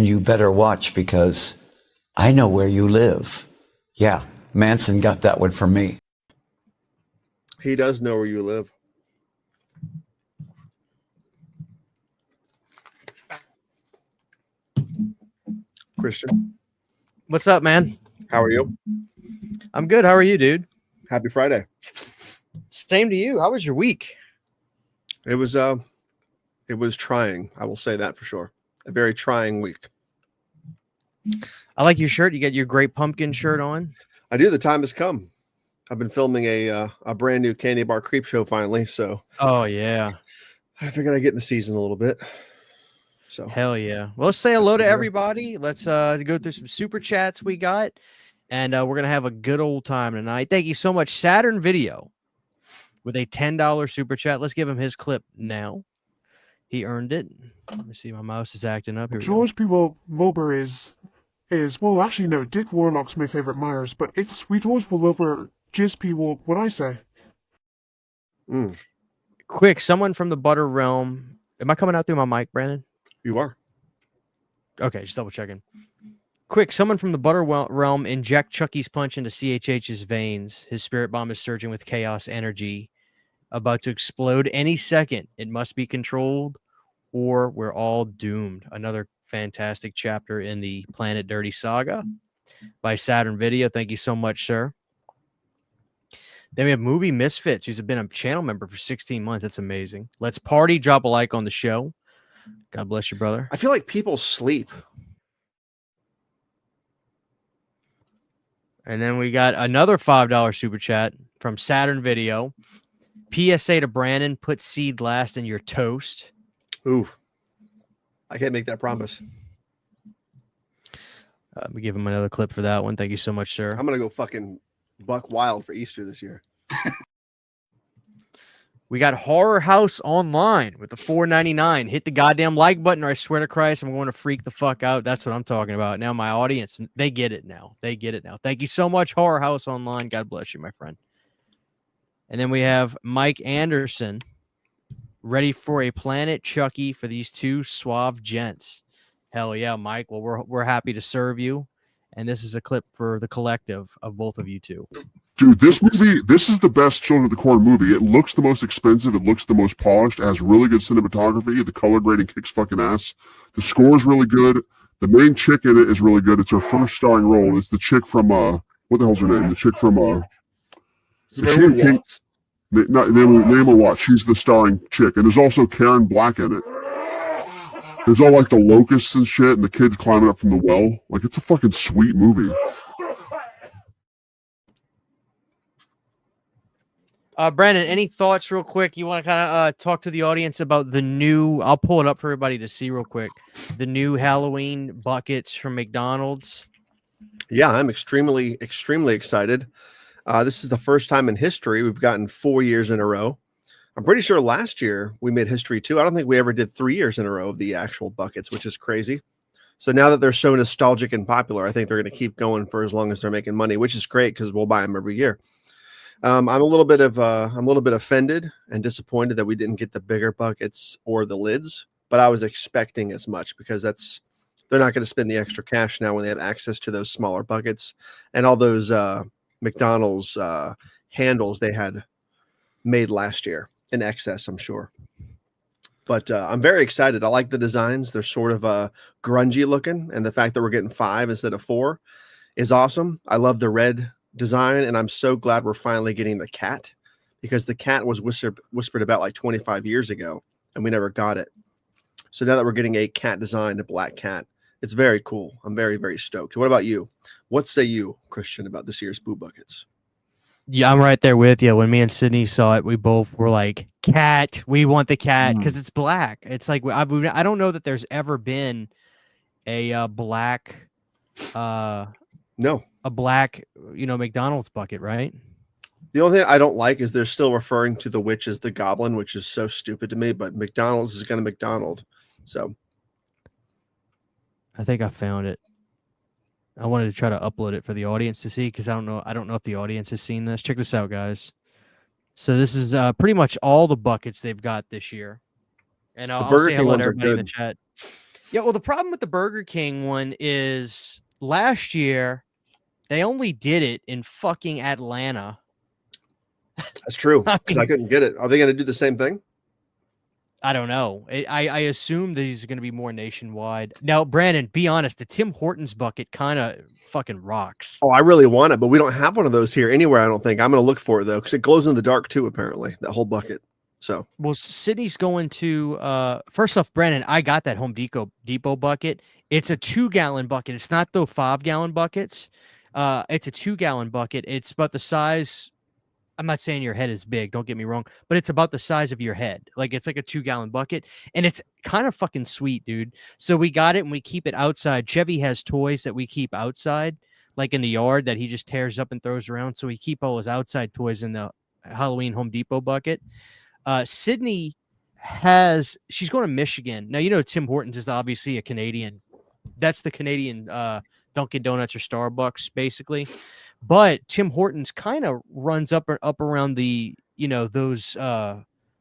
and you better watch because I know where you live. Yeah, Manson got that one from me. He does know where you live. Christian, What's up, man? how are you? I'm good. How are you, dude? Happy Friday. Same to you. How was your week? It was trying. I will say that for sure. A very trying week. I like your shirt. You got your Great Pumpkin shirt on. I do. The time has come. I've been filming a brand new Candy Bar Creep Show finally, so Oh yeah, I figured I'd get in the season a little bit. So hell yeah. Well, let's say hello to everybody. Let's go through some super chats we got, and we're gonna have a good old time tonight. Thank you so much, Saturn Video, with a $10 super chat. Let's give him his clip now. He earned it. Let me see. My mouse is acting up. Here we go. George P. Wilbur is well, actually no. Dick Warlock's my favorite Myers, but it's George P. Wilbur. Just P. Wilbur. What I say? Quick, someone from the Butter Realm. Am I coming out through my mic, Brandon? you are. Okay, just double checking. Quick, someone from the Butter Realm inject Chucky's punch into CHH's veins. His spirit bomb is surging with chaos energy, about to explode any second. It must be controlled, or we're all doomed. Another fantastic chapter in the Planet Dirty saga by Saturn Video. Thank you so much, sir. Then we have Movie Misfits, who's been a channel member for 16 months. That's amazing. Let's party. Drop a like on the show. God bless you, brother. I feel like people sleep. And then we got another $5 super chat from Saturn Video. PSA to Brandon, put seed last in your toast. Ooh. I can't make that promise. We give him another clip for that one. Thank you so much, sir. I'm going to go fucking buck wild for Easter this year. We got Horror House Online with the $4.99. Hit the goddamn like button, or I swear to Christ, I'm going to freak the fuck out. That's what I'm talking about. Now my audience, they get it now. They get it now. Thank you so much, Horror House Online. God bless you, my friend. And then we have Mike Anderson, ready for a Planet Chucky for these two suave gents. Hell yeah, Mike. Well, we're happy to serve you. And this is a clip for the collective of both of you two. Dude, this is the best Children of the Corn movie. It looks the most expensive. It looks the most polished. It has really good cinematography. The color grading kicks fucking ass. The score is really good. The main chick in it is really good. It's her first starring role. It's the chick from, what the hell's her name? The chick from, Naomi Watts. She's the starring chick. And there's also Karen Black in it. There's all like the locusts and shit and the kids climbing up from the well. Like, it's a fucking sweet movie. Brandon, any thoughts real quick? You want to kind of talk to the audience about the new, I'll pull it up for everybody to see real quick, the new Halloween buckets from McDonald's? Yeah, I'm extremely, extremely excited. This is the first time in history we've gotten 4 years in a row. I'm pretty sure last year we made history too. I don't think we ever did 3 years in a row of the actual buckets, which is crazy. So now that they're so nostalgic and popular, I think they're going to keep going for as long as they're making money, which is great because we'll buy them every year. I'm a little bit offended and disappointed that we didn't get the bigger buckets or the lids, but I was expecting as much because they're not going to spend the extra cash now when they have access to those smaller buckets and all those McDonald's handles they had made last year in excess, I'm sure. But I'm very excited. I like the designs. They're sort of grungy looking, and the fact that we're getting 5 instead of 4 is awesome. I love the red design, and I'm so glad we're finally getting the cat because the cat was whispered about like 25 years ago, and we never got it. So now that we're getting a cat design, a black cat, it's very cool. I'm very, very stoked. What about you? What say you, Christian, about this year's Boo Buckets? Yeah, I'm right there with you. When me and Sydney saw it, we both were like, cat, we want the cat because it's black. It's like, I don't know that there's ever been a black, McDonald's bucket, right? The only thing I don't like is they're still referring to the witch as the goblin, which is so stupid to me, but McDonald's is going to McDonald. So I think I found it. I wanted to try to upload it for the audience to see because I don't know if the audience has seen this. Check this out, guys. So this is pretty much all the buckets they've got this year. And I'll say hello to everybody in the chat. Yeah, well, the problem with the Burger King one is last year they only did it in fucking Atlanta. That's true, I because mean, I couldn't get it. Are they going to do the same thing? I don't know. I assume that these are going to be more nationwide. Now, Brandon, be honest, the Tim Hortons bucket kind of fucking rocks. Oh, I really want it, but we don't have one of those here anywhere, I don't think. I'm going to look for it, though, because it glows in the dark, too, apparently, that whole bucket. So, Well, Sydney's going to first off, Brandon, I got that Home Depot bucket. It's a 2-gallon bucket. It's not the 5-gallon buckets. It's a 2-gallon bucket. It's about the size. I'm not saying your head is big, don't get me wrong, but it's about the size of your head. Like it's like a 2-gallon bucket, and it's kind of fucking sweet, dude. So we got it and we keep it outside. Chevy has toys that we keep outside, like in the yard that he just tears up and throws around. So we keep all his outside toys in the Halloween Home Depot bucket. Sydney she's going to Michigan. Now, you know, Tim Hortons is obviously a Canadian. That's the Canadian Dunkin' Donuts or Starbucks, basically. But Tim Hortons kind of runs up around the, you know, those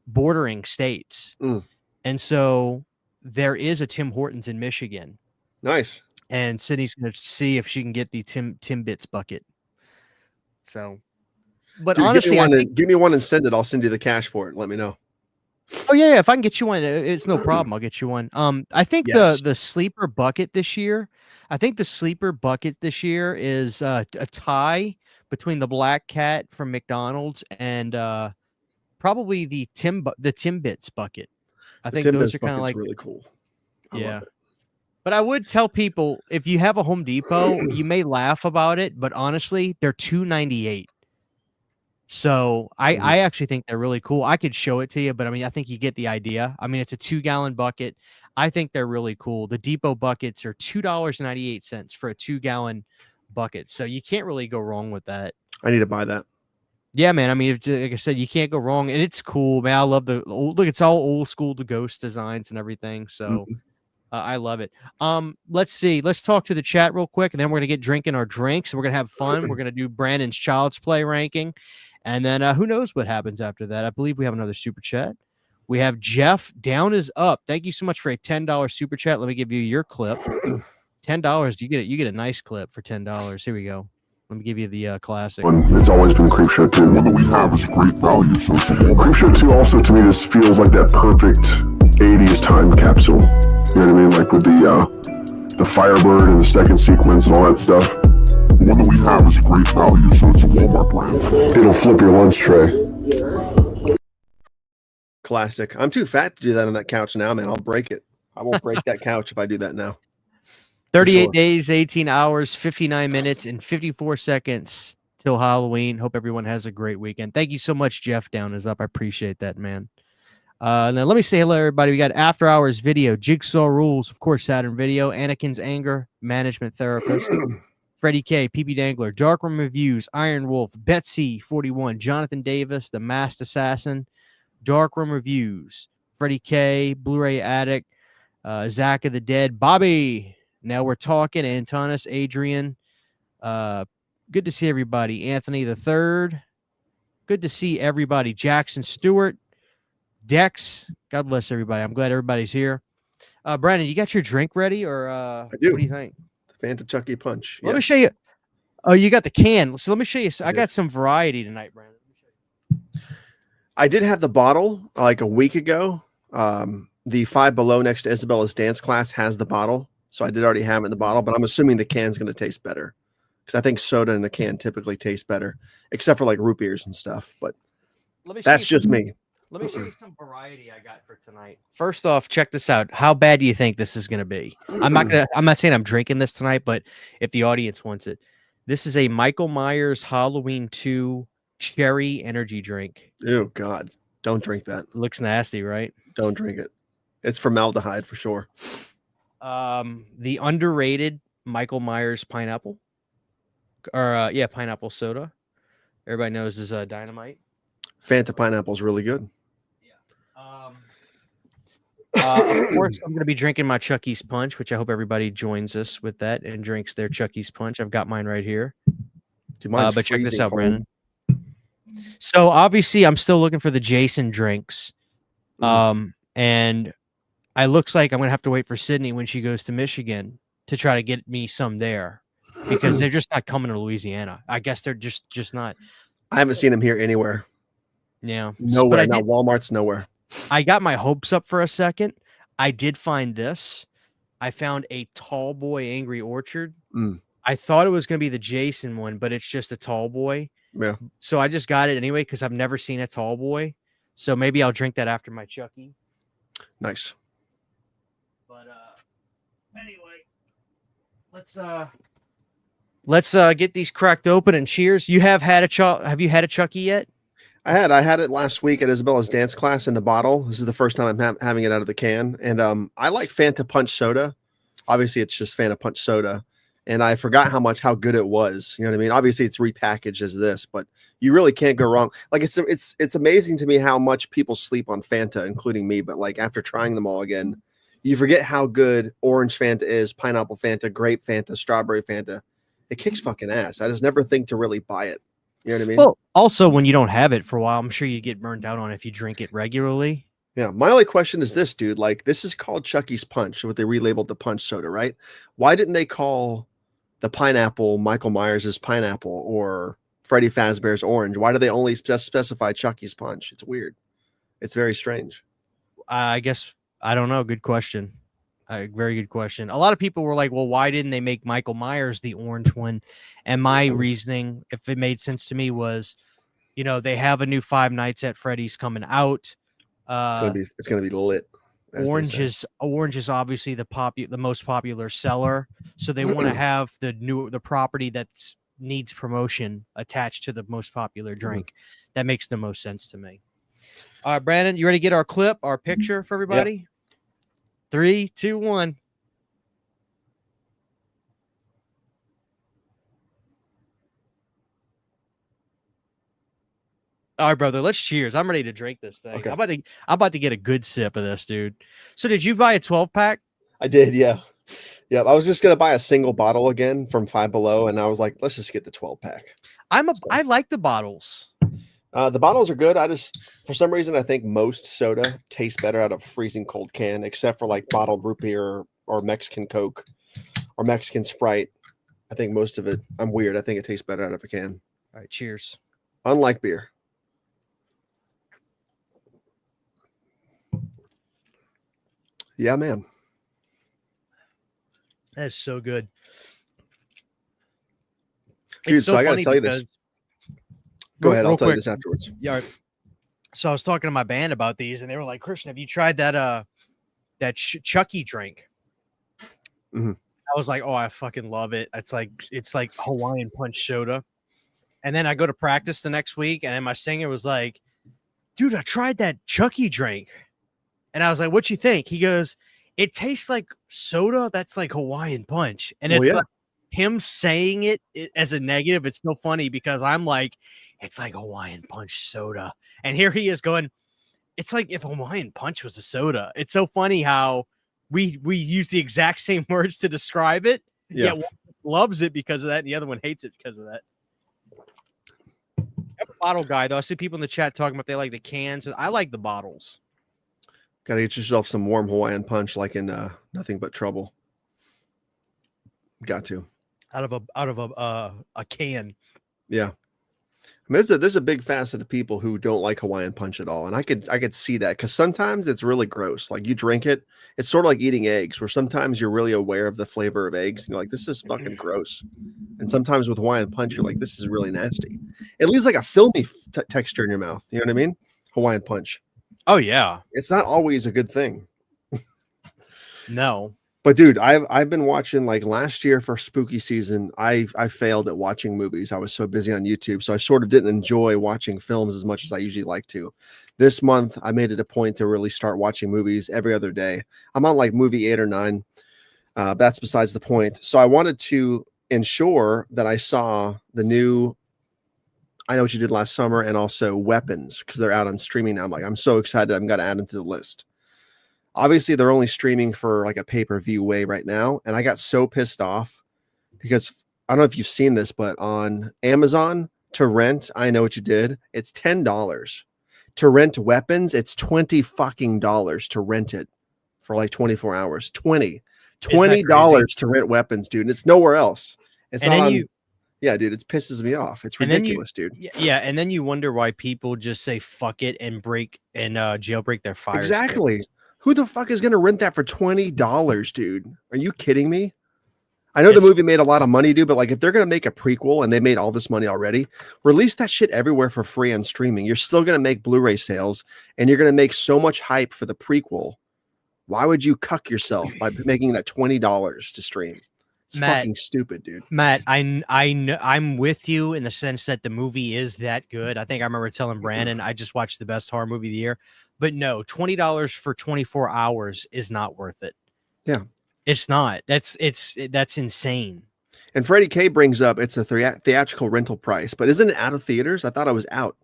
bordering states. Mm. And so there is a Tim Hortons in Michigan. nice. And Sydney's going to see if she can get the Timbits bucket. So, but Dude, honestly, give me one and send it. I'll send you the cash for it. Let me know. oh yeah, if I can get you one, it's no problem. I'll get you one. I think Yes. the sleeper bucket this year, is a tie between the Black Cat from McDonald's and probably the Timbits bucket. I think Timbits those are kind of bucket's like really cool. I yeah. love it. But I would tell people if you have a Home Depot, you may laugh about it, but honestly, they're $2.98. So I actually think they're really cool. I could show it to you, but I mean, I think you get the idea. I mean, it's a 2-gallon bucket. I think they're really cool. The Depot buckets are $2.98 for a 2-gallon bucket. So you can't really go wrong with that. I need to buy that. Yeah, man. I mean, like I said, you can't go wrong, and it's cool, man. I love the look. It's all old school, the ghost designs and everything. So I love it. Let's see. Let's talk to the chat real quick, and then we're gonna get drinking our drinks. And we're gonna have fun. We're gonna do Brandon's Child's Play ranking, and then who knows what happens after that. I believe we have another super chat. We have Jeff. Down is up. Thank you so much for a $10 super chat. Let me give you your clip. $10. You get a nice clip for $10. Here we go. Let me give you the classic. It's always been Creepshow 2. One that we have is great value, so it's a Creepshow 2 also, to me, just feels like that perfect 80s time capsule. You know what I mean? Like with the Firebird and the second sequence and all that stuff. The one that we have is great value, so it's a Walmart brand. It'll flip your lunch tray. Classic. I'm too fat to do that on that couch now, man. I'll break it. I won't break that couch if I do that now. 38 sure. days, 18 hours, 59 minutes, and 54 seconds till Halloween. Hope everyone has a great weekend. Thank you so much, Jeff. Down is up. I appreciate that, man. Now, let me say hello, everybody. We got After Hours Video, Jigsaw Rules, of course, Saturn Video, Anakin's Anger Management Therapist, Freddie K, PB Dangler, Darkroom Reviews, Iron Wolf, Betsy 41, Jonathan Davis, The Masked Assassin, Darkroom Reviews, Freddie K, Blu-ray Addict, Zach of the Dead, Bobby. Now we're talking. Antonis, Adrian. Good to see everybody. Anthony the Third. Good to see everybody. Jackson Stewart. Dex. God bless everybody. I'm glad everybody's here. Brandon, you got your drink ready, or I do. What do you think? Fanta Chucky Punch. Let me Yes. show you. Oh, you got the can. So let me show you. I got some variety tonight, Brandon. I did have the bottle like a week ago. The Five Below next to Isabella's dance class has the bottle. So I did already have it in the bottle, but I'm assuming the can's going to taste better because I think soda in a can typically tastes better, except for like root beers and stuff. But that's just me. Let me show you some variety I got for tonight. First off, check this out. How bad do you think this is going to be? I'm not saying I'm drinking this tonight, but if the audience wants it, this is a Michael Myers Halloween 2 cherry energy drink. Oh God, don't drink that. Looks nasty, right? Don't drink it. It's formaldehyde for sure. The underrated Michael Myers pineapple, or pineapple soda. Everybody knows is dynamite. Fanta pineapple is really good. Of course, I'm going to be drinking my Chucky's Punch, which I hope everybody joins us with that and drinks their Chucky's Punch. I've got mine right here. But Check this out, Brandon. So obviously, I'm still looking for the Jason drinks, and I looks like I'm gonna have to wait for Sydney when she goes to Michigan to try to get me some there because they're just not coming to Louisiana. I guess they're just not. I haven't seen them here anywhere. Yeah, but Nowhere. Not Walmart's nowhere. I got my hopes up for a second. I did find this. I found a Tall Boy Angry Orchard. Mm. I thought it was going to be the Jason one, but it's just a Tall Boy. Yeah. So I just got it anyway because I've never seen a Tall Boy. So maybe I'll drink that after my Chucky. Nice. But anyway, let's get these cracked open and cheers. You have had have you had a Chucky yet? I had it last week at Isabella's dance class in the bottle. This is the first time I'm having it out of the can. And I like Fanta Punch Soda. Obviously, it's just Fanta Punch Soda. And I forgot how good it was. You know what I mean? Obviously, it's repackaged as this, but you really can't go wrong. Like it's amazing to me how much people sleep on Fanta, including me. But like after trying them all again, you forget how good orange Fanta is, pineapple Fanta, grape Fanta, strawberry Fanta. It kicks fucking ass. I just never think to really buy it. You know what I mean? Well, also when you don't have it for a while, I'm sure you get burned out on it if you drink it regularly. Yeah. My only question is this, dude. Like, this is called Chucky's Punch, what they relabeled the punch soda, right? Why didn't they call the pineapple Michael Myers' pineapple or Freddy Fazbear's orange? Why do they only specify Chucky's Punch? It's weird. It's very strange. I guess I don't know. Good question. Very good question. A lot of people were like, well, why didn't they make Michael Myers the orange one? And my reasoning, if it made sense to me, was, they have a new Five Nights at Freddy's coming out. It's gonna be lit. Orange is obviously the most popular seller. So they want to have the property that needs promotion attached to the most popular drink. That makes the most sense to me. All right, Brandon, you ready to get our clip, our picture for everybody? Yep. 3, 2, 1. All right, brother. Let's cheers. I'm ready to drink this thing. Okay. I'm about to get a good sip of this, dude. So, did you buy a 12-pack? I did, yeah. Yeah, I was just gonna buy a single bottle again from Five Below, and I was like, let's just get the 12-pack. I like the bottles. The bottles are good. For some reason, I think most soda tastes better out of a freezing cold can, except for like bottled root beer or Mexican Coke or Mexican Sprite. I think most of it, I'm weird. I think it tastes better out of a can. All right, cheers. Unlike beer. Yeah, man. That's so good. Dude, so I got to tell you this. Go ahead. I'll tell you this afterwards. Yeah. So I was talking to my band about these, and they were like, "Christian, have you tried that Chucky drink?" Mm-hmm. I was like, "Oh, I fucking love it. It's like Hawaiian Punch soda." And then I go to practice the next week, and then my singer was like, "Dude, I tried that Chucky drink," and I was like, "What you think?" He goes, "It tastes like soda that's like Hawaiian Punch," and it's like him saying it as a negative. It's so funny because I'm like, it's like Hawaiian Punch soda. And here he is going, it's like if Hawaiian Punch was a soda. It's so funny how we use the exact same words to describe it. Yeah. Yet one loves it because of that, and the other one hates it because of that. I'm a bottle guy, though. I see people in the chat talking about they like the cans. I like the bottles. Got to get yourself some warm Hawaiian Punch like in Nothing But Trouble. Got to. Out of a can. Yeah. I mean, there's a big facet of people who don't like Hawaiian Punch at all. And I could see that because sometimes it's really gross. Like you drink it, it's sort of like eating eggs, where sometimes you're really aware of the flavor of eggs. And you're like, this is fucking gross. And sometimes with Hawaiian Punch, you're like, this is really nasty. It leaves like a filmy texture in your mouth. You know what I mean? Hawaiian Punch. Oh, yeah. It's not always a good thing. No. But dude, I've been watching, like last year for spooky season, I failed at watching movies. I was so busy on YouTube, so I sort of didn't enjoy watching films as much as I usually like to. This month, I made it a point to really start watching movies every other day. I'm on like movie 8 or 9. That's besides the point. So I wanted to ensure that I saw the new I Know What You Did Last Summer and also Weapons, because they're out on streaming now. I'm so excited. I'm going to add them to the list. Obviously, they're only streaming for like a pay-per-view way right now. And I got so pissed off because I don't know if you've seen this, but on Amazon to rent I Know What You Did, it's $10. To rent Weapons, it's $20 fucking to rent it for like 24 hours. $20 crazy? to rent weapons, dude. And it's nowhere else. It's And not then on. you Yeah, dude, it pisses me off. It's and then ridiculous, dude. yeah, and then you wonder why people just say fuck it and break and jailbreak their fire Exactly. escapes. Who the fuck is going to rent that for $20, dude? Are you kidding me? I know the It's- movie made a lot of money, dude, but like if they're going to make a prequel and they made all this money already, release that shit everywhere for free on streaming. You're still going to make Blu-ray sales and you're going to make so much hype for the prequel. Why would you cuck yourself by making that $20 to stream? It's Matt, fucking stupid, dude. Matt, I'm with you in the sense that the movie is that good. I think I remember telling Brandon I just watched the best horror movie of the year, but no, $20 for 24 hours is not worth it. Yeah. It's not. That's insane. And Freddie K brings up it's a theatrical rental price, but isn't it out of theaters? I thought it was out.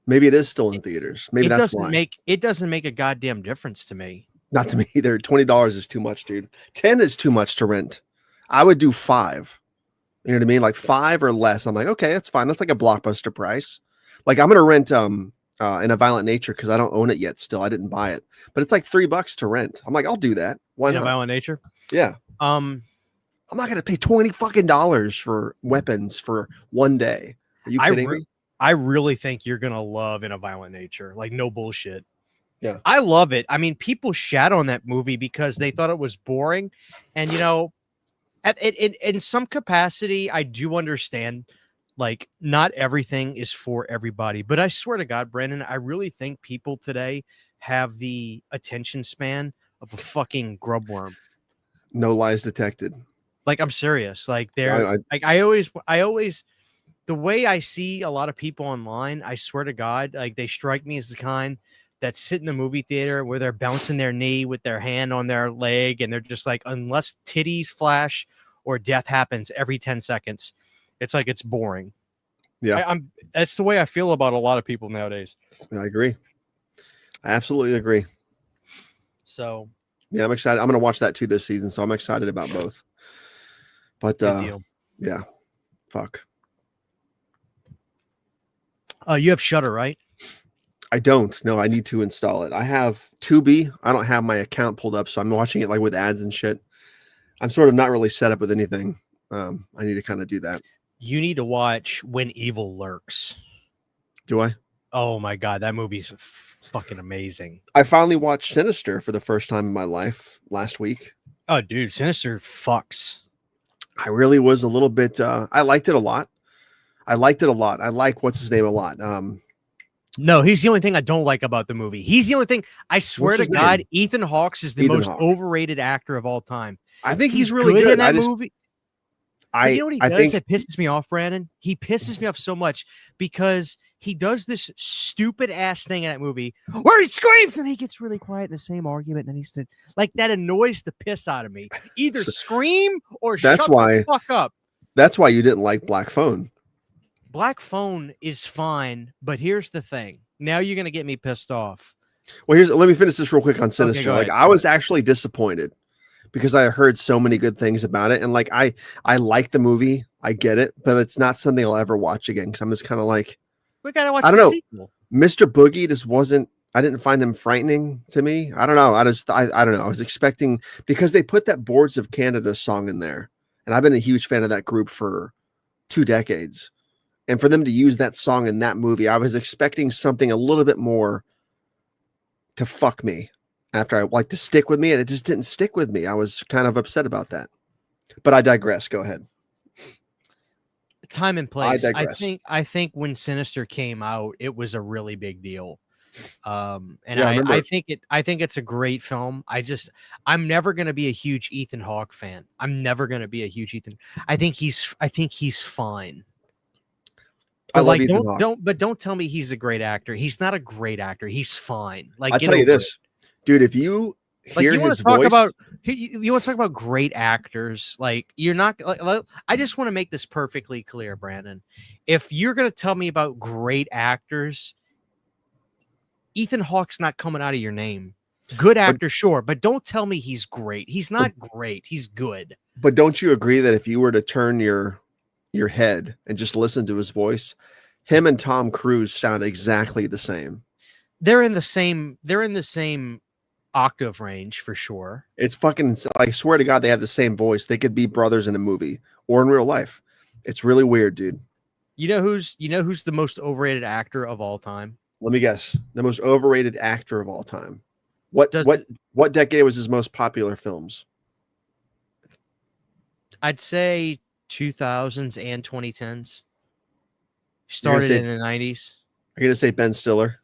Maybe it is still in theaters. Maybe that's why. It doesn't make a goddamn difference to me. Not to me either. $20 is too much, dude. 10 is too much to rent. I would do 5. You know what I mean? Like 5 or less. I'm like, okay, that's fine. That's like a blockbuster price. Like I'm gonna rent In a Violent Nature because I don't own it yet. Still, I didn't buy it, but it's like $3 to rent. I'm like, I'll do that. Why In a not? Violent Nature. Yeah. I'm not gonna pay $20 fucking for weapons for one day. Are you kidding me? I really think you're gonna love In a Violent Nature. Like no bullshit. Yeah. I love it. I mean, people shat on that movie because they thought it was boring, and you know, in some capacity, I do understand. Like, not everything is for everybody, but I swear to God, Brandon, I really think people today have the attention span of a fucking grub worm. No lies detected. Like, I'm serious. Like, they're like, I always, the way I see a lot of people online, I swear to God, like they strike me as the kind that sit in the movie theater where they're bouncing their knee with their hand on their leg, and they're just like, unless titties flash or death happens every 10 seconds, it's like it's boring. Yeah, that's the way I feel about a lot of people nowadays. I agree. I absolutely agree. So yeah, I'm excited. I'm gonna watch that too this season, so I'm excited about both. But yeah, fuck. You have Shudder, right? I don't. No, I need to install it. I have Tubi. I don't have my account pulled up, so I'm watching it like with ads and shit. I'm sort of not really set up with anything. I need to kind of do that. You need to watch When Evil Lurks. Do I? Oh my God, that movie's fucking amazing. I finally watched Sinister for the first time in my life last week. Oh, dude, Sinister fucks. I really was a little bit. I liked it a lot. I like what's his name a lot. No, he's the only thing I don't like about the movie. He's the only thing. I swear to God, Ethan Hawke is the most overrated actor of all time. I think he's really good in that movie. You know what he does think that pisses me off, Brandon? He pisses me off so much because he does this stupid ass thing in that movie where he screams and he gets really quiet in the same argument, and he's like that annoys the piss out of me. Either scream or shut the fuck up. That's why you didn't like Black Phone. Black Phone is fine, but here's the thing. Now you're gonna get me pissed off. Well, let me finish this real quick on Sinister. Okay, I was actually disappointed because I heard so many good things about it, and like I like the movie, I get it, but it's not something I'll ever watch again because I'm just kind of like, we gotta watch. I don't know. Sequel. Mr. Boogie just wasn't. I didn't find him frightening to me. I don't know. I don't know. I was expecting because they put that Boards of Canada song in there, and I've been a huge fan of that group for 2 decades. And for them to use that song in that movie, I was expecting something a little bit more to fuck me after I like to stick with me, and it just didn't stick with me. I was kind of upset about that. But I digress. Go ahead. Time and place. I think when Sinister came out, it was a really big deal. And yeah, I think it's a great film. I'm never going to be a huge Ethan Hawke fan. I'm never going to be a huge Ethan. I think he's fine. But like, don't tell me he's a great actor. He's not a great actor. He's fine. Like, I'll tell you this, dude. If you hear his voice, you want to talk about great actors. Like, you're not. I just want to make this perfectly clear, Brandon. If you're going to tell me about great actors, Ethan Hawke's not coming out of your name. Good actor, sure, but don't tell me he's great. He's not great. He's good. But don't you agree that if you were to turn your head and just listen to his voice, him and Tom Cruise sound exactly the same? They're in the same octave range for sure. It's fucking. I swear to God, they have the same voice. They could be brothers in a movie or in real life. It's really weird, dude. You know who's the most overrated actor of all time? Let me guess. The most overrated actor of all time. What decade was his most popular films? I'd say 2000s and 2010s. Started in the 90s. Are you gonna say Ben Stiller?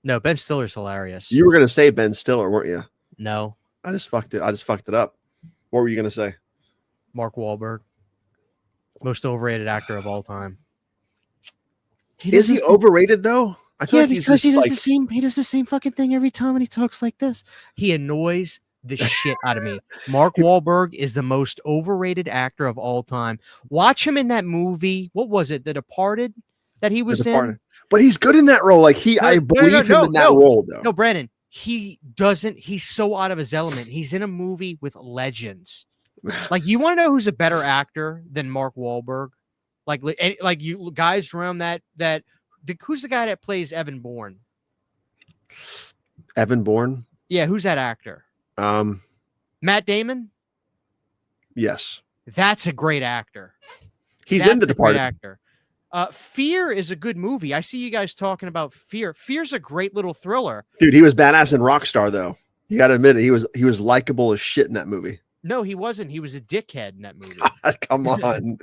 No, Ben Stiller's hilarious. You were gonna say Ben Stiller, weren't you? No, I just fucked it up. What were you gonna say? Mark Wahlberg, most overrated actor of all time. Is he overrated though? I feel like because he does the same fucking thing every time, and he talks like this. He annoys the shit out of me. Mark Wahlberg is the most overrated actor of all time. Watch him in that movie. What was it? The Departed that he was in. But he's good in that role. Like I believe him in that role though. No, Brandon. He doesn't. He's so out of his element. He's in a movie with legends. Like, you want to know who's a better actor than Mark Wahlberg? Like you guys around who's the guy that plays Evan Bourne? Evan Bourne? Yeah, who's that actor? Matt Damon? Yes. That's a great actor. He's in The Departed. Actor. Fear is a good movie. I see you guys talking about Fear. Fear's a great little thriller. Dude, he was badass in Rockstar though. You got to admit it. He was likable as shit in that movie. No, he wasn't. He was a dickhead in that movie. Come on.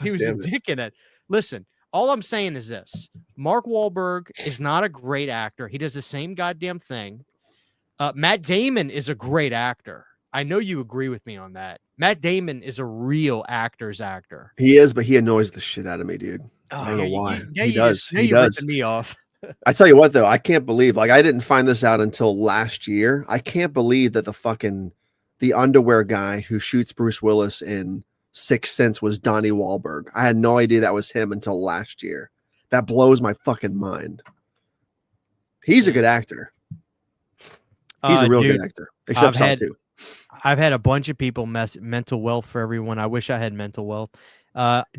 He was a dick in it. Listen, all I'm saying is this. Mark Wahlberg is not a great actor. He does the same goddamn thing. Matt Damon is a great actor. I know you agree with me on that. Matt Damon is a real actor's actor. He is, but he annoys the shit out of me, dude. I don't know why. He does. He does. Me off. I tell you what, though, I can't believe, like, I didn't find this out until last year. I can't believe that the underwear guy who shoots Bruce Willis in Sixth Sense was Donnie Wahlberg. I had no idea that was him until last year. That blows my fucking mind. He's a good actor. He's a real good actor. Except Saw 2. I've had a bunch of people mental wealth for everyone. I wish I had mental wealth.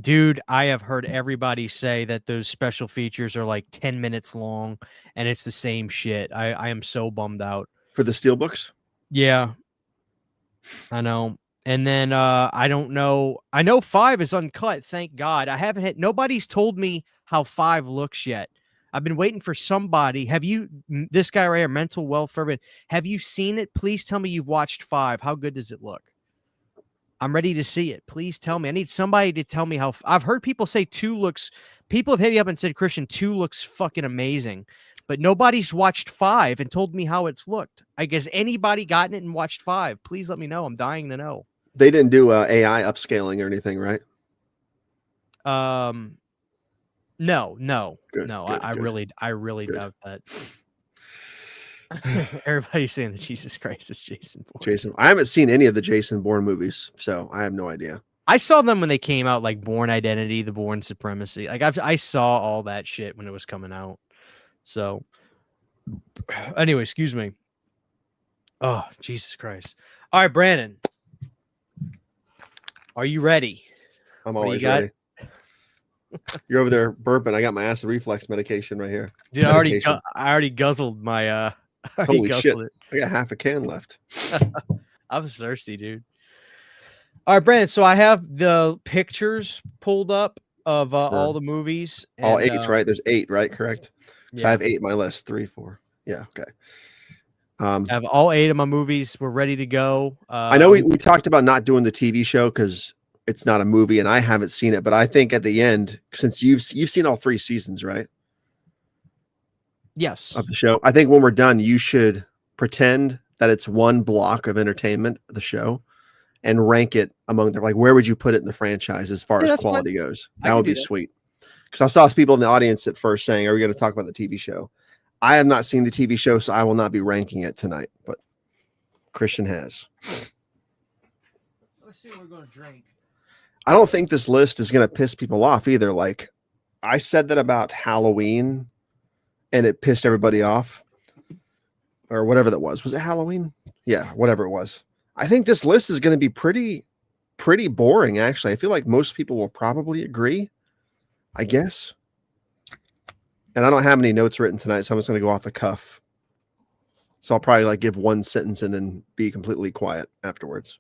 Dude, I have heard everybody say that those special features are like 10 minutes long and it's the same shit. I am so bummed out. For the Steelbooks? Yeah. I know. And then I don't know. I know 5 is uncut, thank God. I haven't had nobody's told me how 5 looks yet. I've been waiting for somebody. Have you, this guy right here, mental wealth for everyone, have you seen it? Please tell me you've watched 5. How good does it look? I'm ready to see it. Please tell me. I need somebody to tell me how. I've heard people say 2 looks. People have hit me up and said, Christian, 2 looks fucking amazing. But nobody's watched 5 and told me how it's looked. I guess anybody gotten it and watched 5. Please let me know. I'm dying to know. They didn't do AI upscaling or anything, right? No. Good, I really doubt that. Everybody's saying that Jesus Christ is Jason Bourne. I haven't seen any of the Jason Bourne movies, so I have no idea. I saw them when they came out, like Bourne Identity, The Bourne Supremacy. Like I saw all that shit when it was coming out. So anyway, excuse me. Oh, Jesus Christ. All right, Brandon. Are you ready? I'm always ready. You're over there burping. I got my acid reflux medication right here. Dude, I already guzzled my holy shit. I got half a can left. I was thirsty, dude. All right, Brandon. So I have the pictures pulled up of all the movies. And, all 8, right? There's 8, right? Correct. So yeah. I have 8 in my list. 3, 4. Yeah. Okay. I have all 8 of my movies. We're ready to go. I know we talked about not doing the TV show because it's not a movie and I haven't seen it, but I think at the end, since you've seen all 3 seasons, right? Yes. Of the show. I think when we're done, you should pretend that it's one block of entertainment, the show, and rank it among them. Like, where would you put it in the franchise as far as quality goes? That would be sweet. Because I saw people in the audience at first saying, are we going to talk about the TV show? I have not seen the TV show, so I will not be ranking it tonight, but Christian has. Let's see what we're going to drink. I don't think this list is going to piss people off either. Like, I said that about Halloween and it pissed everybody off or whatever that was. Was it Halloween? Yeah, whatever it was. I think this list is going to be pretty boring, actually. I feel like most people will probably agree, I guess. And I don't have any notes written tonight, so I'm just going to go off the cuff. So I'll probably like give one sentence and then be completely quiet afterwards.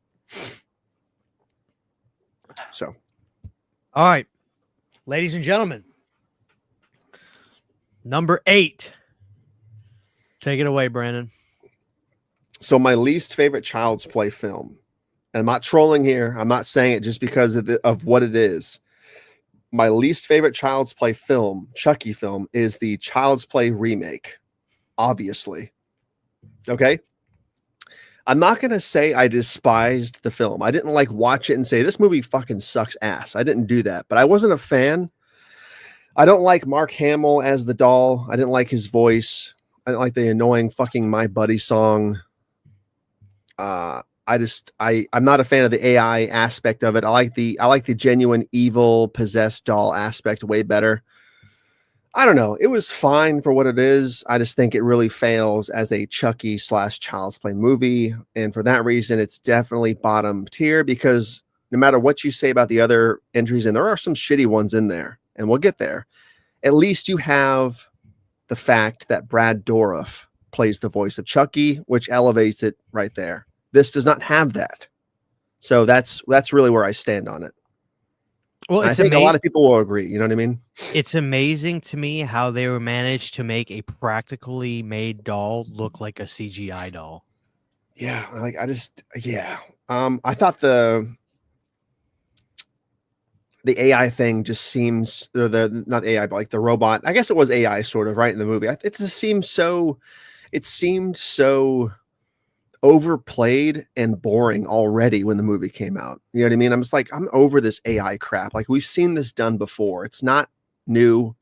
So, All right, ladies and gentlemen, number 8. Take it away, Brandon. so my least favorite Child's Play film, and I'm not trolling here. I'm not saying it just because of what it is. My least favorite Child's Play film, Chucky film, is the Child's Play remake. Obviously. Okay. I'm not going to say I despised the film. I didn't like watch it and say this movie fucking sucks ass. I didn't do that, but I wasn't a fan. I don't like Mark Hamill as the doll. I didn't like his voice. I didn't like the annoying fucking My Buddy song. I'm not a fan of the AI aspect of it. I like the genuine evil possessed doll aspect way better. I don't know. It was fine for what it is. I just think it really fails as a Chucky / Child's Play movie. And for that reason, it's definitely bottom tier, because no matter what you say about the other entries, and there are some shitty ones in there, and we'll get there, at least you have the fact that Brad Dourif plays the voice of Chucky, which elevates it right there. This does not have that. So that's really where I stand on it. Well, I think a lot of people will agree. You know what I mean? It's amazing to me how they were managed to make a practically made doll look like a CGI doll. Yeah, I thought the AI thing just seems, or the not AI, but like the robot. I guess it was AI sort of right in the movie. It just seemed so. It seemed so overplayed and boring already when the movie came out. You know what I mean? I'm just like, I'm over this AI crap. Like, we've seen this done before. It's not new.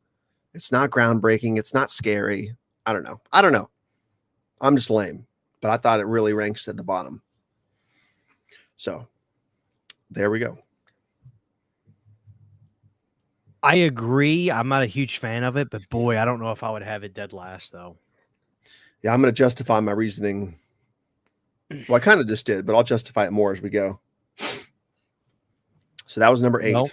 It's not groundbreaking. It's not scary. I don't know. I'm just lame, but I thought it really ranks at the bottom. So there we go. I agree. I'm not a huge fan of it, but boy, I don't know if I would have it dead last though. Yeah, I'm going to justify my reasoning. Well, I kind of just did, but I'll justify it more as we go. So that was number 8. Well,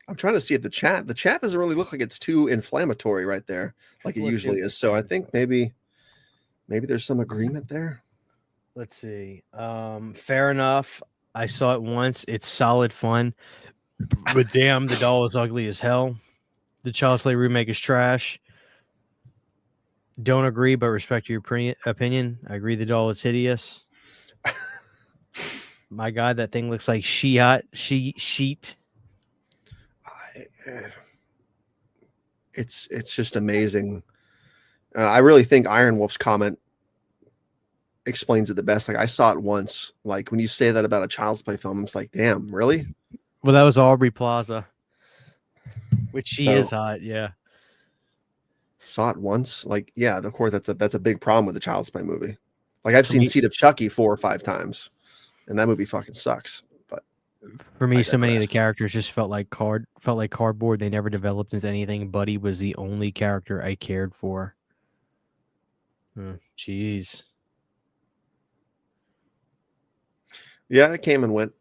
I'm trying to see if the chat doesn't really look like it's too inflammatory right there, like it usually is. So I think maybe there's some agreement there. Let's see. Fair enough. I saw it once. It's solid fun. But damn, the doll is ugly as hell. The Child's Play remake is trash. Don't agree, but respect your opinion. I agree the doll is hideous. My God, that thing looks like sheet. It's just amazing. I really think Iron Wolf's comment explains it the best. Like, I saw it once. Like, when you say that about a Child's Play film, it's like, damn, really? Well, that was Aubrey Plaza, which she is hot. Yeah. Saw it once. Like, yeah, of course, that's a big problem with the Child's Play movie. Like, I've seen Seed of Chucky 4 or 5 times, and that movie fucking sucks. But for me, so many of the characters just felt like cardboard. They never developed into anything. Buddy was the only character I cared for. Jeez. Yeah, it came and went.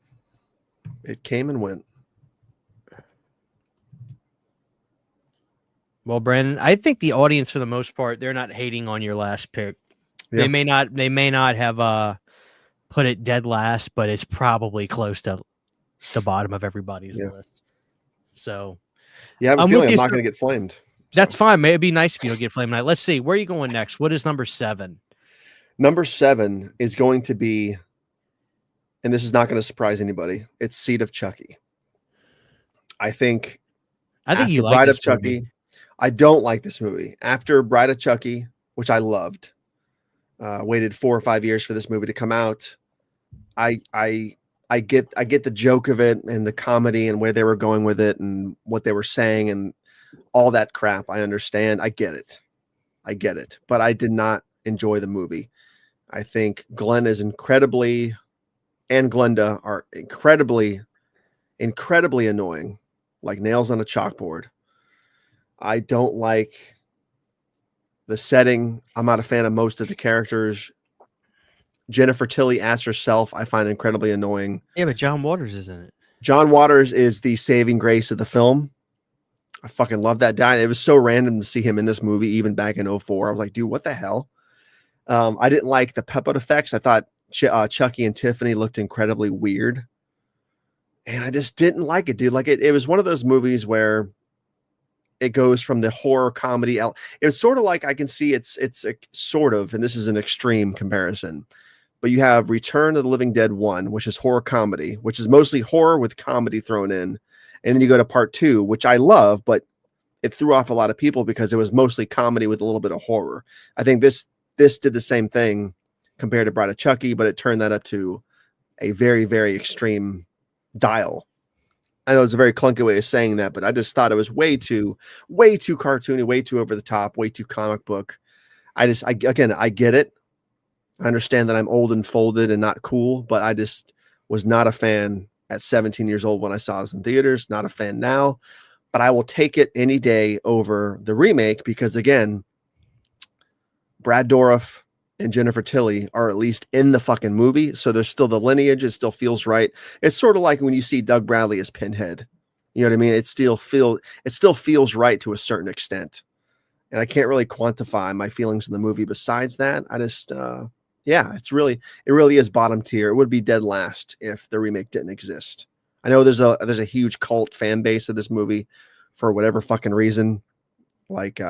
Well, Brandon, I think the audience, for the most part, they're not hating on your last pick. Yeah. They may not have put it dead last, but it's probably close to the bottom of everybody's list. So, yeah, I'm feeling I'm not going to get flamed. So. That's fine. It'd be nice if you don't get flamed. Let's see. Where are you going next? What is number 7? Number 7 is going to be, and this is not going to surprise anybody, it's Seed of Chucky. I think you like Bride this of Chucky. movie. I don't like this movie. After Bride of Chucky, which I loved, waited 4 or 5 years for this movie to come out. I get the joke of it and the comedy and where they were going with it and what they were saying and all that crap. I understand. I get it. But I did not enjoy the movie. I think Glenn is and Glenda are incredibly annoying, like nails on a chalkboard. I don't like the setting. I'm not a fan of most of the characters. Jennifer Tilly as herself, I find incredibly annoying. Yeah, but John Waters is in it. John Waters is the saving grace of the film. I fucking love that guy. It was so random to see him in this movie, even back in 2004. I was like, dude, what the hell? I didn't like the puppet effects. I thought Chucky and Tiffany looked incredibly weird. And I just didn't like it, dude. Like it was one of those movies where it goes from the horror comedy out. It's sort of like I can see it's a sort of, and this is an extreme comparison, but you have Return of the Living Dead 1, which is horror comedy, which is mostly horror with comedy thrown in. And then you go to part 2, which I love, but it threw off a lot of people because it was mostly comedy with a little bit of horror. I think this did the same thing compared to Bride of Chucky, but it turned that up to a very, very extreme dial. I know it's a very clunky way of saying that, but I just thought it was way too cartoony, way too over the top, way too comic book. I get it. I understand that I'm old and folded and not cool, but I just was not a fan at 17 years old when I saw this in theaters. Not a fan now, but I will take it any day over the remake because, again, Brad Dourif and Jennifer Tilly are at least in the fucking movie. So there's still the lineage. It still feels right. It's sort of like when you see Doug Bradley as Pinhead. You know what I mean? It still feels right to a certain extent. And I can't really quantify my feelings in the movie. Besides that, I just, it really is bottom tier. It would be dead last if the remake didn't exist. I know there's a huge cult fan base of this movie for whatever fucking reason. Like,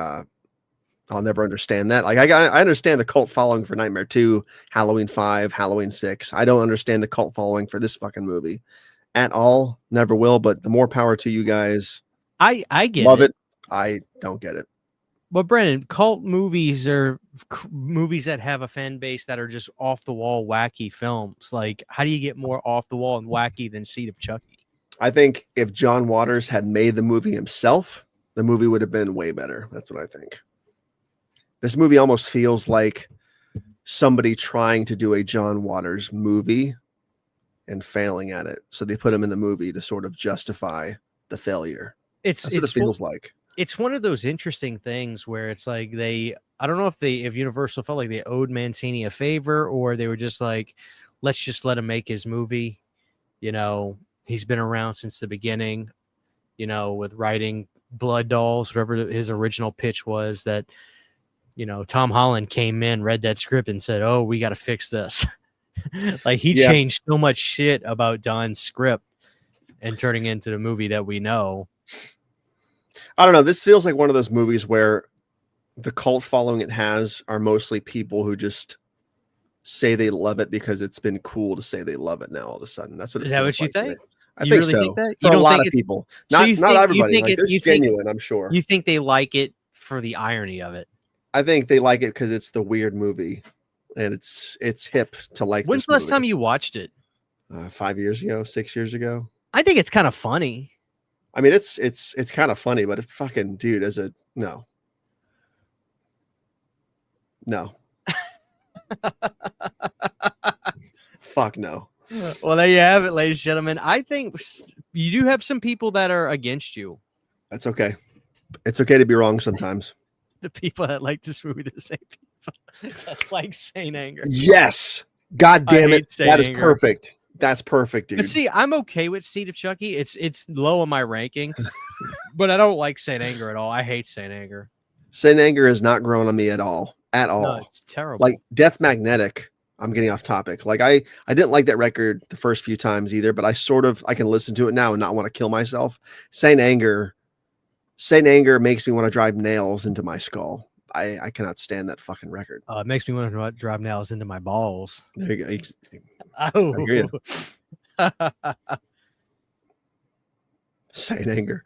I'll never understand that. Like I understand the cult following for Nightmare 2, Halloween 5, Halloween 6. I don't understand the cult following for this fucking movie at all. Never will, but the more power to you guys. I get love it. I don't get it. But Brennan, cult movies are movies that have a fan base that are just off the wall, wacky films. Like, how do you get more off the wall and wacky than Seed of Chucky? I think if John Waters had made the movie himself, the movie would have been way better. That's what I think. This movie almost feels like somebody trying to do a John Waters movie and failing at it. So they put him in the movie to sort of justify the failure. That's what it feels like. It's one of those interesting things where it's like I don't know if Universal felt like they owed Mancini a favor or they were just like, let's just let him make his movie. You know, he's been around since the beginning, you know, with writing Blood Dolls, whatever his original pitch was that, you know, Tom Holland came in, read that script and said, oh, we got to fix this. Like he changed so much shit about Don's script and turning into the movie that we know. I don't know. This feels like one of those movies where the cult following it has are mostly people who just say they love it because it's been cool to say they love it now all of a sudden. That's what it Is that what you like think? I think really so. Think that? For a lot of people. Not everybody. Like, it's genuine, I'm sure. You think they like it for the irony of it? I think they like it because it's the weird movie and it's hip to like. When's the last time you watched it? 5 years ago, 6 years ago. I think it's kind of funny. I mean, it's kind of funny, but it's fucking, dude, no. Fuck no. Well, there you have it, ladies and gentlemen. I think you do have some people that are against you. That's okay. It's okay to be wrong sometimes. The people that like this movie, the same people that like Saint Anger. Yes. God damn it. That is Anger. perfect. That's perfect, dude. But see, I'm okay with Seed of Chucky. It's low on my ranking, but I don't like Saint Anger at all. I hate Saint Anger. Saint Anger has not grown on me at all. At all. No, it's terrible. Like Death Magnetic. I'm getting off topic. Like I didn't like that record the first few times either, but I can listen to it now and not want to kill myself. Saint Anger makes me want to drive nails into my skull. I cannot stand that fucking record. It makes me want to drive nails into my balls. There you go. Oh. I hear you. Saint Anger.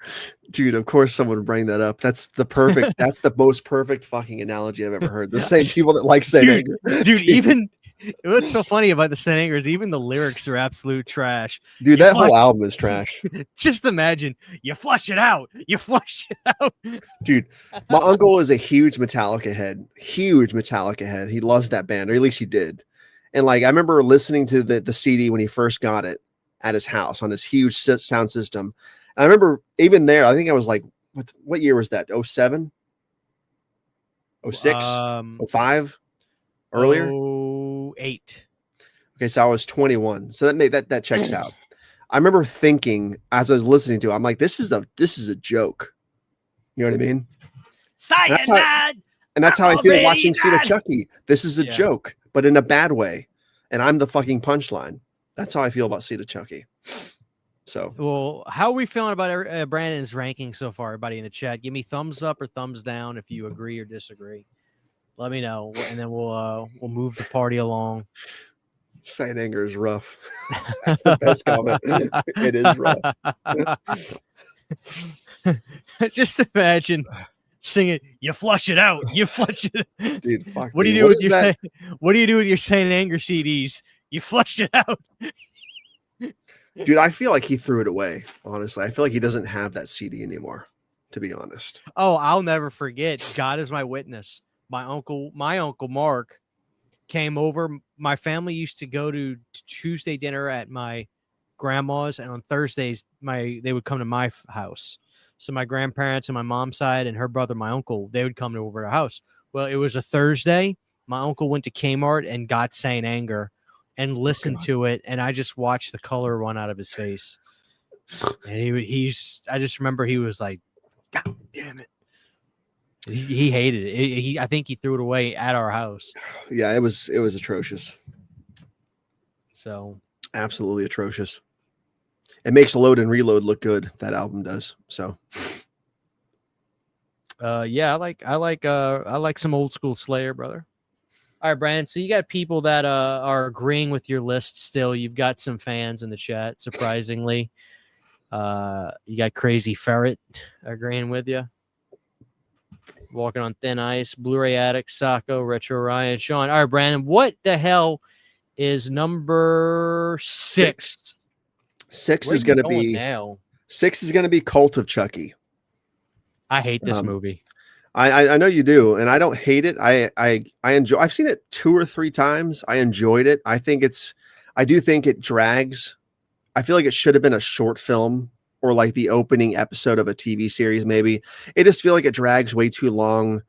Dude, of course someone would bring that up. That's the most perfect fucking analogy I've ever heard. The same people that like Saint Anger. Dude, even what's so funny about the Saint Anger is even the lyrics are absolute trash. Dude, that whole album is trash. Just imagine you flush it out. You flush it out. Dude, my uncle is a huge Metallica head. He loves that band, or at least he did. And like I remember listening to the CD when he first got it at his house on his huge sound system. And I remember even there, I think I was like, what year was that? 07? 06? 05? Earlier? 08. Okay, so I was 21. So that checks out. I remember thinking as I was listening to it, I'm like, this is a joke. You know what I mean? Cyanide! And that's how I Oh, feel man, watching he Seed of died! Chucky. This is a Yeah. joke, but in a bad way. And I'm the fucking punchline. That's how I feel about Seed of Chucky. So Well, how are we feeling about Brandon's ranking so far? Everybody in the chat, give me thumbs up or thumbs down if you agree or disagree. Let me know, and then we'll move the party along. Saint Anger is rough. That's the best comment. It is rough. Just imagine singing, "You flush it out, you flush it." Dude, fuck What do me. you do What with is your that? What do you do with your Saint Anger CDs? You flush it out. Dude, I feel like he threw it away. Honestly, I feel like he doesn't have that CD anymore. To be honest. Oh, I'll never forget. God is my witness. My uncle Mark came over. My family used to go to Tuesday dinner at my grandma's, and on Thursdays they would come to my house. So my grandparents and my mom's side and her brother, my uncle, they would come over to our house. Well, it was a Thursday. My uncle went to Kmart and got Saint Anger and listened to it, and I just watched the color run out of his face. And I just remember he was like, "God damn it." He hated it. I think he threw it away at our house. Yeah, it was atrocious. So Absolutely atrocious. It makes Load and Reload look good. That album does. So yeah, I like some old school Slayer, brother. All right, Brandon. So you got people that are agreeing with your list still. You've got some fans in the chat, surprisingly. You got Crazy Ferret agreeing with you. Walking on Thin Ice, Blu-ray Addict, Sacco, Retro Ryan, Sean. All right, Brandon, what the hell is number 6? six Where is you going to going be now? 6 is going to be Cult of Chucky. I hate this movie. I know you do, and I don't hate it. I enjoy. I've seen it 2 or 3 times. I enjoyed it. I do think it drags. I feel like it should have been a short film or like the opening episode of a TV series. Maybe it just feel like it drags way too long.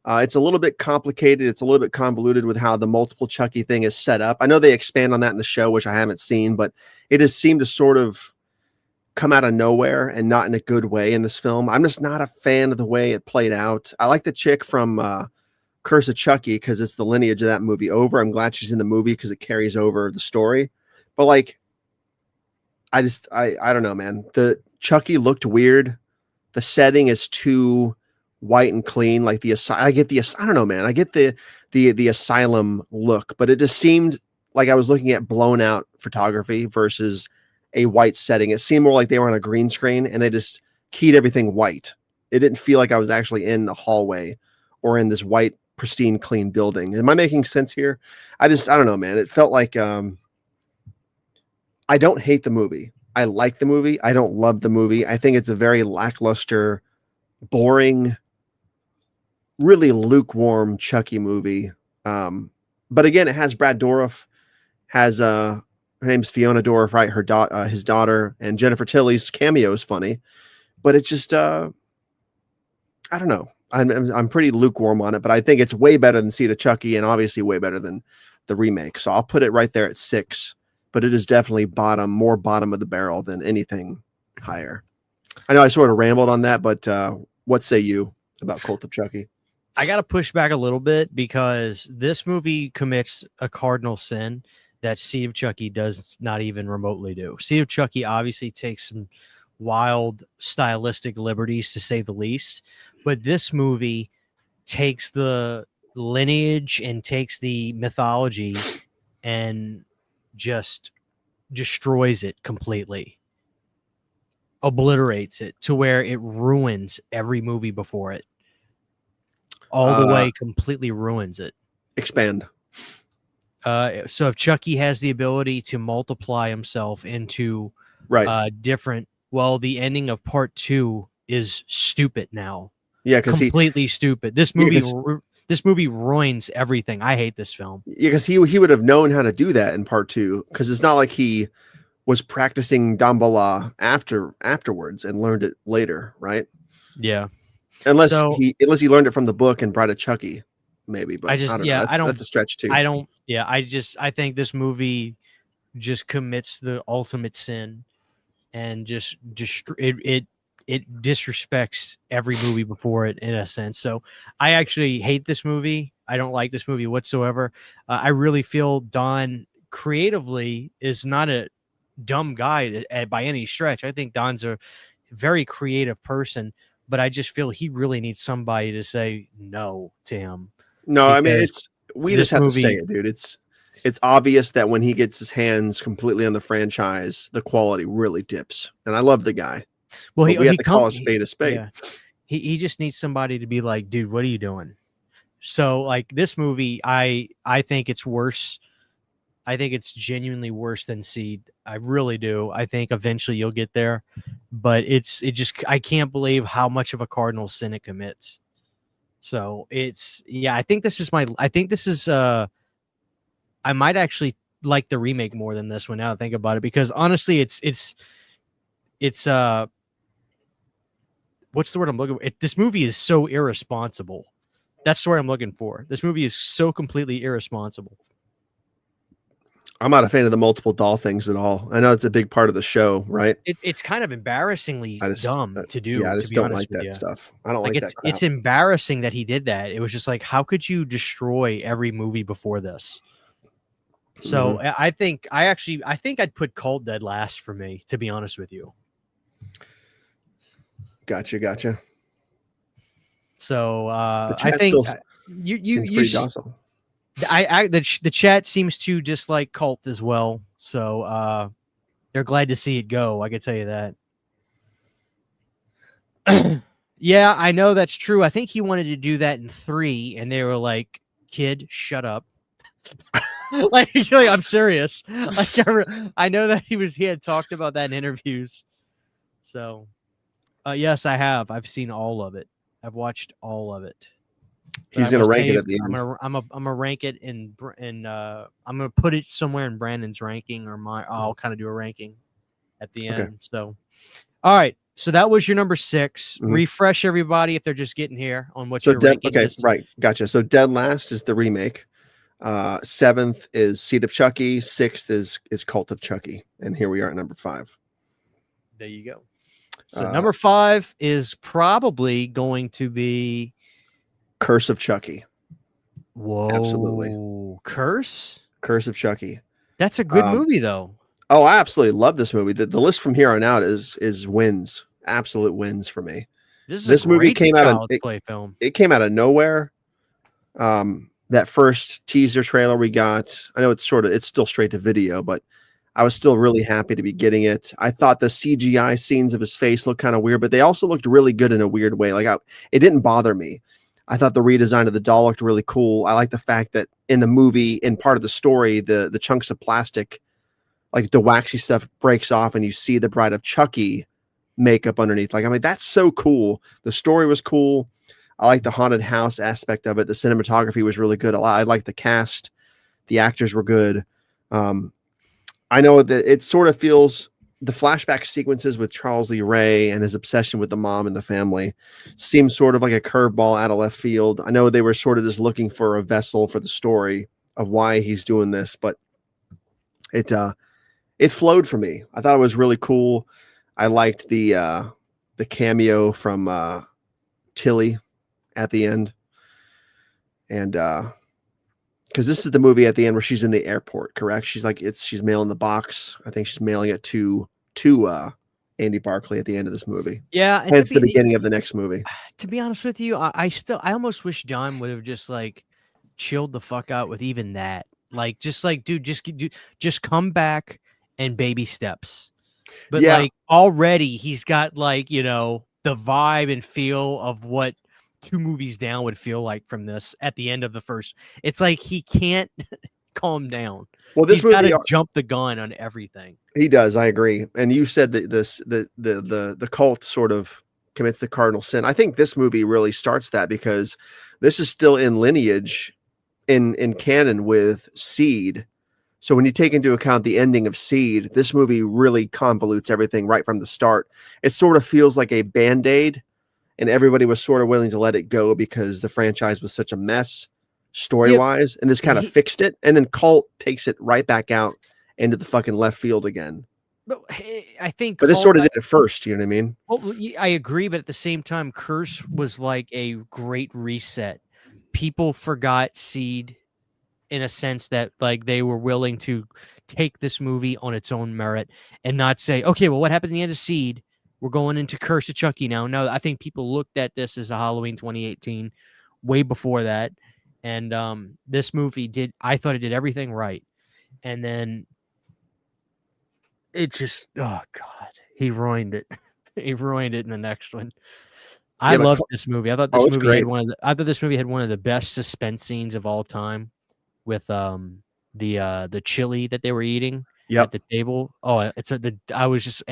It's a little bit complicated. It's a little bit convoluted with how the multiple Chucky thing is set up. I know they expand on that in the show, which I haven't seen, but it has seemed to sort of come out of nowhere and not in a good way in this film. I'm just not a fan of the way it played out. I like the chick from Curse of Chucky because it's the lineage of that movie over. I'm glad she's in the movie because it carries over the story. But like, I don't know, man. The Chucky looked weird. The setting is too white and clean. Like I don't know, man. I get the asylum look, but it just seemed like I was looking at blown out photography versus a white setting. It seemed more like they were on a green screen and they just keyed everything white. It didn't feel like I was actually in the hallway or in this white, pristine, clean building. Am I making sense here? I don't know, man. It felt like I don't hate the movie. I like the movie. I don't love the movie. I think it's a very lackluster, boring, really lukewarm Chucky movie. But again, it has Brad Dourif, has her name's Fiona Dourif, right? His daughter, and Jennifer Tilly's cameo is funny, but it's just I don't know. I'm pretty lukewarm on it, but I think it's way better than Seed of Chucky, and obviously way better than the remake. So I'll put it right there at 6. But it is definitely more bottom of the barrel than anything higher. I know I sort of rambled on that, but what say you about Cult of Chucky? I got to push back a little bit because this movie commits a cardinal sin that Seed of Chucky does not even remotely do. Seed of Chucky obviously takes some wild stylistic liberties, to say the least, but this movie takes the lineage and takes the mythology and just destroys it completely, obliterates it to where it ruins every movie before it. All the way, completely ruins it. Expand. So if Chucky has the ability to multiply himself into different, well, the ending of part 2 is stupid now. Yeah, because completely stupid. This movie ruins everything. I hate this film. Yeah, because he would have known how to do that in part 2. Because it's not like he was practicing Damballa afterwards and learned it later, right? Yeah. Unless he learned it from the book and Bride of Chucky, maybe. But I don't know. That's a stretch too. I think this movie just commits the ultimate sin and just it disrespects every movie before it in a sense. So I actually hate this movie. I don't like this movie whatsoever. I really feel Don creatively is not a dumb guy by any stretch. I think Don's a very creative person, but I just feel he really needs somebody to say no to him. No, I mean Because we this just have to say movie- it, dude. It's obvious that when he gets his hands completely on the franchise, the quality really dips. And I love the guy. Well, But we have to call a he- spade a spade. yeah. He just needs somebody to be like, dude, what are you doing? So like this movie, I think it's worse. I think it's genuinely worse than Seed. I really do. I think eventually you'll get there, but I can't believe how much of a cardinal sin it commits. So I think this is I might actually like the remake more than this one now that I think about it, because honestly it's what's the word I'm looking for? This movie is so irresponsible. That's the word I'm looking for. This movie is so completely irresponsible. I'm not a fan of the multiple doll things at all. I know it's a big part of the show, right? It's kind of embarrassing dumb to do. Yeah, I to just be don't honest like with that you. stuff. I don't like that crap. It's embarrassing that he did that. It was just like, how could you destroy every movie before this? So I think I'd put Cold Dead last for me, to be honest with you. Gotcha. So The I chat think still you seems pretty docile. the chat seems to dislike Cult as well. So they're glad to see it go. I can tell you that. Yeah, I know that's true. I think he wanted to do that in 3, and they were like, "Kid, shut up." like, I'm serious. Like, I know that he had talked about that in interviews. So, yes, I have. I've seen all of it. I've watched all of it. He's going to rank it at the end. I'm gonna rank it in I'm gonna put it somewhere in Brandon's ranking or I'll kind of do a ranking at the end. Okay. So, all right. So that was your number 6. Mhm. Refresh everybody if they're just getting here on what you're ranking. Okay, this. right. Gotcha. So Dead Last is the remake. 7th is Seed of Chucky. 6th is Cult of Chucky. And here we are at number 5. There you go. So number 5 is probably going to be Curse of Chucky. Whoa. Absolutely. Curse of Chucky. That's a good movie though. Oh, I absolutely love this movie. The list from here on out is wins. Absolute wins for me. This movie came out of play film. It came out of nowhere. That first teaser trailer we got, I know it's still straight to video, but I was still really happy to be getting it. I thought the CGI scenes of his face looked kind of weird, but they also looked really good in a weird way. It didn't bother me. I thought the redesign of the doll looked really cool. I like the fact that in the movie, in part of the story, the chunks of plastic, like the waxy stuff, breaks off and you see the Bride of Chucky makeup underneath. Like, I mean, that's so cool. The story was cool. I like the haunted house aspect of it. The cinematography was really good. I like the cast. The actors were good. I know that it sort of feels the flashback sequences with Charles Lee Ray and his obsession with the mom and the family seems sort of like a curveball out of left field. I know they were sort of just looking for a vessel for the story of why he's doing this, but it flowed for me. I thought it was really cool. I liked the cameo from Tilly at the end. And because this is the movie at the end where she's in the airport, correct? She's mailing the box. I think she's mailing it to Andy Barclay at the end of this movie. Yeah, and it's the beginning of the next movie. To be honest with you, I almost wish John would have just like chilled the fuck out with even that. Like, just like, dude, just come back and baby steps. But Yeah. like already he's got like, the vibe and feel of what 2 movies down would feel like from this at the end of the first. It's like he can't calm down. Well, this he's got movie to jump the gun on everything. He does. I agree. And you said that the cult sort of commits the cardinal sin. I think this movie really starts that because this is still in lineage in canon with Seed. So when you take into account the ending of Seed, this movie really convolutes everything right from the start. It sort of feels like a Band-Aid, and everybody was sort of willing to let it go because the franchise was such a mess story-wise, and this kind of fixed it. And then Cult takes it right back out into the fucking left field again. But I think But this Cult, sort of did it first. You know what I mean? well, I agree, but at the same time, Curse was like a great reset. People forgot Seed in a sense that like they were willing to take this movie on its own merit and not say, okay, well, what happened at the end of Seed? We're going into Curse of Chucky now. No, I think people looked at this as a Halloween 2018 way before that. And this movie I thought it did everything right. And then it just, oh God, he ruined it. He ruined it in the next one. I Yeah, but loved this movie. I thought Oh, this it's movie great. I thought this movie had one of the best suspense scenes of all time with the chili that they were eating Yep. at the table. Oh, I was just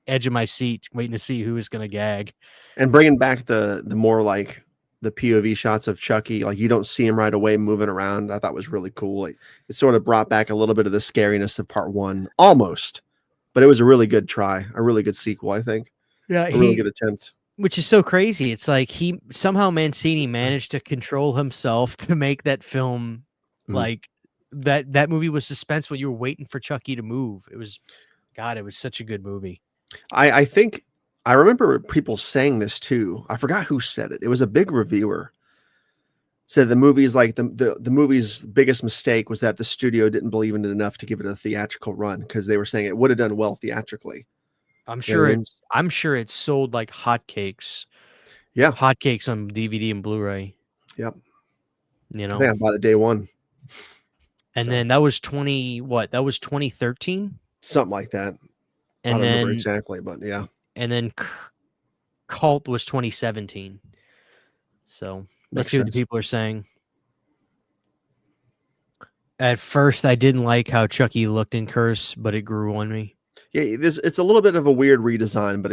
edge of my seat waiting to see who was gonna gag. And bringing back the more like the POV shots of Chucky, like you don't see him right away moving around. I thought was really cool. Like, it sort of brought back a little bit of the scariness of part one, almost. But it was a really good try, a really good sequel. I think Yeah, a really good attempt. which is so crazy. It's like he somehow Mancini managed to control himself to make that film like that movie was suspenseful. You were waiting for Chucky to move. It was such a good movie. I think I remember people saying this too. I forgot who said it. It was a big reviewer. Said the movie's like the movie's biggest mistake was that the studio didn't believe in it enough to give it a theatrical run because they were saying it would have done well theatrically. I'm You know what sure I mean? I'm sure it sold like hotcakes. Yeah. Hotcakes on DVD and Blu-ray. Yep. You I know. think I bought it day one. And So, then that was 2013? something like that. I And don't remember then exactly, but yeah. and then Cult was 2017. So let's Makes see what the sense. people are saying. At first, I didn't like how Chucky looked in Curse, but it grew on me. Yeah, it's a little bit of a weird redesign, but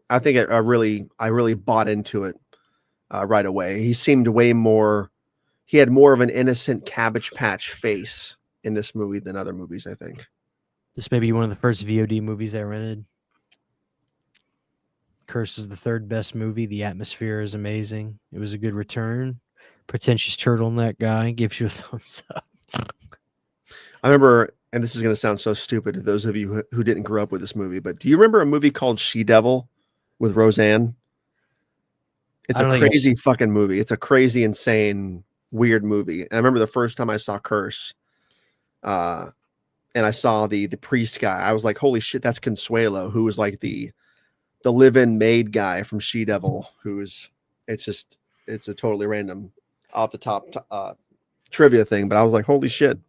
I think I really bought into it right away. He seemed he had more of an innocent Cabbage Patch face in this movie than other movies, I think. This may be one of the first VOD movies I rented. Curse is the third best movie. The atmosphere is amazing. It was a good return. Pretentious turtleneck guy gives you a thumbs up. I remember, and this is going to sound so stupid to those of you who didn't grow up with this movie, but do you remember a movie called She Devil with Roseanne? It's I a don't think I've crazy fucking movie. It's a crazy, insane, weird movie. And I remember the first time I saw Curse, and I saw the priest guy. I was like, holy shit, that's Consuelo, who was like the live-in maid guy from She Devil, it's a totally random off the top trivia thing, but I was like, holy shit.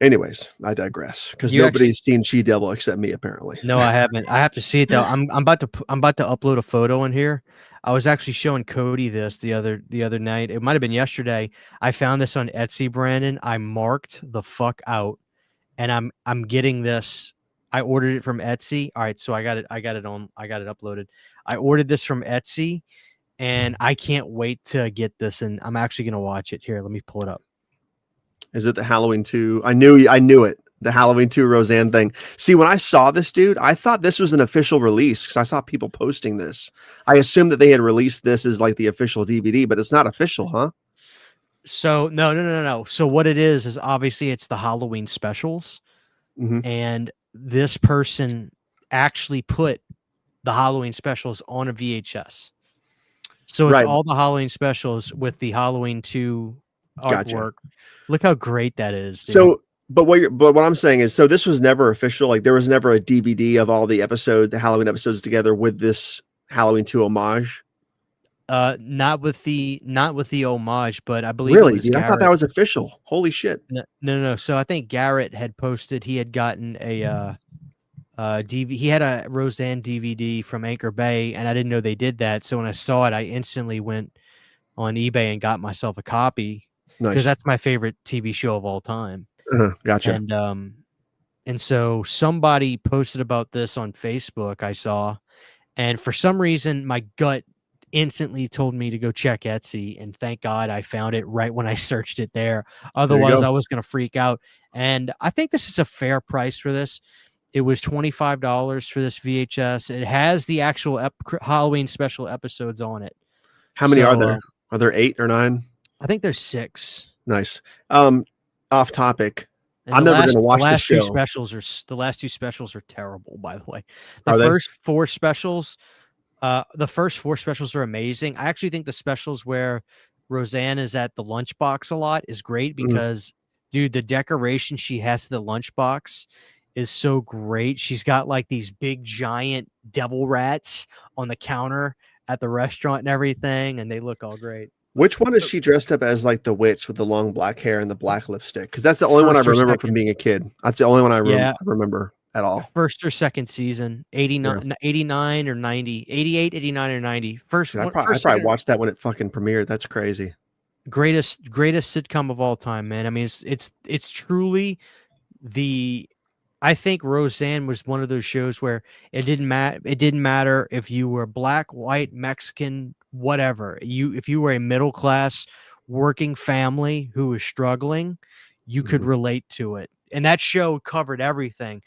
Anyways, I digress because nobody's seen She Devil except me, apparently. No, I haven't. I have to see it though. I'm about to upload a photo in here. I was actually showing Cody this the other night. It might have been yesterday. I found this on Etsy, Brandon. I marked the fuck out, and I'm getting this. I ordered it from Etsy. All right, so I got it uploaded. I ordered this from Etsy, and I can't wait to get this. And I'm actually gonna watch it. Here, let me pull it up. Is it the Halloween 2? I knew it. The Halloween 2 Roseanne thing. See, when I saw this, dude, I thought this was an official release because I saw people posting this. I assumed that they had released this as like the official DVD, but it's not official, huh? So no. So what it is obviously it's the Halloween specials, and this person actually put the Halloween specials on a VHS. So it's all the Halloween specials with the Halloween 2 artwork. Gotcha. Look how great that is. Dude. So, but what I'm saying is, so this was never official. Like there was never a DVD of all the Halloween episodes together with this Halloween 2 homage. Not with the homage, but I believe Really, it was dude, Garrett. I thought that was official. Holy shit! No. So I think Garrett had posted he had gotten a DVD. He had a Roseanne DVD from Anchor Bay, and I didn't know they did that. So when I saw it, I instantly went on eBay and got myself a copy because that's my favorite TV show of all time. Gotcha. And so somebody posted about this on Facebook. I saw, and for some reason, my gut instantly told me to go check Etsy, and thank God I found it right when I searched it there. Otherwise, I was going to freak out. And I think this is a fair price for this. It was $25 for this VHS. It has the actual Halloween special episodes on it. How many are there? Are there 8 or 9? I think there's 6. Nice. Off topic. And I'm never going to watch the the last two show. specials are the last two specials are terrible. By the way, Are they? the first four specials are amazing. I actually think the specials where Roseanne is at the lunchbox a lot is great because, dude, the decoration she has to the lunchbox is so great. She's got like these big giant devil rats on the counter at the restaurant and everything, and they look all great. Which one is she dressed up as, like the witch with the long black hair and the black lipstick? Because that's the only one I First or remember from second. being a kid. That's the only one I Yeah. remember at all. First or second season, 89 or 90, 88, 89 or 90. Dude, I probably watched that when it fucking premiered. That's crazy. Greatest sitcom of all time, man. I mean, it's truly I think Roseanne was one of those shows where it didn't matter if you were black, white, Mexican, whatever. If you were a middle class working family who was struggling, you could relate to it. And that show covered everything.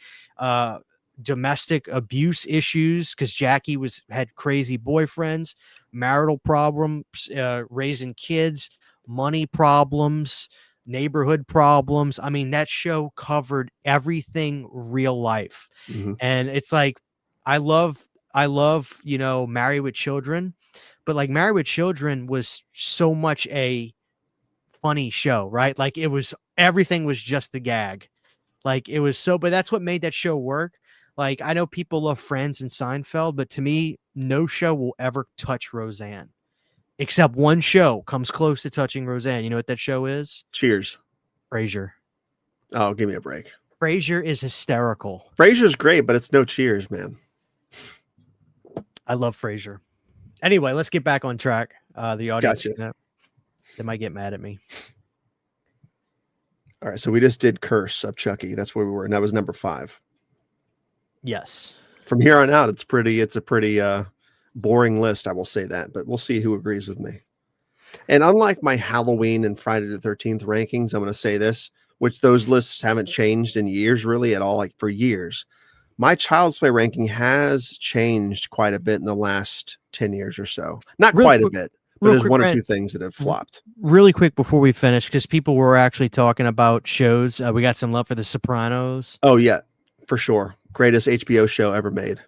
Domestic abuse issues, because Jackie had crazy boyfriends, marital problems, raising kids, money problems, neighborhood problems. I mean, that show covered everything real life. And it's like, I love, Married with Children, but like Married with Children was so much a funny show, right? Like everything was just the gag. Like it was but that's what made that show work. Like I know people love Friends and Seinfeld, but to me, no show will ever touch Roseanne. Except one show comes close to touching Roseanne. You know what that show is? Cheers. Frasier. Oh, give me a break. Frasier is hysterical. Frasier's great, but it's no Cheers, man. I love Frasier. Anyway, let's get back on track. The audience, they might get mad at me. All right, so we just did Curse of Chucky. That's where we were, and that was number 5. Yes. From here on out, it's a pretty boring list, I will say that, but we'll see who agrees with me. And unlike my Halloween and Friday the 13th rankings, I'm going to say this, which those lists haven't changed in years really at all, like for years. My Child's Play ranking has changed quite a bit in the last 10 years or so. Not quite a bit, but there's one or two things that have flopped. Really quick before we finish, because people were actually talking about shows. We got some love for The Sopranos. Oh, yeah, for sure. Greatest HBO show ever made.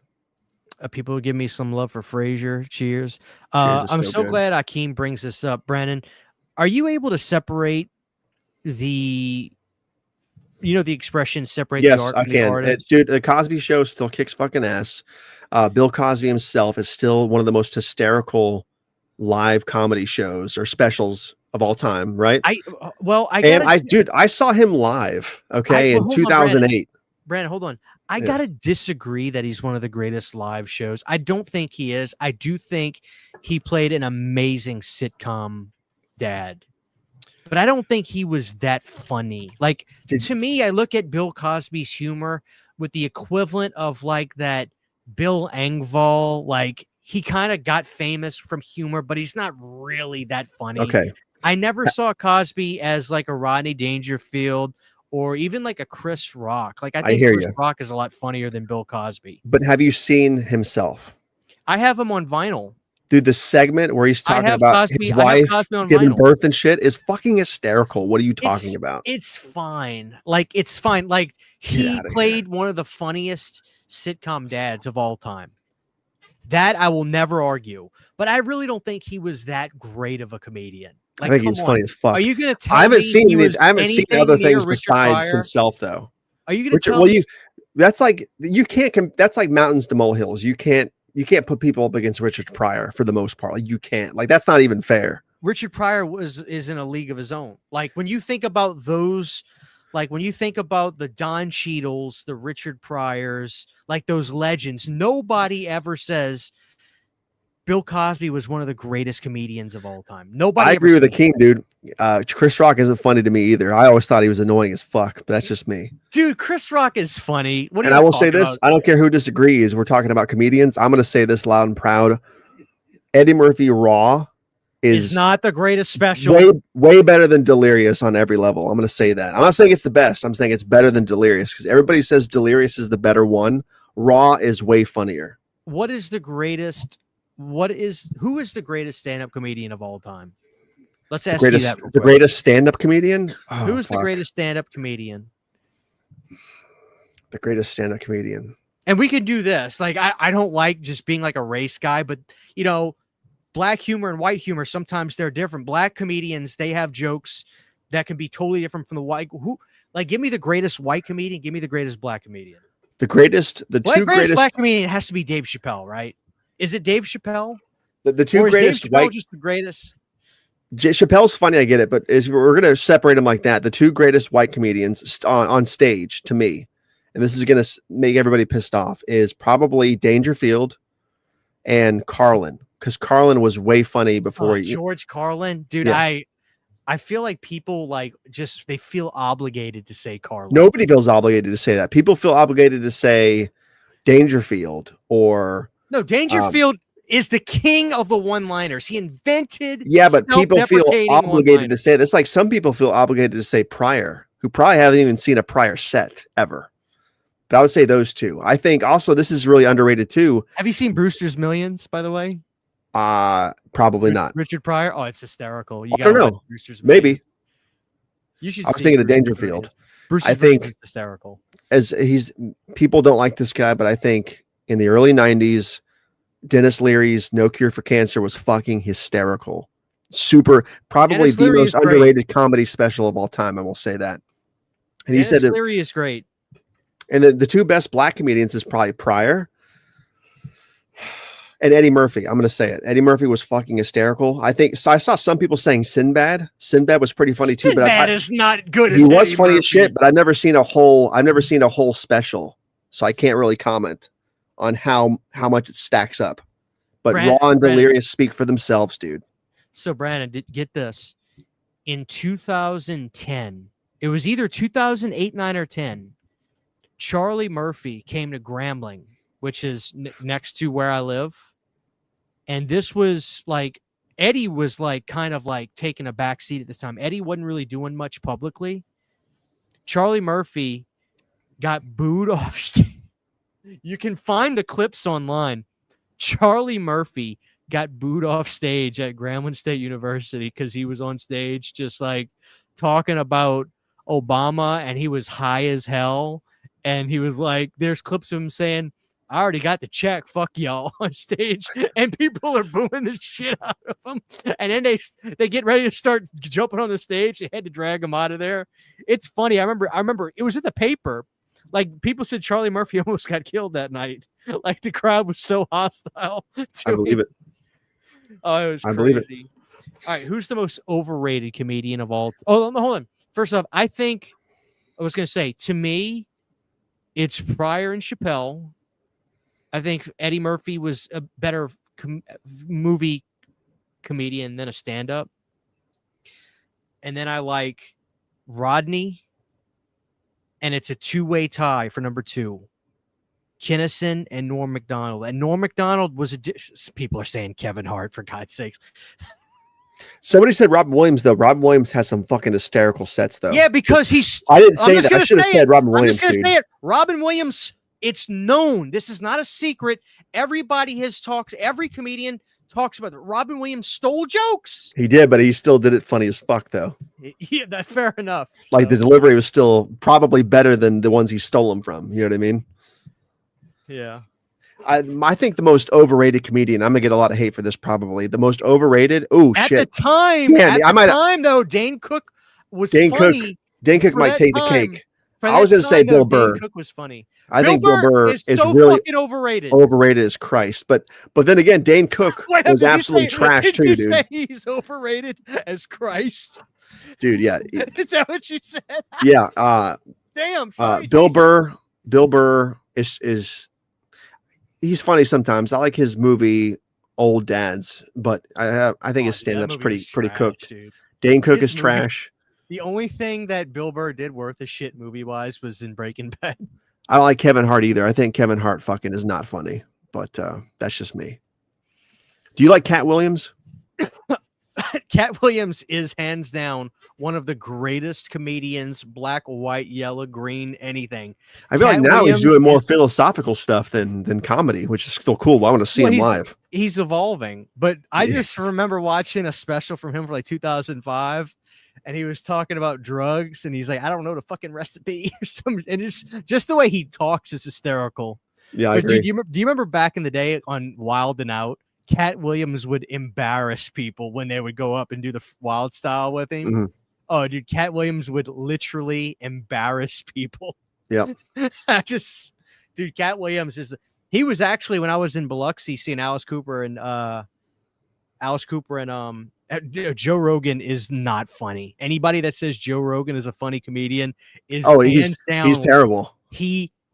People give me some love for Frasier. Cheers. I'm so glad Akeem brings this up. Brandon, are you able to separate the expression separate the art from the artist? Dude, the Cosby Show still kicks fucking ass. Bill Cosby himself is still one of the most hysterical live comedy shows or specials of all time, right? I saw him live, in 2008. Brandon, hold on. I gotta disagree that he's one of the greatest live shows. I don't think he is. I do think he played an amazing sitcom dad, but I don't think he was that funny. Like to me, I look at Bill Cosby's humor with the equivalent of like that Bill Engvall. Like he kind of got famous from humor, but he's not really that funny. Okay. I never saw Cosby as like a Rodney Dangerfield or even like a Chris Rock. Like I think Chris Rock is a lot funnier than Bill Cosby. But have you seen himself? I have him on vinyl. Dude, the segment where he's talking about his wife giving birth and shit is fucking hysterical. What are you talking about? It's fine. Like it's fine. Like he played one of the funniest sitcom dads of all time. That I will never argue. But I really don't think he was that great of a comedian. Like, I think he's funny as fuck. Are you going to tell I haven't me seen other things besides himself, though. Are you going to tell me? That's like you can't. That's like mountains to molehills. You can't put people up against Richard Pryor for the most part. Like you can't. Like that's not even fair. Richard Pryor is in a league of his own. Like when you think about those, like when you think about the Don Cheadles, the Richard Pryors, like those legends, nobody ever says Bill Cosby was one of the greatest comedians of all time. Nobody. I agree with the king, dude. Chris Rock isn't funny to me either. I always thought he was annoying as fuck, but that's just me. Dude, Chris Rock is funny. And I will say this: I don't care who disagrees. We're talking about comedians. I'm going to say this loud and proud. Eddie Murphy Raw is not the greatest special. Way better than Delirious on every level. I'm going to say that. I'm not saying it's the best. I'm saying it's better than Delirious because everybody says Delirious is the better one. Raw is way funnier. Who is the greatest stand-up comedian of all time? Let's ask you that. The greatest stand-up comedian? Who's the greatest stand-up comedian? The greatest stand-up comedian. And we can do this. Like, I don't like just being like a race guy, but you know, black humor and white humor, sometimes they're different. Black comedians, they have jokes that can be totally different from the white. Give me the greatest white comedian, give me the greatest black comedian. The greatest black comedian has to be Dave Chappelle, right? Is it Dave Chappelle? The two or is greatest Dave Chappelle white. just the greatest? Chappelle's funny, I get it, but we're going to separate them like that. The two greatest white comedians on stage, to me, and this is going to make everybody pissed off, is probably Dangerfield and Carlin, because Carlin was way funny before George Carlin, dude. Yeah. I feel like people they feel obligated to say Carlin. Nobody feels obligated to say that. People feel obligated to say Dangerfield or no. Dangerfield is the king of the one-liners. He invented. Yeah, but people feel obligated to say it. It's like some people feel obligated to say Pryor, who probably haven't even seen a Pryor set ever. But I would say those two. I think also this is really underrated too. Have you seen Brewster's Millions, by the way? Probably not. Richard Pryor. Oh, it's hysterical. You I don't know. Brewster's Maybe. You should. I was thinking of Dangerfield. Brewster's Millions is hysterical. As people don't like this guy, but I think in the early 90s, Dennis Leary's No Cure for Cancer was fucking hysterical. Probably the most underrated comedy special of all time. I will say that. And Dennis Leary is great. And the two best black comedians is probably Pryor and Eddie Murphy. I'm going to say it. Eddie Murphy was fucking hysterical. I saw some people saying Sinbad. Sinbad was pretty funny too. Sinbad is not good. He was funny as shit, but I've never seen a whole special, so I can't really comment on how much it stacks up. But Raw and Delirious speak for themselves, dude. So Brandon, get this. In 2010, it was either 2008, 9, or 10. Charlie Murphy came to Grambling, which is next to where I live. And this was like, Eddie was like kind of like taking a back seat at this time. Eddie wasn't really doing much publicly. Charlie Murphy got booed off stage. You can find the clips online. Charlie Murphy got booed off stage at Grambling State University because he was on stage just like talking about Obama, and he was high as hell. And he was like, there's clips of him saying, I already got the check, fuck y'all, on stage. And people are booing the shit out of him. And then they get ready to start jumping on the stage. They had to drag him out of there. It's funny. I remember it was in the paper. Like, people said Charlie Murphy almost got killed that night. Like, the crowd was so hostile to I believe him. it. Oh, it was crazy. I believe it. All right, who's the most overrated comedian of all? Hold on. First off, I was going to say, to me, it's Pryor and Chappelle. I think Eddie Murphy was a better movie comedian than a stand-up. And then I like Rodney. And it's a two-way tie for number 2. Kinison and Norm Macdonald. And Norm Macdonald was people are saying Kevin Hart, for God's sakes. Somebody said Robin Williams, though. Robin Williams has some fucking hysterical sets, though. Yeah, because he's... I didn't say that. I should have said Robin Williams, I'm just going to say it. Robin Williams, it's known. This is not a secret. Everybody has talked. Every comedian talks about it. Robin Williams stole jokes. He did, but he still did it funny as fuck, though. Yeah, that's fair enough. Like, the delivery was still probably better than the ones he stole them from. You know what I mean? Yeah. I think the most overrated comedian, I'm gonna get a lot of hate for this probably. The most overrated. Oh shit. At the time, though, Dane Cook was funny. Dane Cook might take the cake. I was gonna say Bill Burr. Dane Cook was funny. I think Bill Burr is so really fucking overrated. Overrated as Christ. But then again, Dane Cook was absolutely trash too, dude. Say he's overrated as Christ? Dude, yeah. Is that what you said? Yeah. Damn, sorry. Bill Burr is he's funny sometimes. I like his movie Old Dads, but I think his stand-up's pretty cooked. Dude. Dane Cook is trash. The only thing that Bill Burr did worth a shit movie-wise was in Breaking Bad. I don't like Kevin Hart either. I think Kevin Hart fucking is not funny, but that's just me. Do you like Cat Williams? Cat Williams is hands down one of the greatest comedians, black, white, yellow, green, anything. I feel like Cat now Williams he's doing more is- philosophical stuff than comedy, which is still cool. I want to see Well, him live. He's evolving, but I Yeah. just remember watching a special from him for like 2005, and he was talking about drugs, and he's like, I don't know the fucking recipe or something, and it's just the way he talks is hysterical. Yeah, I But agree. dude, do you remember back in the day on Wild and Out, Cat Williams would embarrass people when they would go up and do the wild style with him? Mhm. Oh, dude, Cat Williams would literally embarrass people. Yep. Dude, Cat Williams he was actually, when I was in Biloxi seeing Alice Cooper and Joe Rogan is not funny. Anybody that says Joe Rogan is a funny comedian is hands down. He's terrible.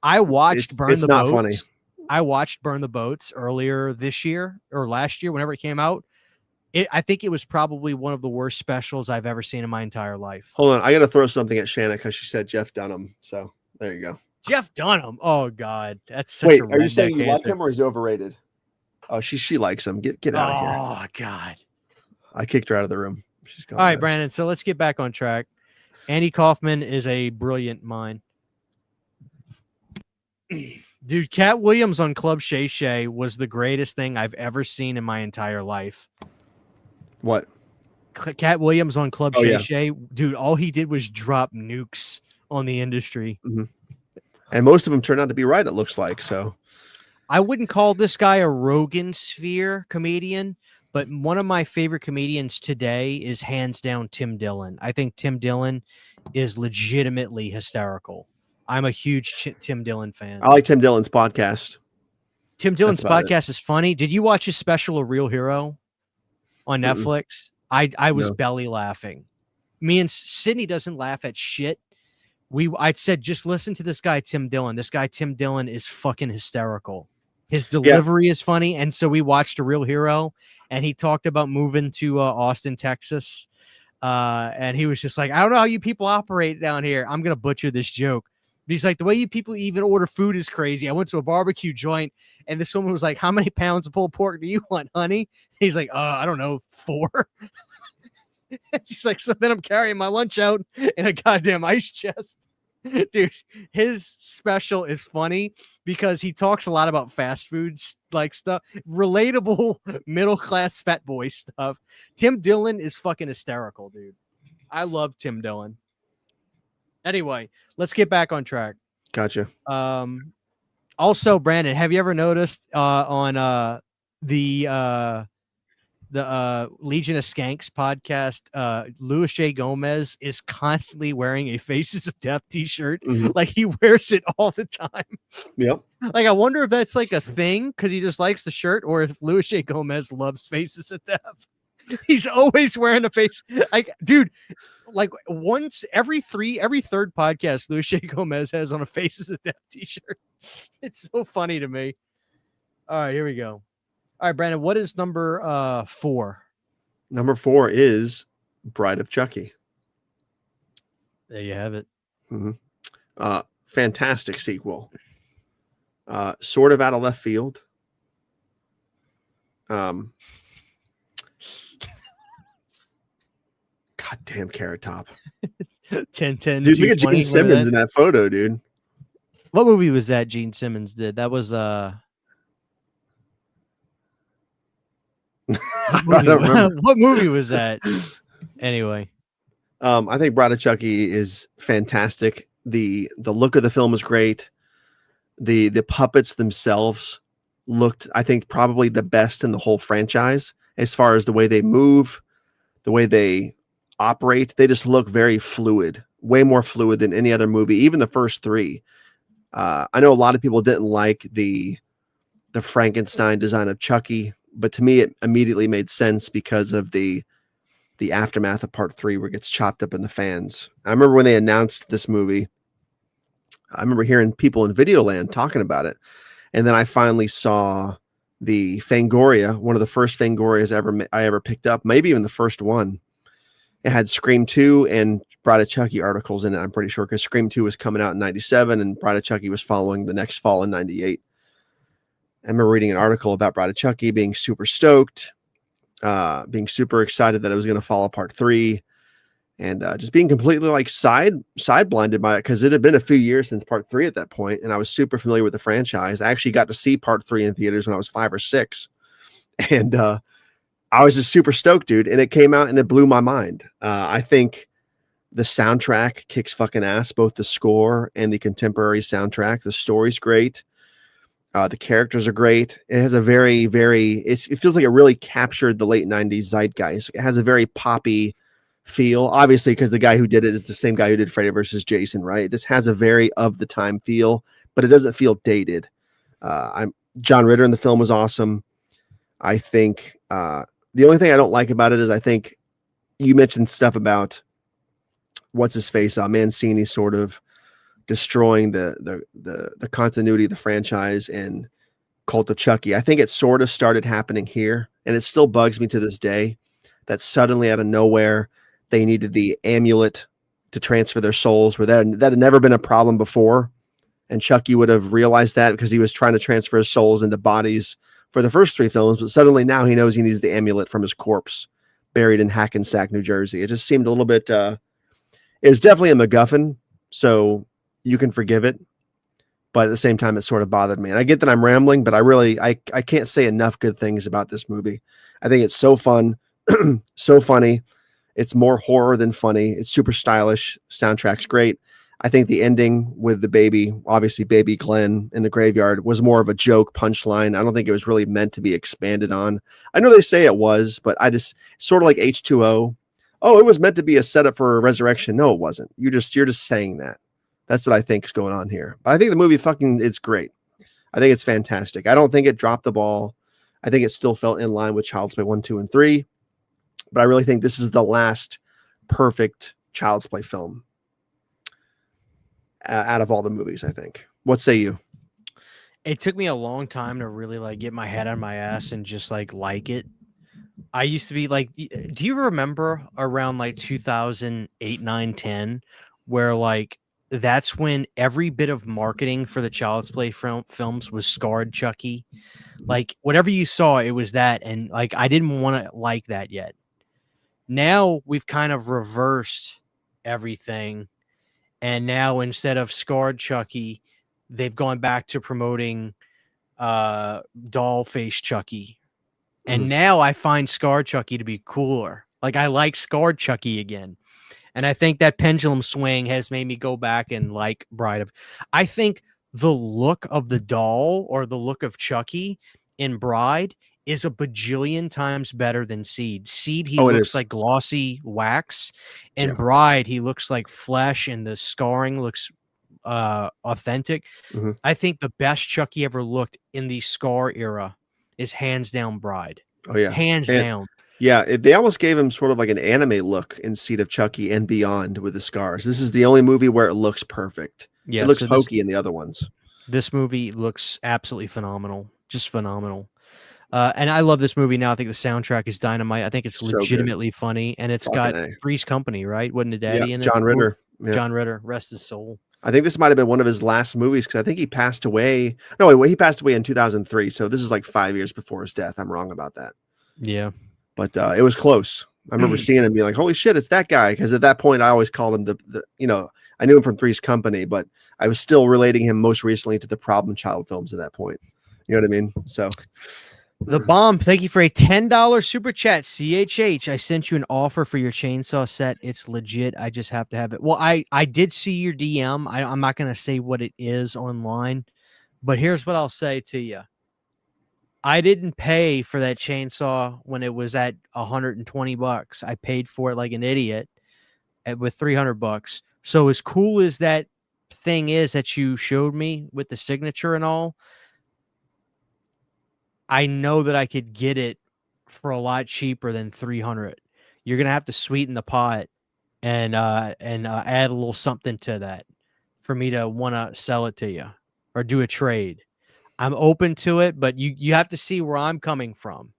I watched Burn it's the not Boats. funny. I watched Burn the Boats earlier this year or last year, whenever it came out. I think it was probably one of the worst specials I've ever seen in my entire life. Hold on, I got to throw something at Shanna because she said Jeff Dunham. So there you go. Jeff Dunham. Oh God, that's such Wait, a are you saying redneck you like answer. him or he's overrated? Oh, she likes him. Get out of here. Oh God. I kicked her out of the room. She's gone. All right, Brandon. So let's get back on track. Andy Kaufman is a brilliant mind. Dude, Cat Williams on Club Shay Shay was the greatest thing I've ever seen in my entire life. What? Cat Williams on Club Oh, Shay yeah. Shay, dude, all he did was drop nukes on the industry. And most of them turned out to be right, it looks like. So I wouldn't call this guy a Rogan sphere comedian, but one of my favorite comedians today is hands down Tim Dillon. I think Tim Dillon is legitimately hysterical. I'm a huge Tim Dillon fan. I like Tim Dillon's podcast. Tim Dillon's That's about it. podcast is funny. Did you watch his special, A Real Hero, on Netflix? I was No. belly laughing. Me and Sydney doesn't laugh at shit. I said, just listen to this guy, Tim Dillon. This guy, Tim Dillon, is fucking hysterical. His delivery is funny. And so we watched A Real Hero, and he talked about moving to Austin, Texas. And he was just like, I don't know how you people operate down here. I'm going to butcher this joke. But he's like, the way you people even order food is crazy. I went to a barbecue joint, and this woman was like, how many pounds of pulled pork do you want, honey? He's like, I don't know, 4. He's like, so then I'm carrying my lunch out in a goddamn ice chest. Dude, his special is funny because he talks a lot about fast foods, like stuff, relatable middle-class fat boy stuff. Tim Dillon is fucking hysterical, dude. I love Tim Dillon. Anyway, let's get back on track. Gotcha. Also, Brandon, have you ever noticed on the Legion of Skanks podcast, Louis J. Gomez is constantly wearing a Faces of Death t-shirt. Mhm. Like he wears it all the time. Yep. Like I wonder if that's like a thing because he just likes the shirt, or if Louis J. Gomez loves Faces of Death. He's always wearing a face. Like, dude, like once every third podcast, Louis J. Gomez has on a Faces of Death t-shirt. It's so funny to me. All right, here we go. All right, Brandon, what is number 4? Number 4 is Bride of Chucky. There you have it. Fantastic sequel. Sort of out of left field. Goddamn Carrot Top. 10-10. Dude, look at Gene Simmons in that photo, dude. What movie was that Gene Simmons did? That was I don't remember. what movie was that? Anyway. I think Bride of Chucky is fantastic. The look of the film is great. The puppets themselves looked, I think, probably the best in the whole franchise as far as the way they move, the way they operate. They just look very fluid, way more fluid than any other movie, even the first 3. I know a lot of people didn't like the Frankenstein design of Chucky, but to me, it immediately made sense because of the aftermath of part 3 where it gets chopped up in the fans. I remember when they announced this movie, I remember hearing people in Videoland talking about it. And then I finally saw the Fangoria, one of the first Fangorias I ever picked up, maybe even the first one. It had Scream 2 and Bride of Chucky articles in it, I'm pretty sure, because Scream 2 was coming out in 97 and Bride of Chucky was following the next fall in 98. I remember reading an article about Bride of Chucky, being super stoked. being super excited that it was going to follow part 3, and just being completely like side blinded by it, because it had been a few years since part 3 at that point, and I was super familiar with the franchise. I actually got to see part 3 in theaters when I was 5 or 6, and I was just super stoked, dude. And it came out and it blew my mind. I think the soundtrack kicks fucking ass, both the score and the contemporary soundtrack. The story's great. The characters are great. It has a very, it feels like it really captured the late 90s zeitgeist. It has a very poppy feel, obviously, because the guy who did it is the same guy who did Freddy versus Jason, right? It just has a very of the time feel, but it doesn't feel dated. John Ritter in the film was awesome. I think the only thing I don't like about it is, I think you mentioned stuff about what's his face, Mancini sort of destroying the continuity of the franchise and Cult of Chucky. I think it sort of started happening here, and it still bugs me to this day that suddenly out of nowhere they needed the amulet to transfer their souls, where that had never been a problem before. And Chucky would have realized that because he was trying to transfer his souls into bodies for the first 3 films, but suddenly now he knows he needs the amulet from his corpse buried in Hackensack, New Jersey. It just seemed a little bit, it was definitely a MacGuffin, so you can forgive it. But at the same time, it sort of bothered me. And I get that I'm rambling, but I can't say enough good things about this movie. I think it's so fun, so funny. It's more horror than funny. It's super stylish. Soundtrack's great. I think the ending with the baby, obviously baby Glenn in the graveyard, was more of a joke punchline. I don't think it was really meant to be expanded on. I know they say it was, but I just sort of like H2O. Oh, it was meant to be a setup for a resurrection. No, it wasn't. You're just saying that. That's what I think is going on here. But I think the movie it's great. I think it's fantastic. I don't think it dropped the ball. I think it still felt in line with Child's Play 1, 2, and 3. But I really think this is the last perfect Child's Play film out of all the movies, I think. What say you? It took me a long time to really like get my head on my ass and just like it. I used to be like, do you remember around like 2008, 9, 10, where like that's when every bit of marketing for the Child's Play films was scarred Chucky? Like whatever you saw, it was that. And like, I didn't want to like that yet. Now we've kind of reversed everything. And now instead of scarred Chucky, they've gone back to promoting doll face Chucky. And now I find scarred Chucky to be cooler. Like I like scarred Chucky again. And I think that pendulum swing has made me go back and like Bride of. I think the look of the doll or the look of Chucky in Bride is a bajillion times better than Seed. Seed, he looks like glossy wax. In Bride, he looks like flesh, and the scarring looks authentic. I think the best Chucky ever looked in the Scar era is hands down Bride. Oh yeah, hands down. Yeah, they almost gave him sort of like an anime look in Seed of Chucky and Beyond with the scars. This is the only movie where it looks perfect. Yeah, it looks hokey in the other ones. This movie looks absolutely phenomenal, just phenomenal. And I love this movie now. I think the soundtrack is dynamite. I think it's legitimately funny, and it's got Three's Company, right? Wasn't it Daddy in it? John Ritter. Yeah. John Ritter, rest his soul. I think this might have been one of his last movies, because I think he passed away. No, he passed away in 2003. So this is like 5 years before his death. I'm wrong about that. Yeah. But it was close. I remember seeing him and being like, holy shit, it's that guy. Because at that point, I always called him I knew him from Three's Company, but I was still relating him most recently to the Problem Child films at that point. You know what I mean? So The Bomb, thank you for a $10 super chat. CHH, I sent you an offer for your chainsaw set. It's legit. I just have to have it. Well, I did see your DM. I'm not going to say what it is online, but here's what I'll say to you. I didn't pay for that chainsaw when it was at $120. I paid for it like an idiot with $300. So as cool as that thing is that you showed me with the signature and all, I know that I could get it for a lot cheaper than $300. You're gonna have to sweeten the pot and add a little something to that for me to want to sell it to you or do a trade. I'm open to it, but you have to see where I'm coming from.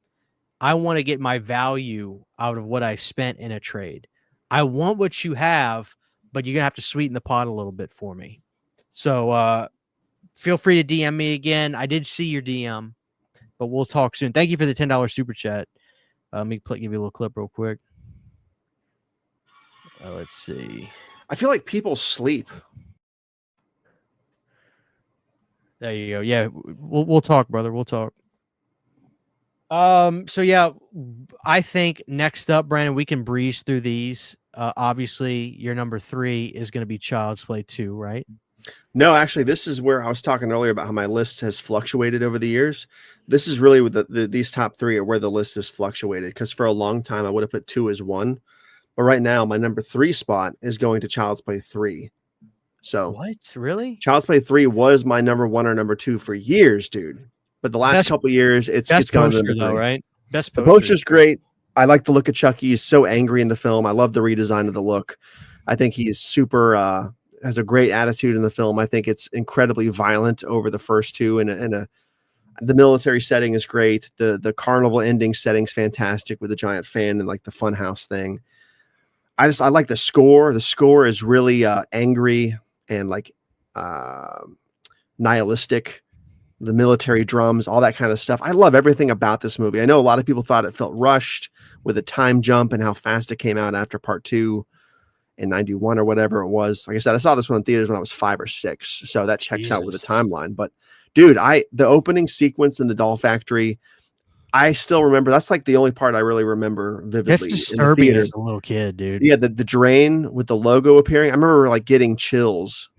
I want to get my value out of what I spent in a trade. I want what you have, but you're gonna have to sweeten the pot a little bit for me. So feel free to DM me again. I did see your DM. But we'll talk soon. Thank you for the $10 super chat. Let me give you a little clip real quick. Let's see. I feel like people sleep. There you go. Yeah, we'll talk, brother. We'll talk. So yeah, I think next up, Brandon, we can breeze through these. Obviously, your number 3 is going to be Child's Play 2, right? No, actually, this is where I was talking earlier about how my list has fluctuated over the years. This is really with these top 3 are where the list has fluctuated, because for a long time I would have put 2 as 1, but right now my number 3 spot is going to Child's Play 3. So What? Really? Child's Play 3 was my number 1 or number 2 for years, dude. But the last couple years, it's gone to poster, number 3. though, right? Best The poster. poster's great. I like the look of Chucky. He's so angry in the film. I love the redesign of the look. I think he's super has a great attitude in the film. I think it's incredibly violent over the first 2, and the military setting is great. The carnival ending setting's fantastic with the giant fan and like the funhouse thing. I like the score. The score is really angry and like nihilistic. The military drums, all that kind of stuff. I love everything about this movie. I know a lot of people thought it felt rushed with a time jump and how fast it came out after part 2 in 91 or whatever it was. Like I said, I saw this one in theaters when I was 5 or 6. So that checks out with the timeline. But dude, the opening sequence in the doll factory, I still remember. That's like the only part I really remember vividly. That's disturbing as a little kid, dude. Yeah, the drain with the logo appearing. I remember like getting chills.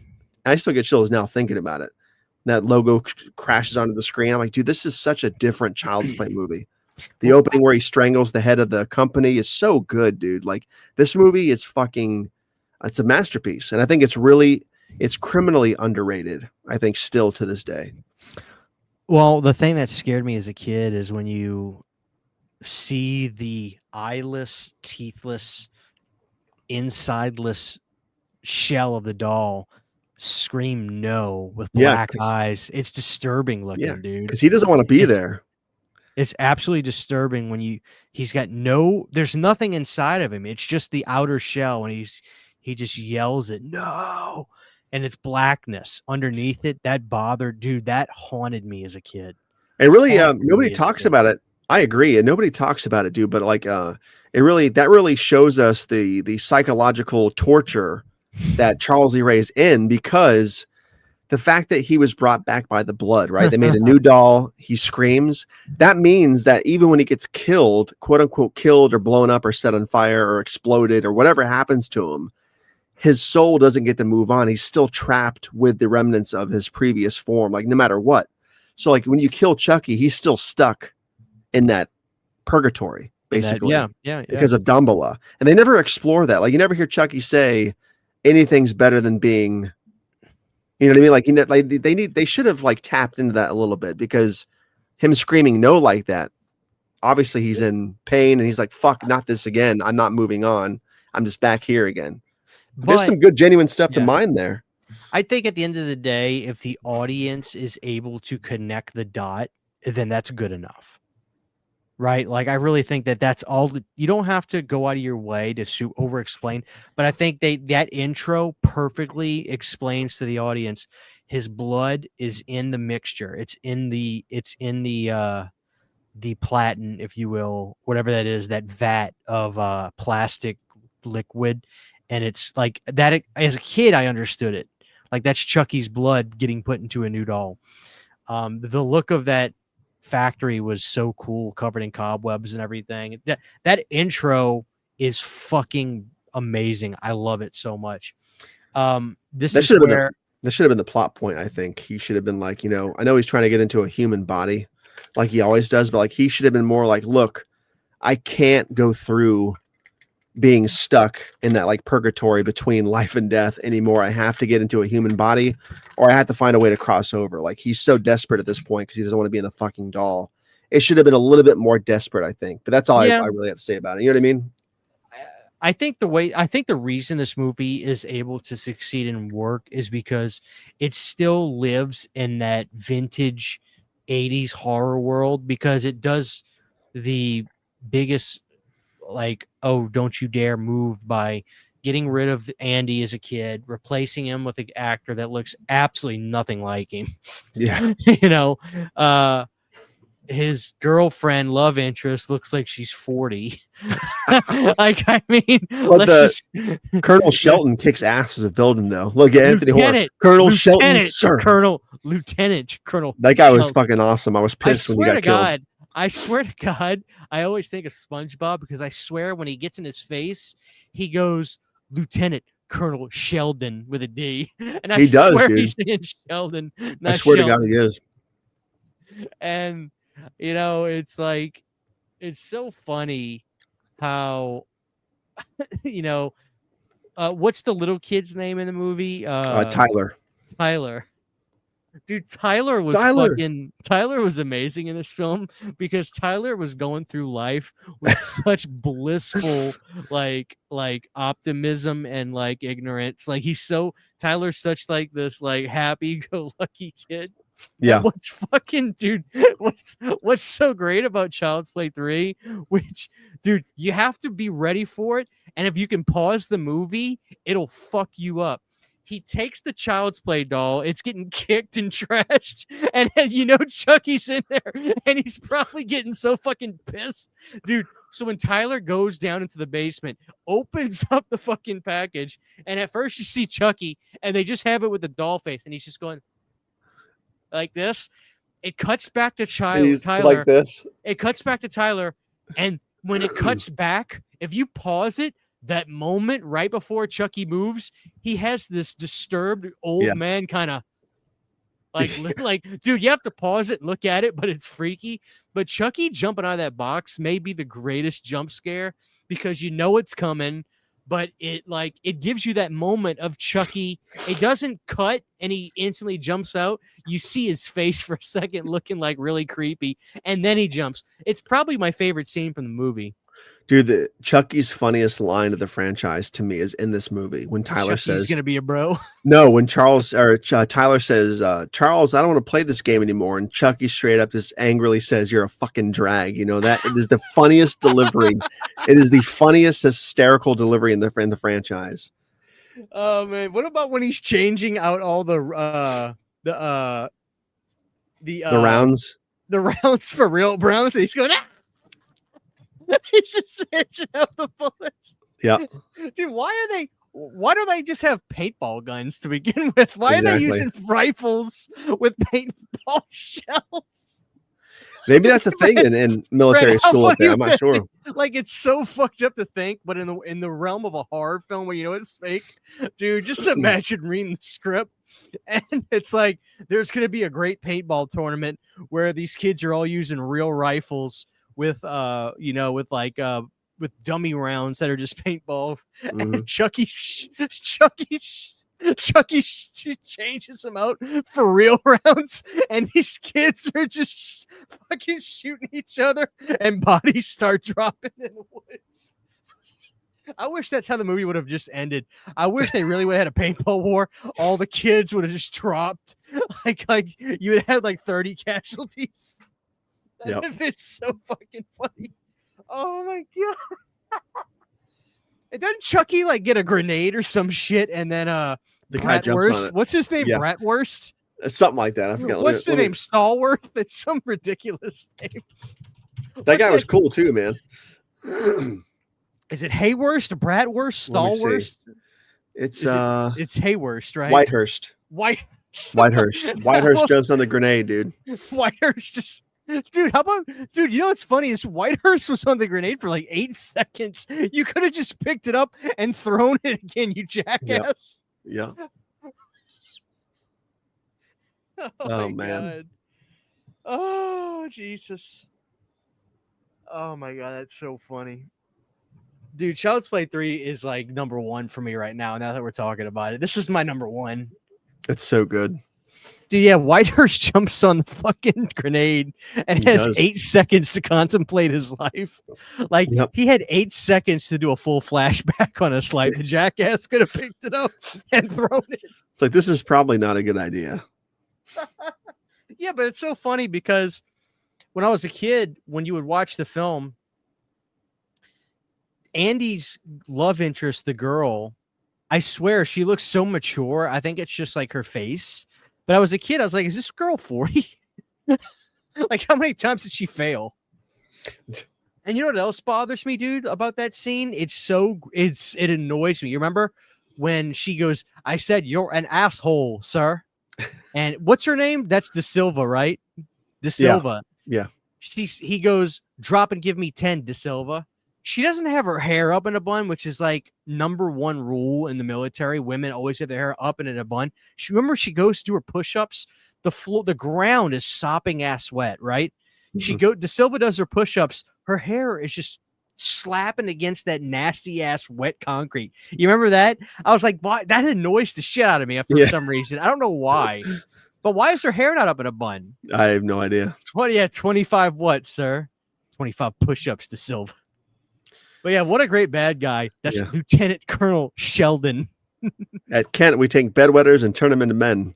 I still get chills now thinking about it. That logo crashes onto the screen. I'm like, dude, this is such a different Child's Play movie. The opening where he strangles the head of the company is so good, dude. Like, this movie is it's a masterpiece. And I think it's criminally underrated, I think, still to this day. Well, the thing that scared me as a kid is when you see the eyeless, teethless, insideless shell of the doll scream no with black eyes. It's disturbing looking, dude. Because he doesn't want to be there. It's absolutely disturbing when he's got there's nothing inside of him. It's just the outer shell, and he just yells it no, and it's blackness underneath it. That bothered, dude. That haunted me as a kid. It really nobody talks about it. I agree, and nobody talks about it, dude. But like that really shows us the psychological torture that Charles E. Ray's in, because the fact that he was brought back by the blood, right? They made a new doll. He screams. That means that even when he gets killed, quote unquote, killed or blown up or set on fire or exploded or whatever happens to him, his soul doesn't get to move on. He's still trapped with the remnants of his previous form, like no matter what. So like when you kill Chucky, he's still stuck in that purgatory, basically. Because of Dumbledore. And they never explore that. Like you never hear Chucky say anything's better than being, you know what I mean? Like, they should have like tapped into that a little bit, because him screaming no like that, obviously he's in pain and he's like, fuck, not this again. I'm not moving on. I'm just back here again. But there's some good, genuine stuff to mine there. I think at the end of the day, if the audience is able to connect the dot, then that's good enough. Right? Like, I really think that's all. You don't have to go out of your way to over explain, but I think that intro perfectly explains to the audience his blood is in the mixture. It's in the platen, if you will, whatever that is, that vat of plastic liquid. And it's like that. As a kid, I understood it. Like, that's Chucky's blood getting put into a new doll. The look of that factory was so cool, covered in cobwebs and everything. That intro is fucking amazing. I love it so much. That should have been the plot point. I think he should have been like, I know he's trying to get into a human body like he always does, but like he should have been more like, look, I can't go through being stuck in that like purgatory between life and death anymore. I have to get into a human body, or I have to find a way to cross over. Like, he's so desperate at this point because he doesn't want to be in the fucking doll. It should have been a little bit more desperate, I think. But that's all I really have to say about it. You know what I mean? I think the reason this movie is able to succeed and work is because it still lives in that vintage 80s horror world, because it does the biggest, like, oh, don't you dare move, by getting rid of Andy as a kid, replacing him with an actor that looks absolutely nothing like him. Yeah. his girlfriend, love interest, looks like she's 40. Like, I mean, But Colonel Shelton kicks ass as a villain, though. Look at Anthony Horn. Colonel Shelton, sir. Lieutenant Colonel. That guy was Shelton. fucking awesome. I was pissed when he got killed. I swear to God, I always think of SpongeBob because I swear when he gets in his face, he goes, Lieutenant Colonel Sheldon with a D. And I swear he's saying Sheldon. I swear to God he is. And, you know, it's like, it's so funny how, you know, what's the little kid's name in the movie? Tyler. Dude, Tyler was amazing in this film because Tyler was going through life with such blissful like optimism and like ignorance. Like Tyler's such like this like happy-go-lucky kid. Yeah. And what's so great about Child's Play 3, which, dude, you have to be ready for it. And if you can pause the movie, it'll fuck you up. He takes the Child's Play doll, it's getting kicked and trashed, and you know Chucky's in there, and he's probably getting so fucking pissed. Dude, so when Tyler goes down into the basement, opens up the fucking package, and at first you see Chucky, and they just have it with the doll face, and he's just going like this. It cuts back to Tyler. Like this. It cuts back to Tyler, and when it cuts back, if you pause it, that moment right before Chucky moves, he has this disturbed old man kind of like, dude, you have to pause it and look at it, but it's freaky. But Chucky jumping out of that box may be the greatest jump scare because you know it's coming, but it gives you that moment of Chucky. It doesn't cut and he instantly jumps out. You see his face for a second looking like really creepy, and then he jumps. It's probably my favorite scene from the movie. Dude, Chucky's funniest line of the franchise to me is in this movie when Tyler says he's gonna be a bro. No, when Tyler says, Charles, I don't want to play this game anymore, and Chucky straight up just angrily says, "You're a fucking drag." You know, that it is the funniest delivery. It is the funniest hysterical delivery in the franchise. Oh man, what about when he's changing out all the rounds? The rounds for real Browns, and he's going, ah! He's just switching out the bullets. Yeah. Dude, why don't they just have paintball guns to begin with? Why are they using rifles with paintball shells? Maybe that's a thing in military school up there. I'm not sure. Like, it's so fucked up to think, but in the realm of a horror film where you know it's fake, dude, just imagine reading the script and it's like there's gonna be a great paintball tournament where these kids are all using real rifles with with dummy rounds that are just paintball, and Chucky changes them out for real rounds, and these kids are just fucking shooting each other, and bodies start dropping in the woods. I wish that's how the movie would have just ended. I wish they really would have had a paintball war. All the kids would have just dropped. Like you would have like 30 casualties. Yep. It's so fucking funny. Oh my god. And doesn't Chucky like get a grenade or some shit, and then the guy jumps on it. What's his name? Yeah. Bratwurst? Something like that. I forget. What's the name? Stalworth? It's some ridiculous name. That guy was cool too, man. Is it Haywurst, Bratwurst, Stalworth? It's Haywurst, right? Whitehurst. Whitehurst jumps on the grenade, dude. Whitehurst just, dude, you know what's funny is Whitehurst was on the grenade for like 8 seconds. You could have just picked it up and thrown it again, you jackass. Yeah. Oh man. God. Oh Jesus. Oh my god, that's so funny. Dude, Child's Play 3 is like number 1 for me right now that we're talking about it. This is my number 1. It's so good. Dude, yeah, Whitehurst jumps on the fucking grenade and has 8 seconds to contemplate his life. Like, he had 8 seconds to do a full flashback on his life. The jackass could have picked it up and thrown it. It's like, this is probably not a good idea. Yeah, but it's so funny because when I was a kid, when you would watch the film, Andy's love interest, the girl, I swear she looks so mature. I think it's just like her face. But I was a kid. I was like, is this girl 40? Like, how many times did she fail? And you know what else bothers me, dude, about that scene? It annoys me. You remember when she goes, I said, you're an asshole, sir. And what's her name? That's De Silva, right? De Silva. Yeah. He goes, drop and give me 10, De Silva. She doesn't have her hair up in a bun, which is like number one rule in the military. Women always have their hair up and in a bun. Remember, she goes to do her push-ups. The ground is sopping ass wet, right? De Silva does her push-ups. Her hair is just slapping against that nasty ass wet concrete. You remember that? I was like, why? That annoys the shit out of me for some reason. I don't know why. But why is her hair not up in a bun? I have no idea. 25 what, sir? 25 push-ups to Silva. But yeah, what a great bad guy. That's Lieutenant Colonel Sheldon. At Kent, we take bedwetters and turn them into men.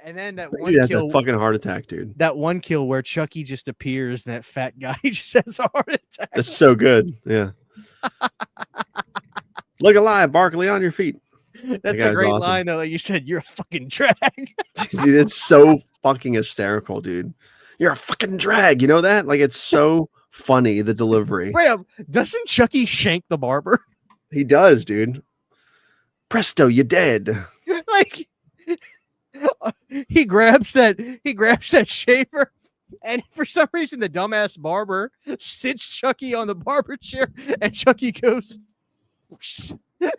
And then that Dude, one that's kill, a fucking heart attack, dude. that one kill where Chucky just appears and that fat guy just has a heart attack. That's so good. Yeah. Look alive, Barkley, on your feet. That's a great line, though. Like you said, you're a fucking drag. Dude, it's so fucking hysterical, dude. You're a fucking drag. You know that? Like, it's so funny, the delivery. Wait up. Doesn't Chucky shank the barber? He does, dude. Presto, you're dead. Like, he grabs that shaver, and for some reason the dumbass barber sits Chucky on the barber chair, and Chucky goes,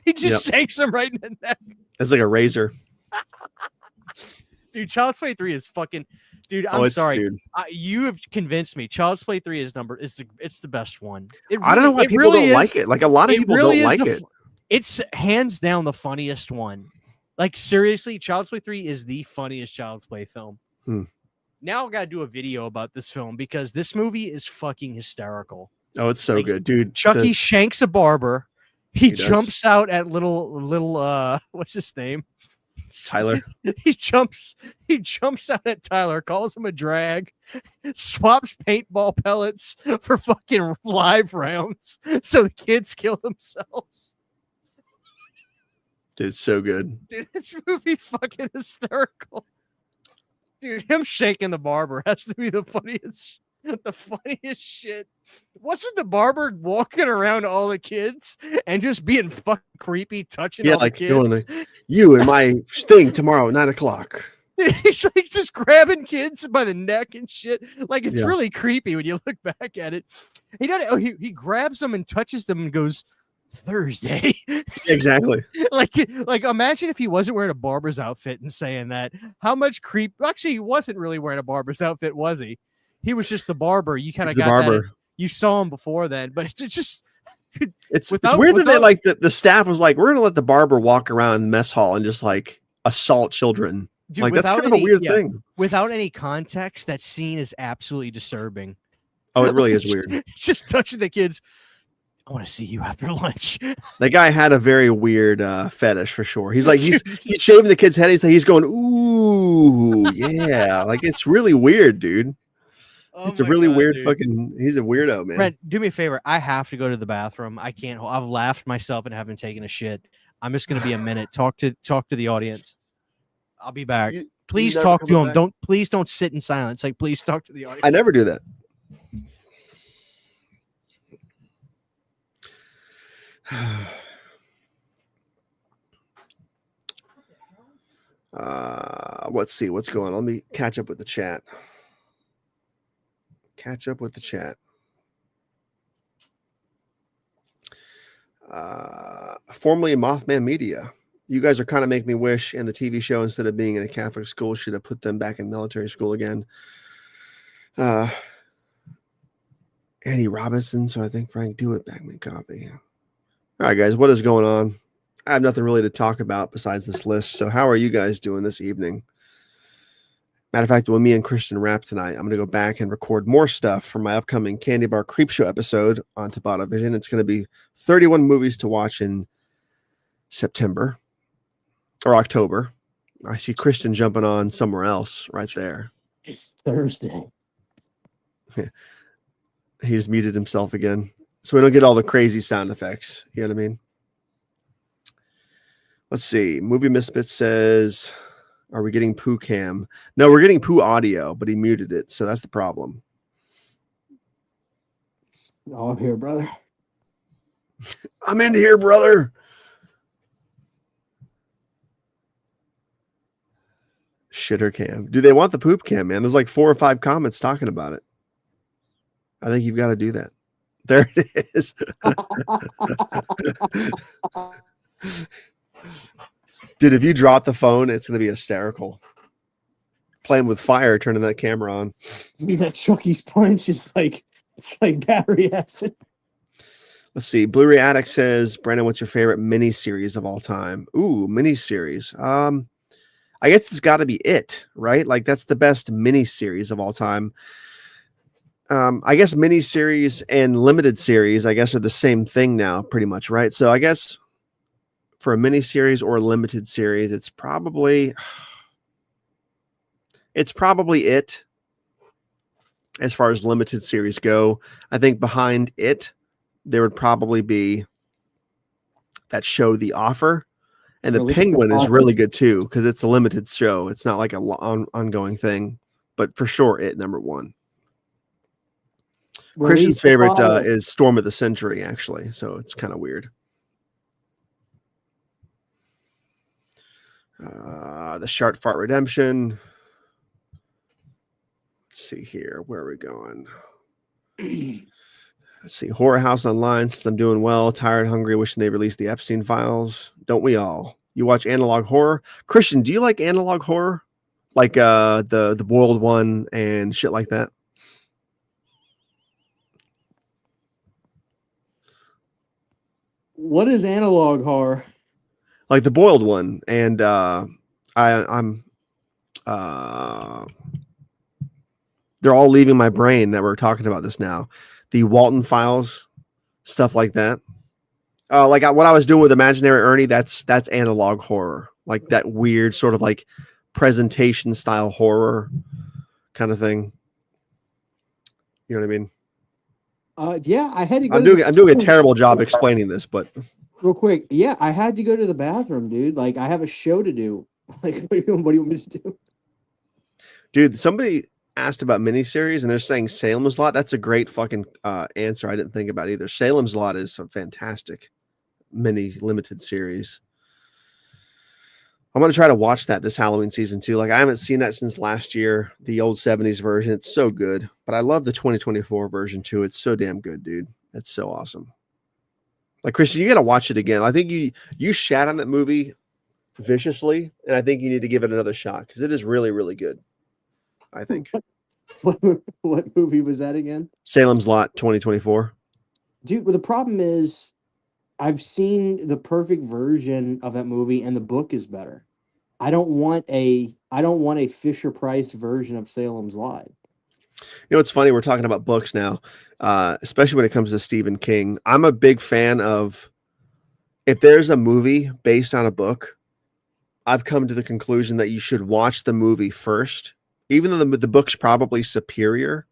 he just shanks him right in the neck. It's like a razor. Dude, Child's Play 3 is fucking, dude. I'm sorry, dude. You have convinced me. Child's Play 3 is it's the best one. I don't know why people don't like it. Like, a lot of people don't like it. It's hands down the funniest one. Like, seriously, Child's Play 3 is the funniest Child's Play film. Now I gotta do a video about this film because this movie is fucking hysterical. Oh, it's so good, dude. Chucky shanks a barber. He jumps out at little what's his name? Tyler. He jumps out at Tyler, calls him a drag, swaps paintball pellets for fucking live rounds so the kids kill themselves. Dude, it's so good. Dude, this movie's fucking hysterical. Dude, him shaking the barber has to be the funniest shit. Wasn't the barber walking around all the kids and just being fucking creepy, touching all the kids? Going you and my thing tomorrow at 9:00. He's like just grabbing kids by the neck and shit. Like, it's really creepy when you look back at it. He does. Oh, he grabs them and touches them and goes, Thursday. Exactly. like imagine if he wasn't wearing a barber's outfit and saying that. How much creep? Actually, he wasn't really wearing a barber's outfit, was he? He was just the barber. You kind of got that. You saw him before then, but it's just. Dude, it's weird that they like the staff was like, we're gonna let the barber walk around the mess hall and just like assault children. Dude, like, that's kind of a weird thing. Without any context, that scene is absolutely disturbing. Oh, it really is weird. Just touching the kids. I want to see you after lunch. That guy had a very weird fetish for sure. He's like, he's shaving the kid's head. He's going, ooh, yeah. Like, it's really weird, dude. It's a really weird fucking. He's a weirdo, man. Brent, do me a favor. I have to go to the bathroom. I can't. I've laughed myself and haven't taken a shit. I'm just going to be a minute. Talk to the audience. I'll be back. Please talk to him. Please don't sit in silence. Like, please talk to the audience. I never do that. Let's see what's going on. Let me catch up with the chat. Formerly Mothman Media. You guys are kind of making me wish, and the TV show, instead of being in a Catholic school, should have put them back in military school again. Andy Robinson, so I think Frank do it, Bagman copy. All right, guys, what is going on? I have nothing really to talk about besides this list. So how are you guys doing this evening? Matter of fact, when me and Christian wrap tonight, I'm going to go back and record more stuff for my upcoming Candy Bar Creep Show episode on Tabata Vision. It's going to be 31 movies to watch in September or October. I see Christian jumping on somewhere else right there. Thursday. He's muted himself again, so we don't get all the crazy sound effects. You know what I mean? Let's see. Movie Misfits says, Are we getting poo cam? No, we're getting poo audio, but he muted it, so that's the problem. Oh, I'm here, brother. I'm in here, brother. Shitter cam. Do they want the poop cam, man? There's like 4 or 5 comments talking about it. I think you've got to do that. There it is. Dude, if you drop the phone, it's going to be hysterical. Playing with fire, turning that camera on. That Chucky's punch is like, it's like battery acid. Let's see. Blu-ray Addict says, Brandon, what's your favorite miniseries of all time? Ooh, miniseries. I guess it's got to be It, right? Like that's the best miniseries of all time. I guess miniseries and limited series, I guess, are the same thing now, pretty much, right? So I guess for a miniseries or a limited series, it's probably It. As far as limited series go, I think behind It, there would probably be that show The Offer. And The Penguin is really good too, because it's a limited show. It's not like a ongoing thing, but for sure, It number 1. Christian's favorite is Storm of the Century, actually. So it's kind of weird. The Shark Fart Redemption. Let's see here. Where are we going? Let's see. Horror House Online. Since I'm doing well, tired, hungry, wishing they released the Epstein files. Don't we all? You watch analog horror? Christian, do you like analog horror? Like the Boiled One and shit like that? What is analog horror? Like the Boiled One, and I'm they're all leaving my brain that we're talking about this now. The Walton Files, stuff like that. Like what I was doing with Imaginary Ernie, that's analog horror, like that weird sort of like presentation style horror kind of thing. You know what I mean? Yeah, I had to go. I'm doing a terrible job explaining this, but real quick, yeah, I had to go to the bathroom, dude. Like, I have a show to do. Like, what do you want me to do? Dude, somebody asked about miniseries, and they're saying Salem's Lot. That's a great fucking answer. I didn't think about either. Salem's Lot is a fantastic mini limited series. I'm going to try to watch that this Halloween season too. Like I haven't seen that since last year, the old 70s version. It's so good, but I love the 2024 version too. It's so damn good, dude. It's so awesome. Like Christian, you got to watch it again. I think you shat on that movie viciously, and I think you need to give it another shot because it is really, really good. I think. What movie was that again? Salem's Lot 2024. Dude, well, the problem is I've seen the perfect version of that movie, and the book is better. I don't want a Fisher Price version of Salem's Lot. You know, it's funny. We're talking about books now, especially when it comes to Stephen King. I'm a big fan of if there's a movie based on a book, I've come to the conclusion that you should watch the movie first, even though the book's probably superior.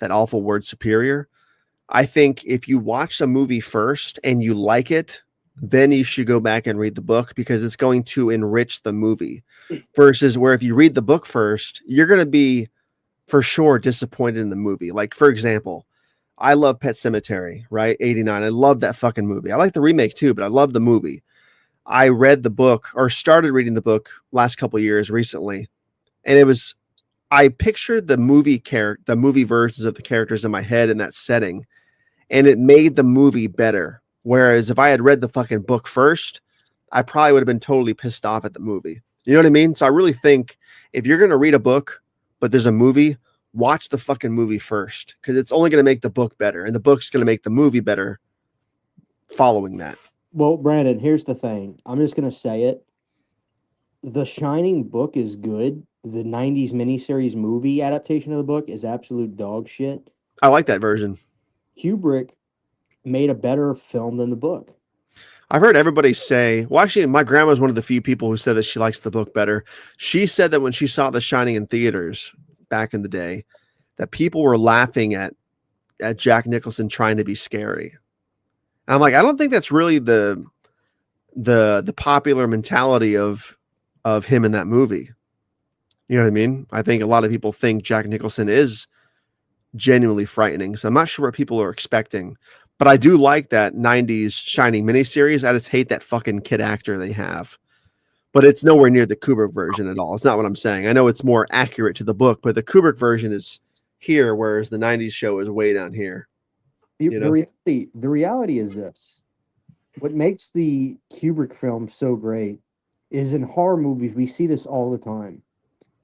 That awful word, superior. I think if you watch a movie first and you like it, then you should go back and read the book because it's going to enrich the movie. Versus where if you read the book first, you're going to be for sure disappointed in the movie. Like, for example, I love Pet Sematary, right? 89. I love that fucking movie. I like the remake too, but I love the movie. I read the book or started reading the book last couple of years recently. And I pictured the movie versions of the characters in my head in that setting. And it made the movie better. Whereas if I had read the fucking book first, I probably would have been totally pissed off at the movie. You know what I mean? So I really think if you're going to read a book, but there's a movie, watch the fucking movie first. Because it's only going to make the book better. And the book's going to make the movie better following that. Well, Brandon, here's the thing. I'm just going to say it. The Shining book is good. The 90s miniseries movie adaptation of the book is absolute dog shit. I like that version. Kubrick made a better film than the book. I've heard everybody say, well, actually, my grandma's one of the few people who said that she likes the book better. She said that when she saw The Shining in theaters back in the day, that people were laughing at Jack Nicholson trying to be scary. And I'm like, I don't think that's really the popular mentality of of him in that movie. You know what I mean? I think a lot of people think Jack Nicholson is genuinely frightening. So I'm not sure what people are expecting, but I do like that 90s Shining miniseries. I just hate that fucking kid actor they have. But it's nowhere near the Kubrick version at all. It's not what I'm saying. I know it's more accurate to the book, but the Kubrick version is here, whereas the 90s show is way down here. The reality is this. What makes the Kubrick film so great is in horror movies, we see this all the time.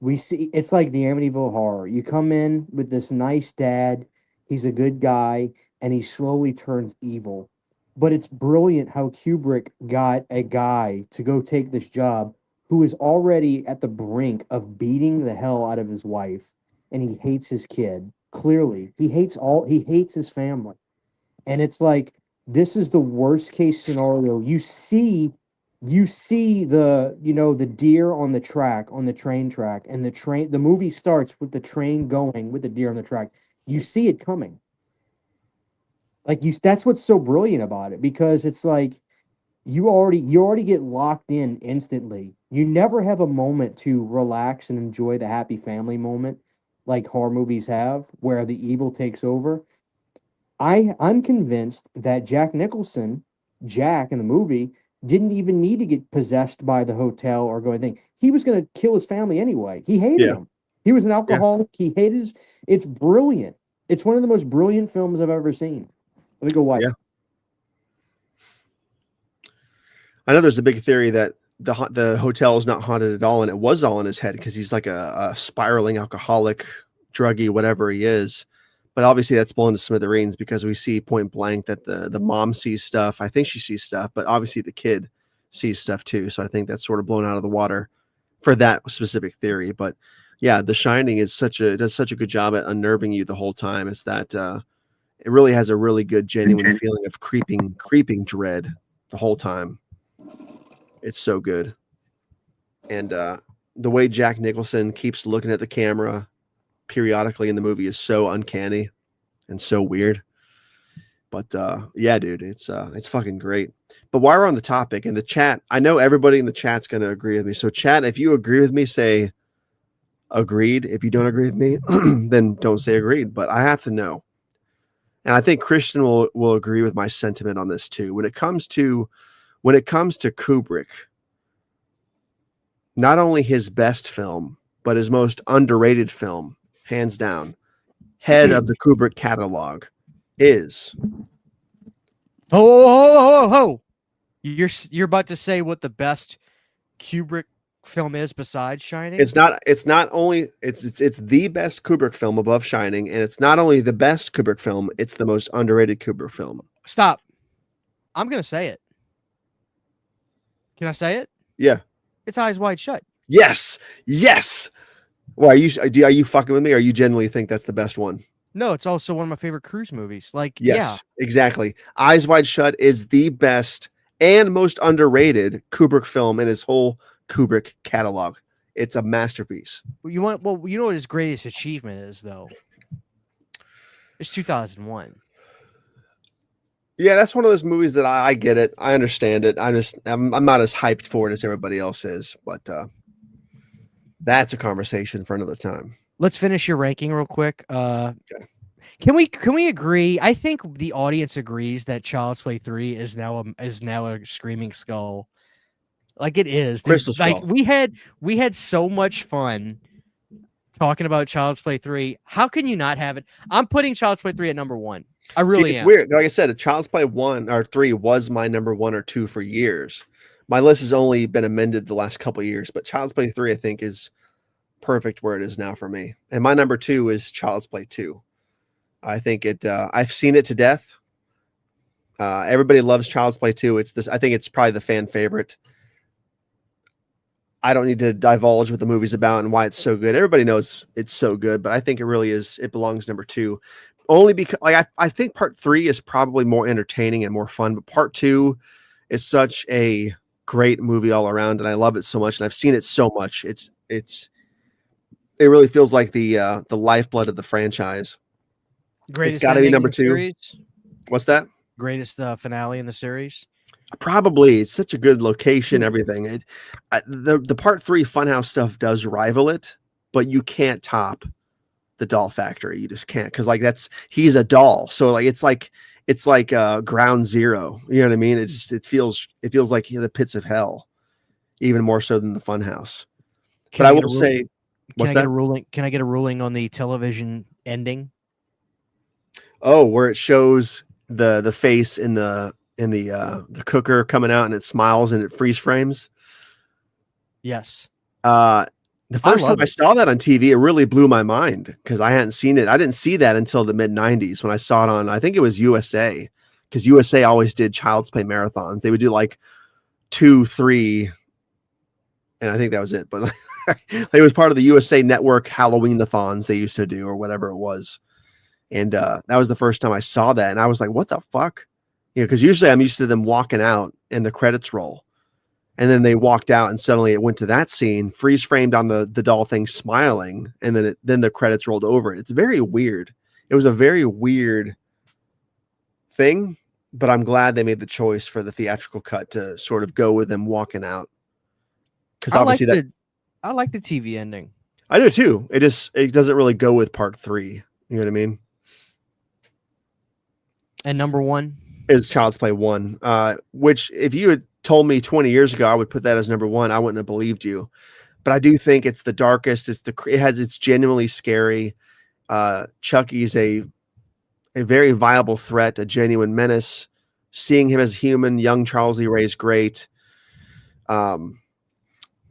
We see it's like the Amityville Horror. You come in with this nice dad, he's a good guy, and he slowly turns evil. But it's brilliant how Kubrick got a guy to go take this job who is already at the brink of beating the hell out of his wife, and he hates his kid. Clearly, he hates his family. And it's like, this is the worst case scenario. You see the deer on the track, on the train track, and the movie starts with the train going with the deer on the track. You see it coming. That's what's so brilliant about it, because it's like you already get locked in instantly. You never have a moment to relax and enjoy the happy family moment like horror movies have, where the evil takes over. I'm convinced that Jack Nicholson, Jack in the movie, didn't even need to get possessed by the hotel or go anything. He was going to kill his family anyway. He hated him. He was an alcoholic. He hated it's brilliant. It's one of the most brilliant films I've ever seen. Let me go white. Yeah. I know there's a big theory that the hotel is not haunted at all, and it was all in his head because he's like a spiraling alcoholic, druggie, whatever he is. But obviously that's blown to smithereens because we see point blank that the mom sees stuff. I think she sees stuff, but obviously the kid sees stuff too. So I think that's sort of blown out of the water for that specific theory. But yeah, The Shining does such a good job at unnerving you the whole time. It's that it really has a really good, genuine feeling of creeping dread the whole time. It's so good. And the way Jack Nicholson keeps looking at the camera periodically in the movie is so uncanny and so weird. But yeah, dude, it's fucking great. But while we're on the topic, in the chat, I know everybody in the chat's going to agree with me. So chat, if you agree with me, say agreed. If you don't agree with me, then don't say agreed. But I have to know. And I think Christian will agree with my sentiment on this too. When it comes to Kubrick, not only his best film, but his most underrated film, hands down, head of the Kubrick catalog is. Oh! You're about to say what the best Kubrick film is besides Shining? It's not only it's the best Kubrick film above Shining, and it's not only the best Kubrick film, it's the most underrated Kubrick film. Stop. I'm gonna say it. Can I say it? Yeah. It's Eyes Wide Shut. Yes. Well, are you fucking with me? Or you genuinely think that's the best one? No, it's also one of my favorite cruise movies. Like, yes, exactly. Eyes Wide Shut is the best and most underrated Kubrick film in his whole Kubrick catalog. It's a masterpiece. You know what his greatest achievement is, though? It's 2001. Yeah, that's one of those movies that I get it. I understand it. I'm not as hyped for it as everybody else is, but that's a conversation for another time. Let's finish your ranking real quick. Okay. Can we agree? I think the audience agrees that Child's Play 3 is now a screaming skull. Like it is. Crystal Skull. Like we had so much fun talking about Child's Play 3. How can you not have it? I'm putting Child's Play 3 at number 1. I really am. It's weird. Like I said, Child's Play 1 or 3 was my number 1 or 2 for years. My list has only been amended the last couple of years, but Child's Play 3 I think is perfect where it is now for me. And my number 2 is Child's Play 2. I think I've seen it to death. Everybody loves Child's Play 2. I think it's probably the fan favorite. I don't need to divulge what the movie's about and why it's so good. Everybody knows it's so good, but I think it belongs number 2. Only because I think part 3 is probably more entertaining and more fun, but part 2 is such a great movie all around, and I love it so much, and I've seen it so much. It really feels like the lifeblood of the franchise. Greatest it's got to be number 2. Series? What's that? Greatest finale in the series? Probably. It's such a good location, everything. The part 3 Funhouse stuff does rival it, but you can't top the doll factory. You just can't, because like he's a doll. So like it's like ground zero. You know what I mean? It feels like the pits of hell, even more so than the Funhouse. But I will say, what's that? Can I get a ruling on the television ending? Oh, where it shows the face in the cooker coming out and it smiles and it freeze frames. Yes. The first time I saw that on TV, it really blew my mind because I hadn't seen it. I didn't see that until the mid 90s when I saw it on, I think it was USA, because USA always did Child's Play marathons. They would do like 2, 3, and I think that was it. But it was part of the USA Network Halloween-a-thons they used to do, or whatever it was. And that was the first time I saw that. And I was like, what the fuck? You know, because usually I'm used to them walking out and the credits roll. And then they walked out and suddenly it went to that scene, freeze framed on the doll thing smiling. And then the credits rolled over it. It's very weird. It was a very weird thing, but I'm glad they made the choice for the theatrical cut to sort of go with them walking out. Because obviously I like the TV ending. I do too. It doesn't really go with part 3. You know what I mean? And number 1 is Child's Play 1, which if you had told me 20 years ago I would put that as number 1, I wouldn't have believed you. But I do think it's the darkest. It's genuinely scary. Chucky's a very viable threat, a genuine menace. Seeing him as human, young Charles Lee Ray's great. The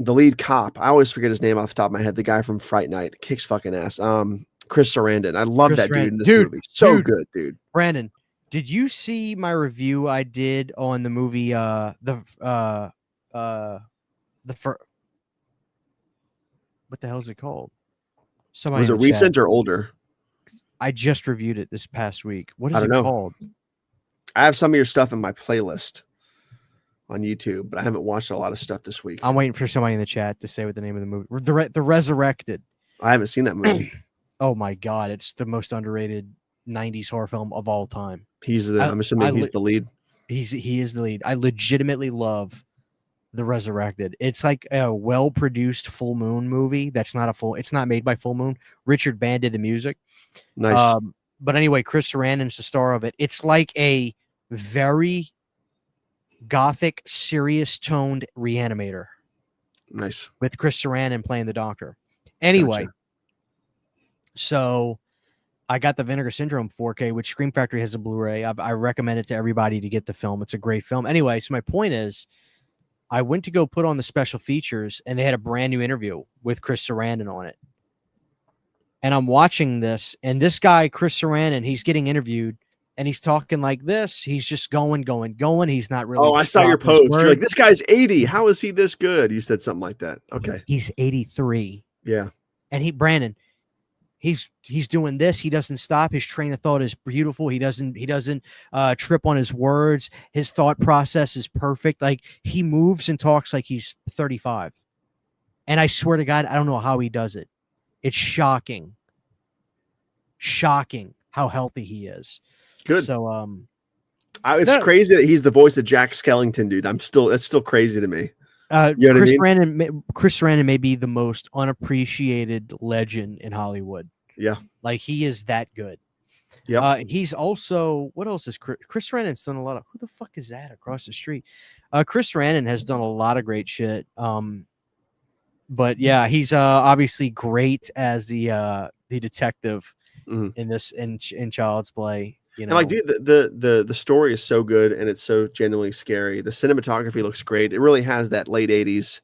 lead cop, I always forget his name off the top of my head. The guy from Fright Night kicks fucking ass. Chris Sarandon. I love that dude in this movie. So good, dude. Brandon, did you see my review I did on the movie what the hell is it called? Was it recent or older? I just reviewed it this past week. What is it called? I have some of your stuff in my playlist on YouTube, but I haven't watched a lot of stuff this week. I'm waiting for somebody in the chat to say what the name of the movie. The Resurrected. I haven't seen that movie. Oh my god, it's the most underrated 90s horror film of all time. I'm assuming he's the lead. He is the lead. I legitimately love The Resurrected. It's like a well-produced Full Moon movie. It's not made by Full Moon. Richard Band did the music. Nice. But anyway, Chris Sarandon's the star of it. It's like a very gothic, serious-toned Reanimator. Nice. With Chris Sarandon playing the doctor. Anyway, gotcha. So I got the Vinegar Syndrome 4K, which Scream Factory has a Blu-ray. I recommend it to everybody to get the film. It's a great film. Anyway, so my point is, I went to go put on the special features, and they had a brand new interview with Chris Sarandon on it. And I'm watching this, and this guy, Chris Sarandon, he's getting interviewed, and he's talking like this. He's just going. He's not really. Oh, I saw your post. You're like, this guy's 80. How is he this good? You said something like that. Okay. He's 83. Yeah. And Brandon, he's doing this. He doesn't stop. His train of thought is beautiful. He doesn't trip on his words. His thought process is perfect. Like, he moves and talks like he's 35. And I swear to God, I don't know how he does it. It's shocking how healthy he is. Good. So it's crazy that he's the voice of Jack Skellington, dude. That's still crazy to me. You know Chris Sarandon may be the most unappreciated legend in Hollywood. Yeah. Like, he is that good. Yeah. He's also, what else is Chris Sarandon's done a lot of, who the fuck is that across the street? Chris Sarandon has done a lot of great shit. But yeah, he's obviously great as the detective in Child's Play. You know, and like, dude, the story is so good and it's so genuinely scary. The cinematography looks great. It really has that late 80s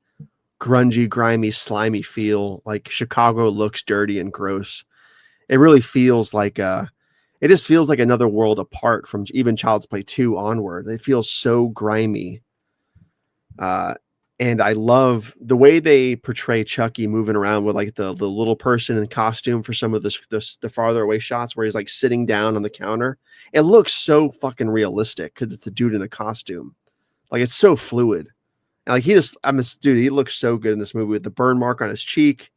grungy, grimy, slimy feel. Like, Chicago looks dirty and gross. It really feels like it just feels like another world apart from even Child's Play 2 onward. It feels so grimy. And I love the way they portray Chucky moving around with like the little person in costume for some of the farther away shots where he's like sitting down on the counter. It looks so fucking realistic because it's a dude in a costume. Like, it's so fluid. And like, he looks so good in this movie with the burn mark on his cheek,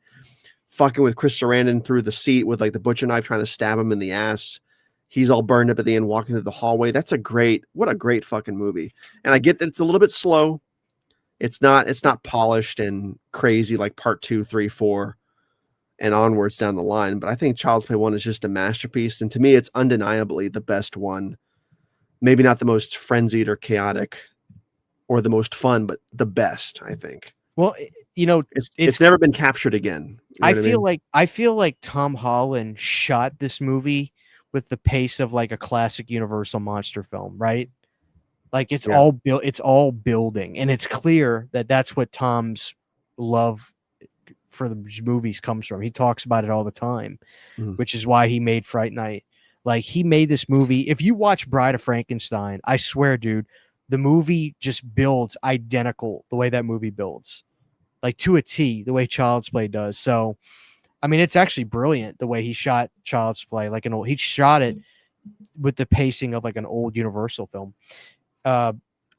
fucking with Chris Sarandon through the seat with like the butcher knife trying to stab him in the ass. he's all burned up at the end, walking through the hallway. What a great fucking movie. And I get that it's a little bit slow. It's not polished and crazy like part 2, 3, 4, and onwards down the line. But I think Child's Play 1 is just a masterpiece. And to me, it's undeniably the best one. Maybe not the most frenzied or chaotic or the most fun, but the best, I think. Well, It's never been captured again. You know what I feel like Tom Holland shot this movie with the pace of like a classic Universal monster film, right? Like it's all building, and it's clear that that's what Tom's love for the movies comes from. He talks about it all the time, which is why he made Fright Night. Like he made this movie. If you watch Bride of Frankenstein, I swear, dude, the movie just builds identical the way that movie builds, like to a T, the way Child's Play does. So, I mean, it's actually brilliant the way he shot Child's Play. He shot it with the pacing of like an old Universal film.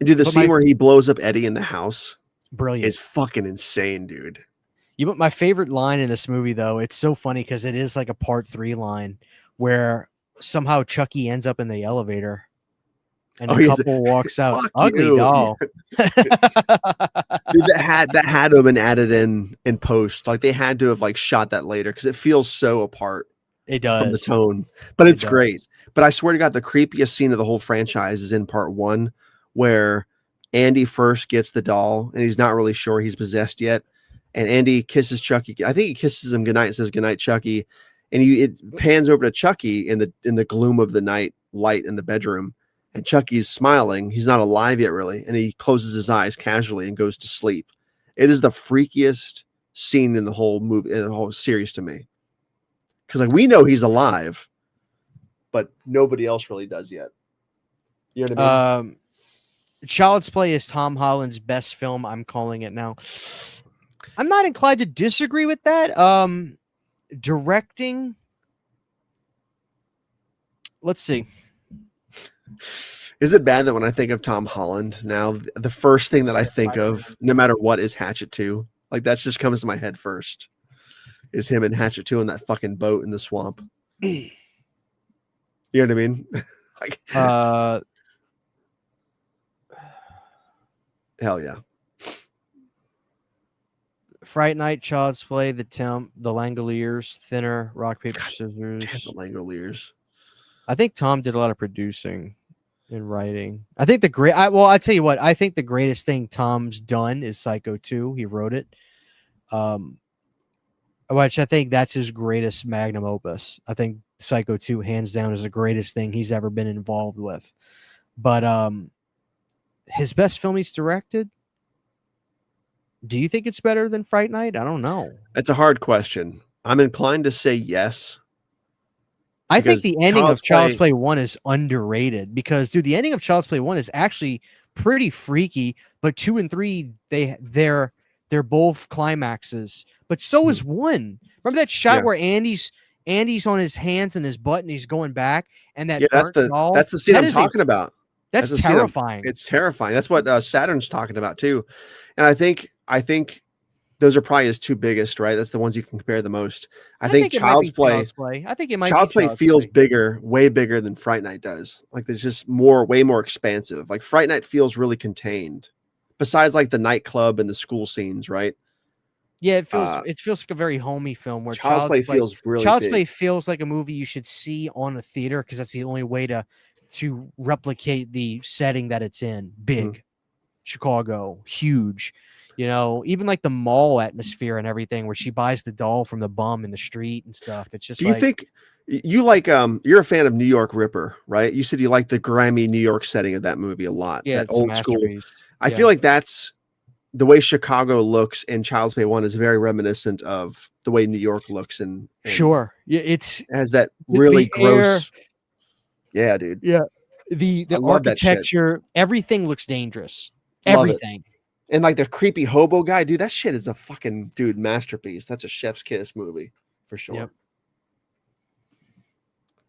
Dude, the scene where he blows up Eddie in the house, brilliant. Is fucking insane, dude. My favorite line in this movie, though, it's so funny because it is like a part 3 line where somehow Chucky ends up in the elevator and the couple walks out. Ugly doll. Dude, that had to have been added in post. Like they had to have like shot that later because it feels so apart. It does from the tone, but it's great. But I swear to God, the creepiest scene of the whole franchise is in part 1, where Andy first gets the doll and he's not really sure he's possessed yet. And Andy kisses Chucky. I think he kisses him goodnight and says goodnight, Chucky. And it pans over to Chucky in the gloom of the night light in the bedroom. And Chucky's smiling. He's not alive yet, really. And he closes his eyes casually and goes to sleep. It is the freakiest scene in the whole movie, in the whole series to me. Because like we know he's alive, but nobody else really does yet. You know what I mean? Child's Play is Tom Holland's best film. I'm calling it now. I'm not inclined to disagree with that. Directing. Let's see. Is it bad that when I think of Tom Holland now, the first thing that I think of, no matter what, is Hatchet 2? Like that just comes to my head first. Is him and Hatchet 2 in that fucking boat in the swamp. You know what I mean? Like, hell yeah. Fright Night, Child's Play, The Temp, The Langoliers, Thinner, Rock, Paper, Scissors. Damn, the Langoliers. I think Tom did a lot of producing and writing. I think I tell you what, I think the greatest thing Tom's done is Psycho 2. He wrote it. Which I think that's his greatest magnum opus. I think Psycho 2, hands down, is the greatest thing he's ever been involved with. But his best film he's directed, do you think it's better than Fright Night? I don't know. That's a hard question. I'm inclined to say yes. I think the ending of Child's Play 1 is underrated because, dude, the ending of Child's Play 1 is actually pretty freaky, but 2 and 3, they're both climaxes, but so is 1. Remember that shot where Andy's on his hands and his butt and he's going back, and that's the scene I'm talking about. That's terrifying. It's terrifying. That's what Saturn's talking about too. And I think those are probably his 2 biggest, right? That's the ones you can compare the most. I think Child's Play. I think it might. Child's Play feels bigger, way bigger than Fright Night does. Like there's just way more expansive. Like Fright Night feels really contained. Besides like the nightclub and the school scenes, right? Yeah, it feels like a very homey film where Child's Play feels really Child's big. Play feels like a movie you should see on a theater because that's the only way to replicate the setting that it's in. Big, Chicago, huge. You know, even like the mall atmosphere and everything, where she buys the doll from the bum in the street and stuff. It's just. Do you think you like? You're a fan of New York Ripper, right? You said you like the grimy New York setting of that movie a lot. Yeah, that it's old school. I Yeah. feel like that's the way Chicago looks in Child's Play 1 is very reminiscent of the way New York looks. And sure, yeah, it has that really gross. Air, yeah, dude. Yeah, the architecture, everything looks dangerous. Love everything. It. And like the creepy hobo guy, dude, that shit is a fucking masterpiece. That's a chef's kiss movie for sure. Yep.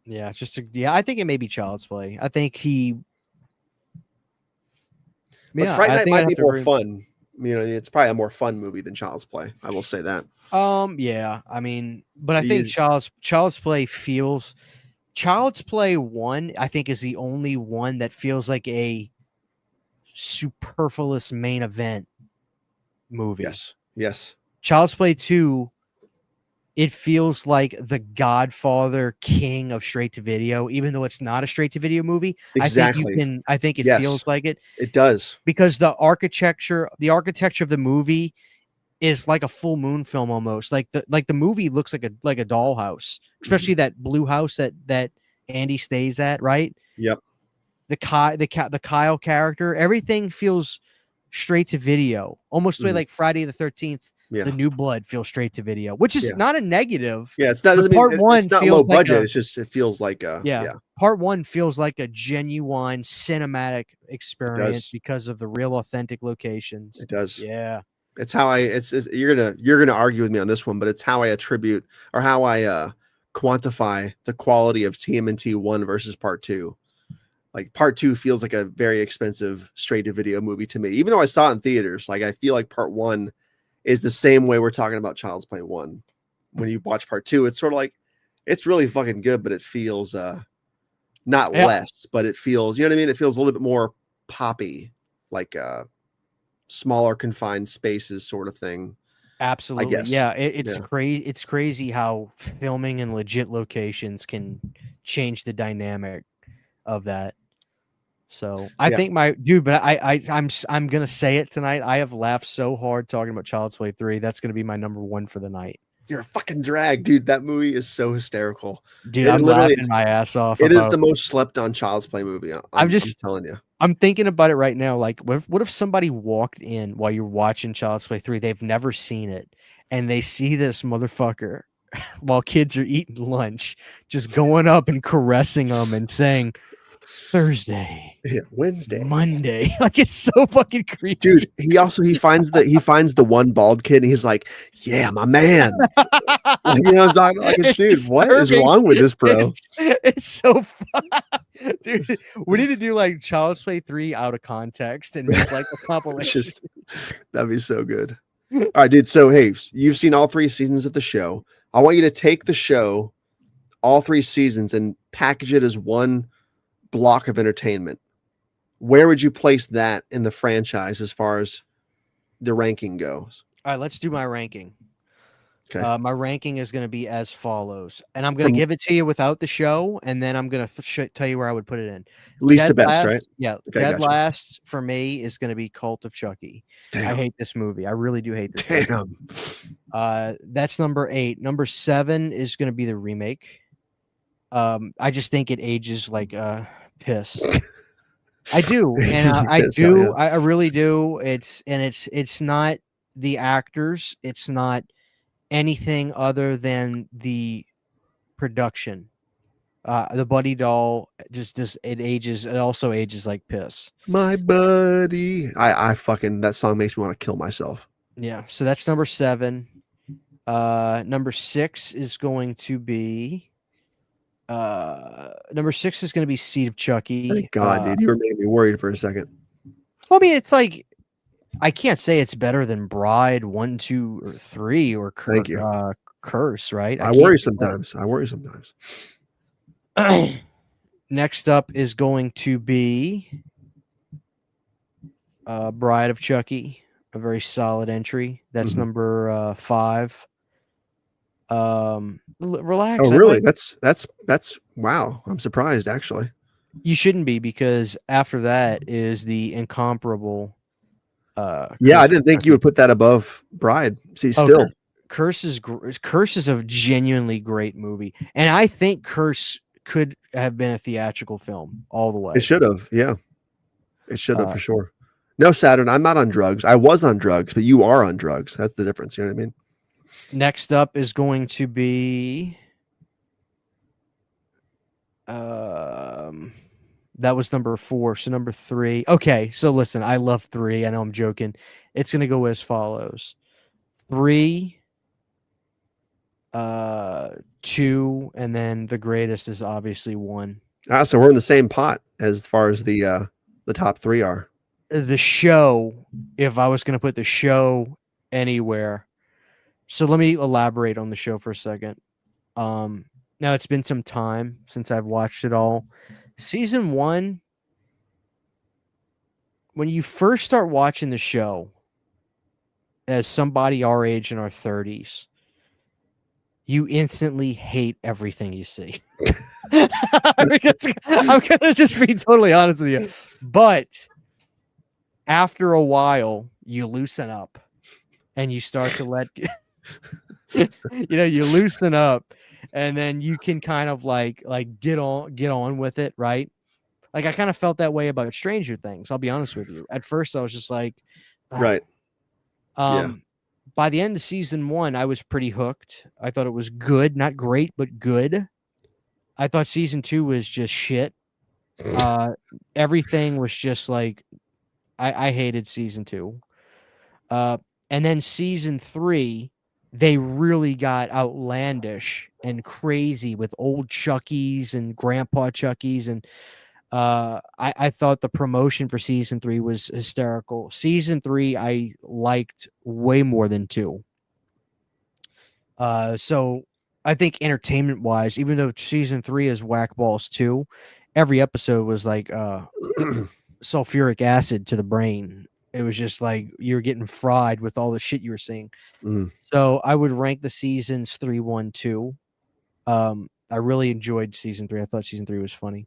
Yeah, I think it may be Child's Play. I think he. But Fright Night might be more fun. You know, it's probably a more fun movie than Child's Play. I will say that. Yeah. I mean, but I think Child's Play feels Child's Play 1, I think, is the only one that feels like a superfluous main event movie. Yes. Child's Play 2, it feels like the Godfather king of straight to video, even though it's not a straight to video movie. Exactly. I think it Yes. feels like it It does. because the architecture of the movie is like a full moon film almost. Like the movie looks like a dollhouse, especially that blue house that Andy stays at, right? Yep. The Kyle character, everything feels straight to video, almost the way like Friday the 13th, Yeah. the New Blood feels straight to video, which is Yeah. not a negative. Yeah, it's not. But Doesn't mean part one it's not feels low like budget. a- It's just it feels like Part 1 feels like a genuine cinematic experience does. because of the real authentic locations. It does. Yeah. It's how it's you're gonna argue with me on this one, but it's how I attribute or how I quantify the quality of TMNT 1 versus part 2. Like part 2 feels like a very expensive straight to video movie to me, even though I saw it in theaters. Like I feel like part 1 is the same way we're talking about Child's Play 1. When you watch part 2, it's sort of like it's really fucking good, but it feels not less, but it feels, you know what I mean? It feels a little bit more poppy, like smaller confined spaces sort of thing. Absolutely. guess. Yeah, it's Yeah. crazy. It's crazy how filming in legit locations can change the dynamic of that. So I Yeah. think but I'm gonna say it tonight. I have laughed so hard talking about Child's Play 3. That's gonna be my number 1 for the night. You're a fucking drag, dude. That movie is so hysterical. Dude, It I'm literally laughing my ass off. It is about the most slept on Child's Play movie. I'm telling you. I'm thinking about it right now. Like, what if somebody walked in while you're watching Child's Play 3? They've never seen it, and they see this motherfucker while kids are eating lunch, just going up and caressing them and saying, Thursday, Yeah, Wednesday, Monday. Like, it's so fucking creepy. dude. He finds the one bald kid, and he's like, "Yeah, my man." Like, you know, it's not like, It's dude, what is disturbing. wrong with this bro? It's so fun. Dude, we need to do like Child's Play 3 out of context and make like a compilation. That'd be so good. All right, dude. So hey, you've seen all 3 seasons of the show. I want you to take the show, all 3 seasons, and package it as one block of entertainment. Where would you place that in the franchise as far as the ranking goes? All right, let's do my ranking. Okay. My ranking is going to be as follows, and I'm going to give it to you without the show, and then I'm going to tell you where I would put it in. Least to Dead best, right? Yeah, Okay, Dead gotcha. Last for me is going to be Cult of Chucky. Damn. I hate this movie. I really do hate this movie. Damn. That's number 8. Number 7 is going to be the remake. I just think it ages like piss. I do, and I really do. It's not the actors. It's not anything other than the production. The Buddy doll just it ages. It also ages like piss. My buddy. I fucking, that song makes me want to kill myself. Yeah. So that's number 7. Number 6 is going to be Seed of Chucky. Thank God, dude. You were making me worried for a second. Well, I mean, it's like I can't say it's better than Bride 1, 2, or 3 or Thank you. Curse, right? I worry sometimes. Next up is going to be Bride of Chucky, a very solid entry. That's number 5. Relax. Oh, really? That's wow. I'm surprised, actually. You shouldn't be, because after that is the incomparable. Yeah, I didn't think you would put that above Bride. See, still. Curse is a genuinely great movie, and I think Curse could have been a theatrical film all the way. It should have. Yeah, it should have for sure. No, Saturn, I'm not on drugs. I was on drugs, but you are on drugs. That's the difference. You know what I mean? Next up is going to be that was number 4. So number 3. Okay, so listen, I love 3. I know I'm joking. It's gonna go as follows: 3, 2, and then the greatest is obviously 1. So we're in the same pot as far as the top 3 are. The show, if I was gonna put the show anywhere. So let me elaborate on the show for a second. Now it's been some time since I've watched it all. Season 1, when you first start watching the show as somebody our age in our 30s, you instantly hate everything you see. I'm gonna just be totally honest with you. But after a while, you loosen up and you start to let you loosen up, and then you can kind of like get on with it, right? Like I kind of felt that way about Stranger Things. I'll be honest with you. At first, I was just like, "Ah." Right. Yeah. By the end of season 1, I was pretty hooked. I thought it was good, not great, but good. I thought season 2 was just shit. Everything was just like I hated season 2. And then season 3, they really got outlandish and crazy with old Chuckies and Grandpa Chuckies, and I thought the promotion for season 3 was hysterical. Season 3 I liked way more than 2. So I think entertainment wise, even though season 3 is whack balls too, every episode was like sulfuric acid to the brain. It was just like you're getting fried with all the shit you were seeing. Mm. So I would rank the seasons 3, 1, 2. I really enjoyed season 3. I thought season 3 was funny.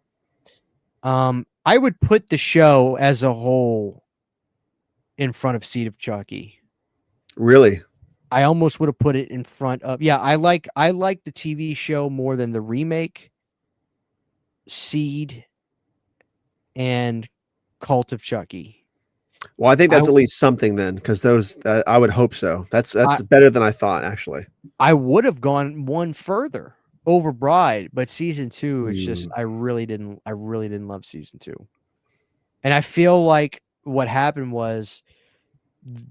I would put the show as a whole in front of Seed of Chucky. Really? I almost would have put it in front of. Yeah, I like the TV show more than the remake, Seed, and Cult of Chucky. Well, I think that's at least something then, because those I would hope so. That's better than I thought, actually. I would have gone one further over Bride, but season 2 is just I really didn't love season 2. And I feel like what happened was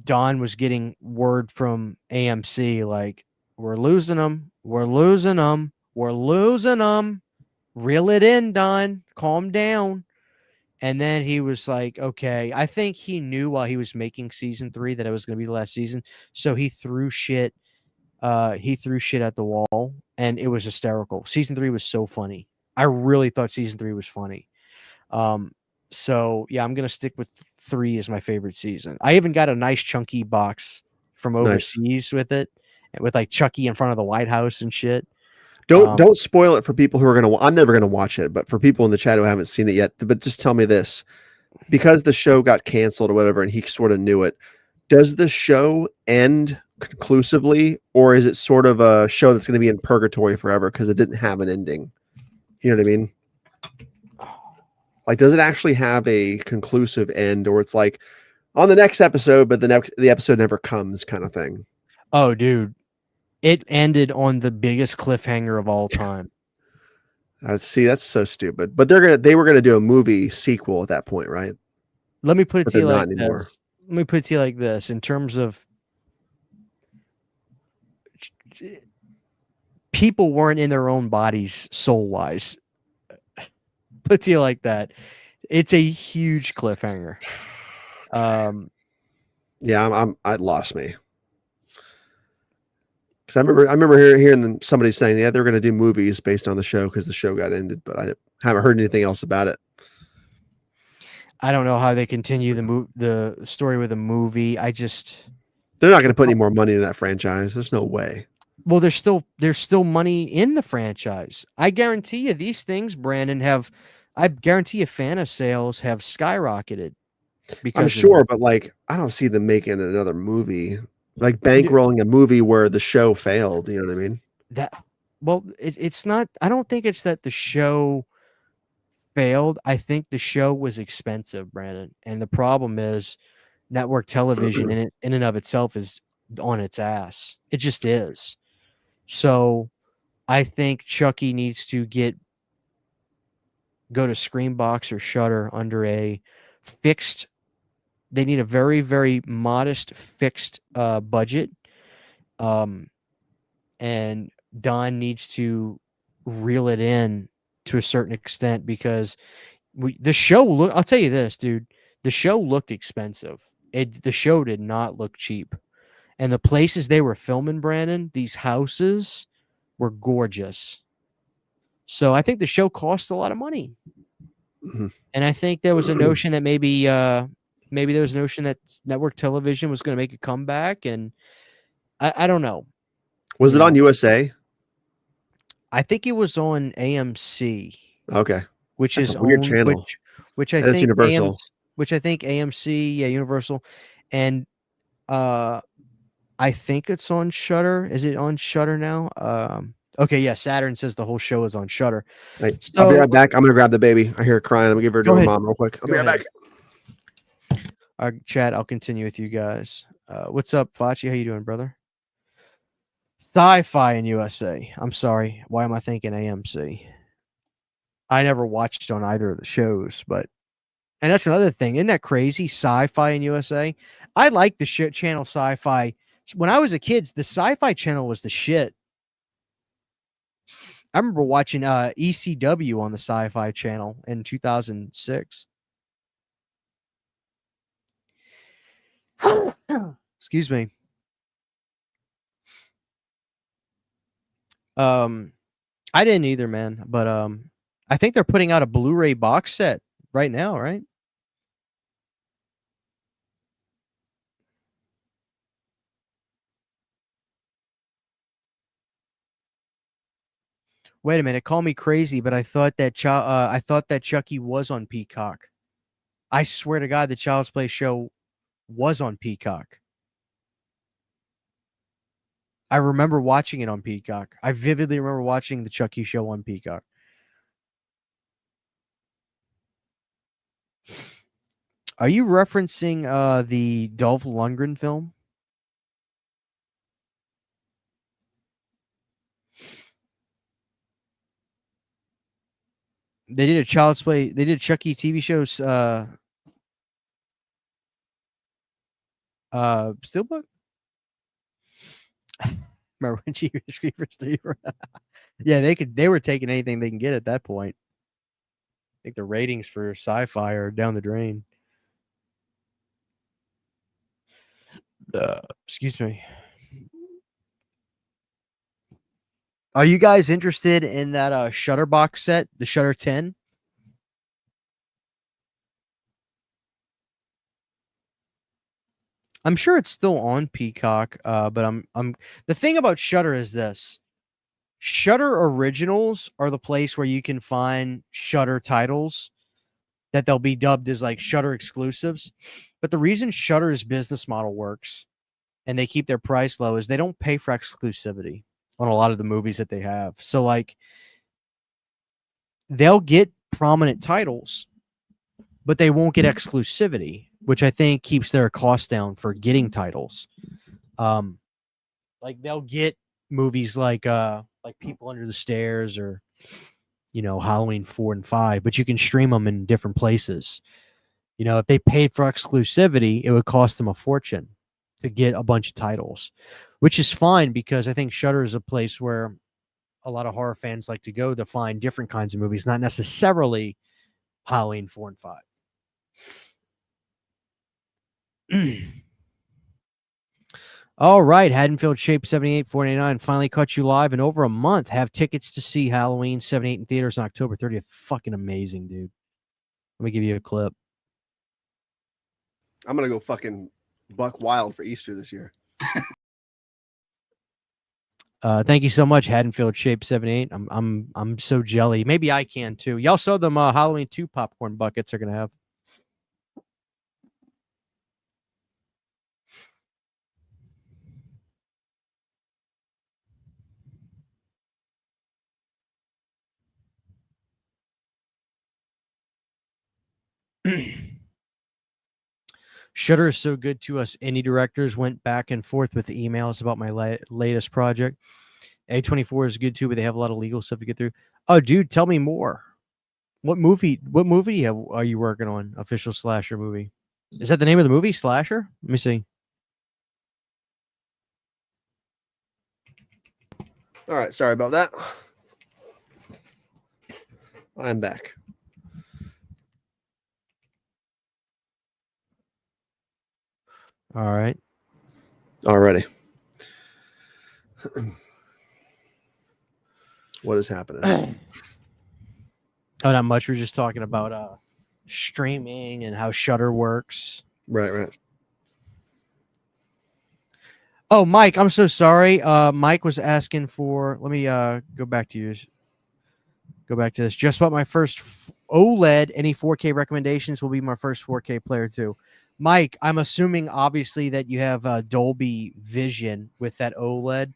Don was getting word from AMC like, we're losing them. Reel it in, Don. Calm down. And then he was like, okay. I think he knew while he was making season 3 that it was going to be the last season. So he threw shit. He threw shit at the wall, and it was hysterical. Season 3 was so funny. I really thought season 3 was funny. So yeah, I'm gonna stick with 3 as my favorite season. I even got a nice chunky box from overseas with it, with like Chucky in front of the White House and shit. Don't spoil it for people who are gonna. I'm never gonna watch it, but for people in the chat who haven't seen it yet, but just tell me this: because the show got canceled or whatever, and he sort of knew it. Does the show end conclusively, or is it sort of a show that's going to be in purgatory forever because it didn't have an ending? You know what I mean? Like, does it actually have a conclusive end, or it's like on the next episode, but the episode never comes, kind of thing? Oh, dude, it ended on the biggest cliffhanger of all time. See, that's so stupid. But they were gonna do a movie sequel at that point, right? Let me put it But to you they're like not anymore. this. Let me put it to you like this. In terms of people weren't in their own bodies soul-wise. Put it to you like that. It's a huge cliffhanger. Yeah, it lost me. Because I remember hearing somebody saying, yeah, they're going to do movies based on the show because the show got ended, but I haven't heard anything else about it. I don't know how they continue the story with a movie. They're not going to put any more money in that franchise. There's no way. Well, there's still money in the franchise. I guarantee you these things, Brandon, I guarantee you Fanta sales have skyrocketed. Because I'm sure, but like I don't see them making another movie, like bankrolling a movie where the show failed. You know what I mean? It's not. I don't think it's that the show failed. I think the show was expensive, Brandon, and the problem is network television in and of itself is on its ass. It just is. So I think Chucky needs to go to Screambox or Shudder under a fixed. They need a very, very modest fixed budget. And Don needs to reel it in to a certain extent because the show I'll tell you this, dude. The show looked expensive. The show did not look cheap. And the places they were filming, Brandon, these houses were gorgeous. So I think the show cost a lot of money. Mhm. And I think there was a notion that maybe there was a notion that network television was going to make a comeback, and I don't know. Was You it on know. USA? I think it was on AMC, Okay. which That's is a weird owned channel. which I That's think Universal. AMC, yeah, Universal, and I think it's on Shutter. Is it on Shutter now? Okay, yeah. Saturn says the whole show is on Shutter. Hey, So I'll be right back. I'm gonna grab the baby. I hear her crying. I'm gonna give her to Go her ahead. mom real quick. I'll Go be right ahead. back. Chat, I'll continue with you guys. What's up, Fachi? How you doing, brother? Sci-Fi in USA. I'm sorry. Why am I thinking AMC? I never watched on either of the shows, but and that's another thing. Isn't that crazy? Sci-Fi in USA. I like the shit channel Sci-Fi. When I was a kid, the Sci-Fi channel was the shit. I remember watching ECW on the Sci-Fi channel in 2006. Excuse me. I didn't either, man. But I think they're putting out a Blu-ray box set right now, right? Wait a minute, call me crazy, but I thought that Chucky was on Peacock. I swear to God, the Child's Play show was on Peacock. I remember watching it on Peacock. I vividly remember watching the Chucky show on Peacock. Are you referencing the Dolph Lundgren film? They did a Child's Play. They did Chucky TV shows. Steelbook. Remember when Jeepers Creepers 3 were yeah, they were taking anything they can get at that point. I think the ratings for Sci-Fi are down the drain. Excuse me. Are you guys interested in that Shutter box set, the Shutter 10? I'm sure it's still on Peacock, but I'm the thing about Shutter is this. Shutter Originals are the place where you can find Shutter titles that they'll be dubbed as like Shutter exclusives. But the reason Shutter's business model works and they keep their price low is they don't pay for exclusivity on a lot of the movies that they have. So like they'll get prominent titles, but they won't get exclusivity, which I think keeps their cost down for getting titles. Like they'll get movies like People Under the Stairs or Halloween 4 and 5, but you can stream them in different places. If they paid for exclusivity, it would cost them a fortune to get a bunch of titles, which is fine because I think Shudder is a place where a lot of horror fans like to go to find different kinds of movies, not necessarily Halloween 4 and 5. All right, Haddonfield Shape 7849 finally caught you live in over a month. Have tickets to see Halloween 78 in theaters on October 30th. Fucking amazing, dude. Let me give you a clip. I'm gonna go fucking buck wild for Easter this year. Thank you so much, Haddonfield Shape 78. I'm so jelly. Maybe I can too. Y'all saw them Halloween 2 popcorn buckets are gonna have. Shudder is so good to us. Indie directors went back and forth with emails about my latest project. A24 is good too, but they have a lot of legal stuff to get through. Oh, dude, tell me more. What movie are you working on? Official slasher movie. Is that the name of the movie? Slasher? Let me see. All right, sorry about that. I'm back. All right. Already. What is happening? Oh, not much. We're just talking about streaming and how Shutter works. Right. Oh, Mike, I'm so sorry. Mike was asking for. Let me go back to you. Go back to this. Just bought my first OLED. Any 4K recommendations? Will be my first 4K player too. Mike, I'm assuming obviously that you have Dolby Vision with that OLED.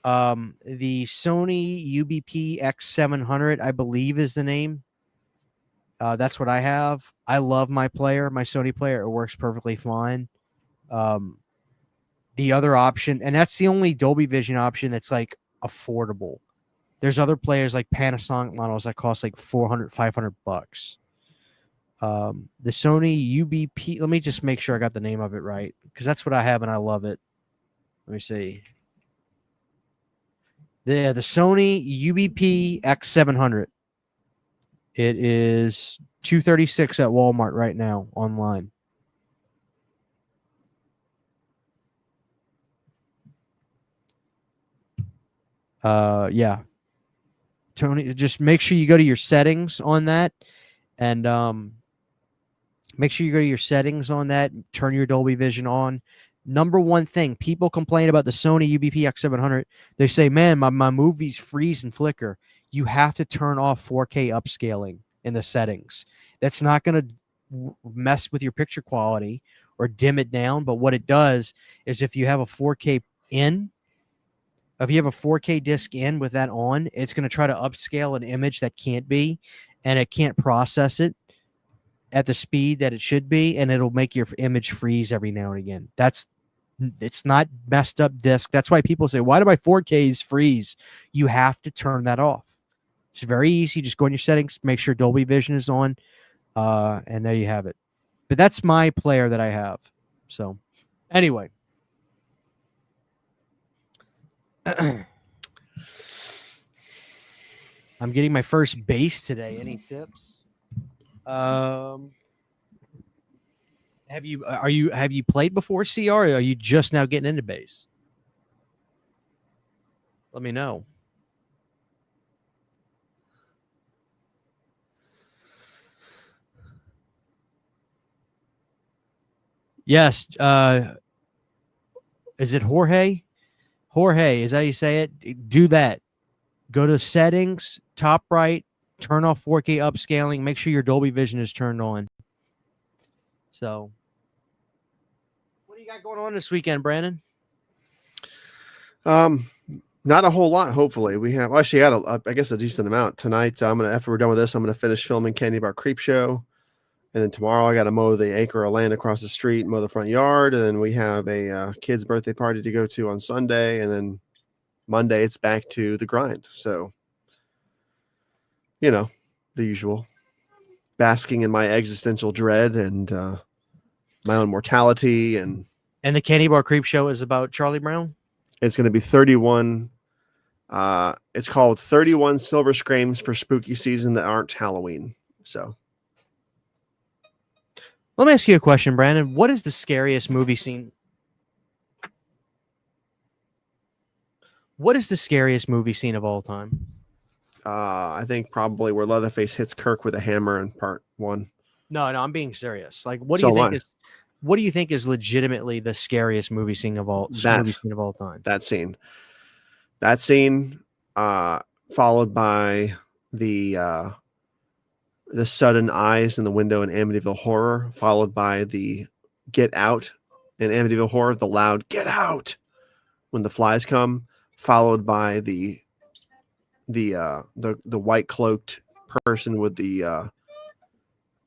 The Sony UBP X700, I believe, is the name. That's what I have. I love my player, my Sony player. It works perfectly fine. The other option, and that's the only Dolby Vision option that's like affordable. There's other players like Panasonic models that cost like $400, $500. The Sony UBP, let me just make sure I got the name of it right, because that's what I have and I love it. Let me see. The Sony UBP X700. It is $236 at Walmart right now online. Yeah. Tony, just make sure you go to your settings on that, and make sure you go to your settings on that. Turn your Dolby Vision on. Number one thing, people complain about the Sony UBP X700. They say, man, my movies freeze and flicker. You have to turn off 4K upscaling in the settings. That's not going to mess with your picture quality or dim it down. But what it does is if you have a 4K in, if you have a 4K disc in with that on, it's going to try to upscale an image that can't be, and it can't process it at the speed that it should be, and it'll make your image freeze every now and again. It's not messed up disc. That's why people say, why do my 4Ks freeze? You have to turn that off. It's very easy. Just go in your settings, make sure Dolby Vision is on, and there you have it. But that's my player that I have. So anyway. I'm getting my first base today. Any tips? Have you played before CR, or are you just now getting into base? Let me know. Yes. Is it Jorge? Jorge, is that how you say it? Do that. Go to settings, top right, turn off 4K upscaling. Make sure your Dolby Vision is turned on. So, what do you got going on this weekend, Brandon? Not a whole lot. Hopefully, we have actually got I guess a decent amount tonight. After we're done with this, I'm gonna finish filming Candy Bar Creep Show, and then tomorrow I got to mow the acre of land across the street, mow the front yard, and then we have a kid's birthday party to go to on Sunday, and then Monday it's back to the grind. So, the usual, basking in my existential dread and my own mortality. And the Candy Bar Creep Show is about Charlie Brown. It's going to be 31. It's called 31 Silver Screams for Spooky Season that aren't Halloween. So, let me ask you a question, Brandon. What is the scariest movie scene? What is the scariest movie scene of all time? I think probably where Leatherface hits Kirk with a hammer in part 1. No, I'm being serious. Like, what do you think is legitimately the scariest movie scene of all time? That scene, followed by the sudden eyes in the window in Amityville Horror, followed by the Get Out in Amityville Horror, the loud Get Out when the flies come, followed by the white cloaked person with the I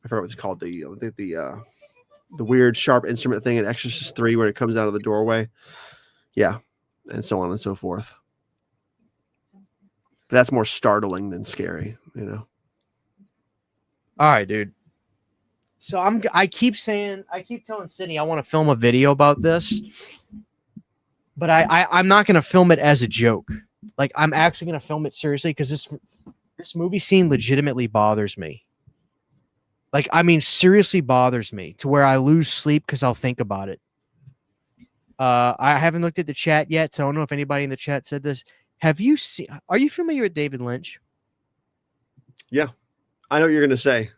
forgot what it's called, the weird sharp instrument thing in Exorcist 3 when it comes out of the doorway. Yeah, and so on and so forth. But that's more startling than scary, All right, dude. So I keep telling Sydney I want to film a video about this, but I'm not going to film it as a joke. Like, I'm actually going to film it seriously, because this movie scene legitimately bothers me. Like, I mean, seriously bothers me to where I lose sleep because I'll think about it. I haven't looked at the chat yet, so I don't know if anybody in the chat said this. Are you familiar with David Lynch? Yeah. I know what you're gonna say.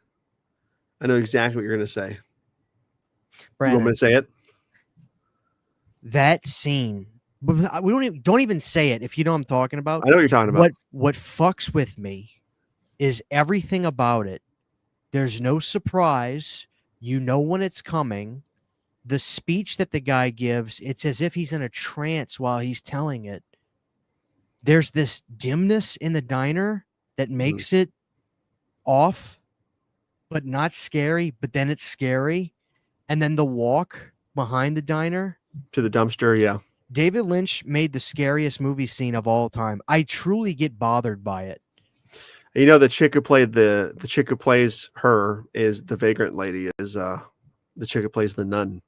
I know exactly what you're gonna say. You want Brandon, me to say it? that scene. But we don't even say it if you know what I'm talking about. I know what you're talking about. What fucks with me is everything about it. There's no surprise. You know when it's coming. The speech that the guy gives, it's as if he's in a trance while he's telling it. There's this dimness in the diner that makes it off, but not scary, but then it's scary. And then the walk behind the diner. To the dumpster, yeah. David Lynch made the scariest movie scene of all time. I truly get bothered by it. You know, the chick who played the chick who plays her is the vagrant lady, is the chick who plays the nun.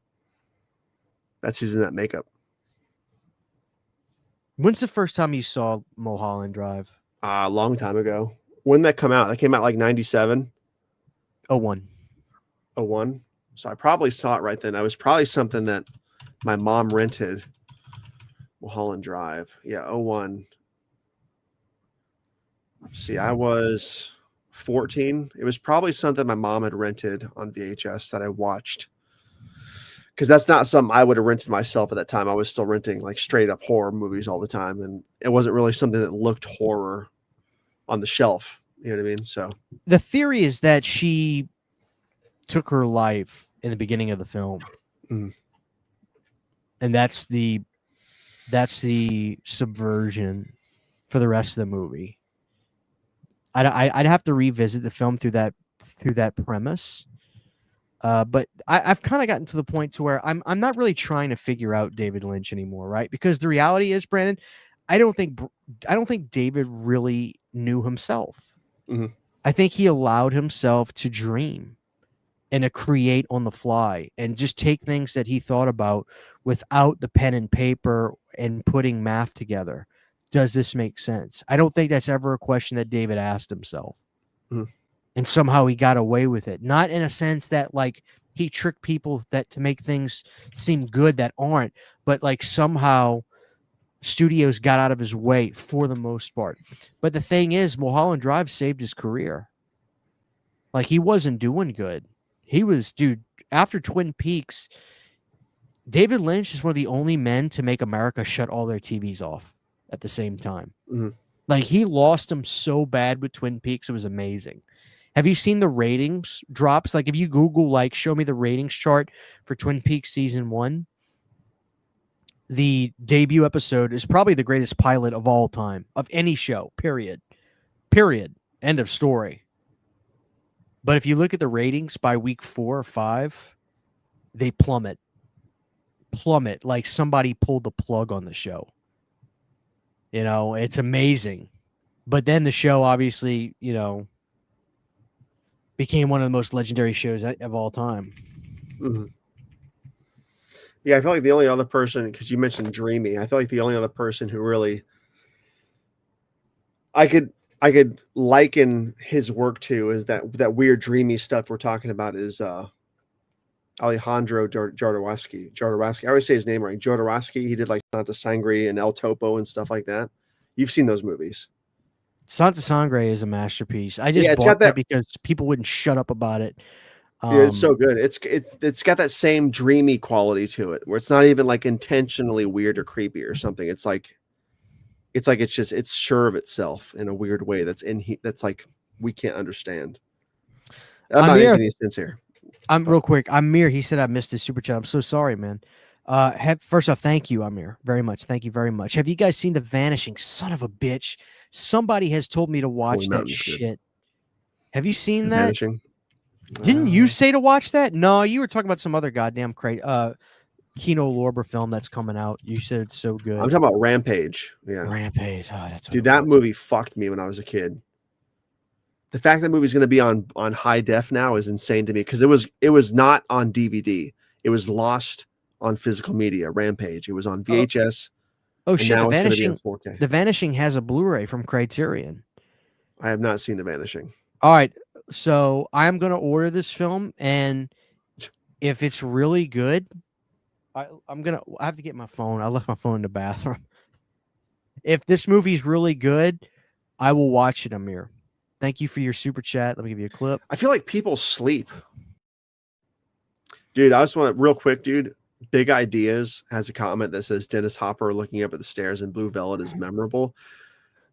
That's who's in that makeup. When's the first time you saw Mulholland Drive? A long time ago. When did that come out? That came out like 97, 01. 01. So I probably saw it right then. It was probably something that my mom rented. Mulholland Drive. Yeah, 01. See, I was 14. It was probably something my mom had rented on VHS that I watched. Because that's not something I would have rented myself at that time. I was still renting like straight up horror movies all the time. And it wasn't really something that looked horror on the shelf. You know what I mean? So The theory is that she took her life in the beginning of the film. Mhm. And that's the subversion for the rest of the movie. I'd have to revisit the film through that premise. But I've kind of gotten to the point to where I'm not really trying to figure out David Lynch anymore, right? Because the reality is, Brandon, I don't think David really knew himself. Mhm. I think he allowed himself to dream and to create on the fly and just take things that he thought about without the pen and paper and putting math together. Does this make sense? I don't think that's ever a question that David asked himself. Mhm. And somehow he got away with it. Not in a sense that like he tricked people that to make things seem good that aren't, but like somehow studios got out of his way for the most part. But the thing is, Mulholland Drive saved his career. Like he wasn't doing good. He was, dude, after Twin Peaks, David Lynch is one of the only men to make America shut all their TVs off at the same time. Mhm. Like he lost them so bad with Twin Peaks, it was amazing. Have you seen the ratings drops? Like if you Google, like, show me the ratings chart for Twin Peaks season 1, the debut episode is probably the greatest pilot of all time, of any show, period. Period. End of story. But if you look at the ratings by week 4 or 5, they plummet. Plummet. Like somebody pulled the plug on the show. You know, it's amazing. But then the show obviously, you know, became one of the most legendary shows of all time. Mhm. Yeah, I feel like the only other person, because you mentioned dreamy, I feel like the only other person who really I could liken his work to is that weird dreamy stuff we're talking about is Alejandro Jodorowsky. Jodorowsky. I always say his name right. Jodorowsky. He did like Santa Sangre and El Topo and stuff like that. You've seen those movies. Santa Sangre is a masterpiece. I just Yeah, it's bought got that that. because people wouldn't shut up about it. Yeah, it's so good. It's got that same dreamy quality to it, where it's not even like intentionally weird or creepy or something. It's sure of itself in a weird way that's like we can't understand. I'm not Amir, making any sense here. I'm real quick. Amir, he said I missed his super chat. I'm so sorry, man. First off, thank you, Amir, very much. Thank you very much. Have you guys seen The Vanishing? Son of a bitch! Somebody has told me to watch Holy that Mountain's good. shit. Have you seen The that? Vanishing. Didn't you say to watch that? No, you were talking about some other goddamn Kino Lorber film that's coming out. You said it's so good. I'm talking about Rampage. Yeah, Rampage. Oh, that's what dude, it that was. movie fucked me when I was a kid. The fact that movie's going to be on high def now is insane to me because it was not on DVD. It was lost on physical media. Rampage. It was on VHS. Oh and shit! now The it's going to be in Vanishing. 4K. The Vanishing has a Blu-ray from Criterion. I have not seen The Vanishing. All right, so I'm gonna order this film, and if it's really good, I have to get my phone. I left my phone in the bathroom. If this movie's really good, I will watch it, Amir. Thank you for your super chat. Let me give you a clip. I feel like people sleep. Dude, I just want to real quick, dude. Big Ideas has a comment that says Dennis Hopper looking up at the stairs in Blue Velvet is memorable.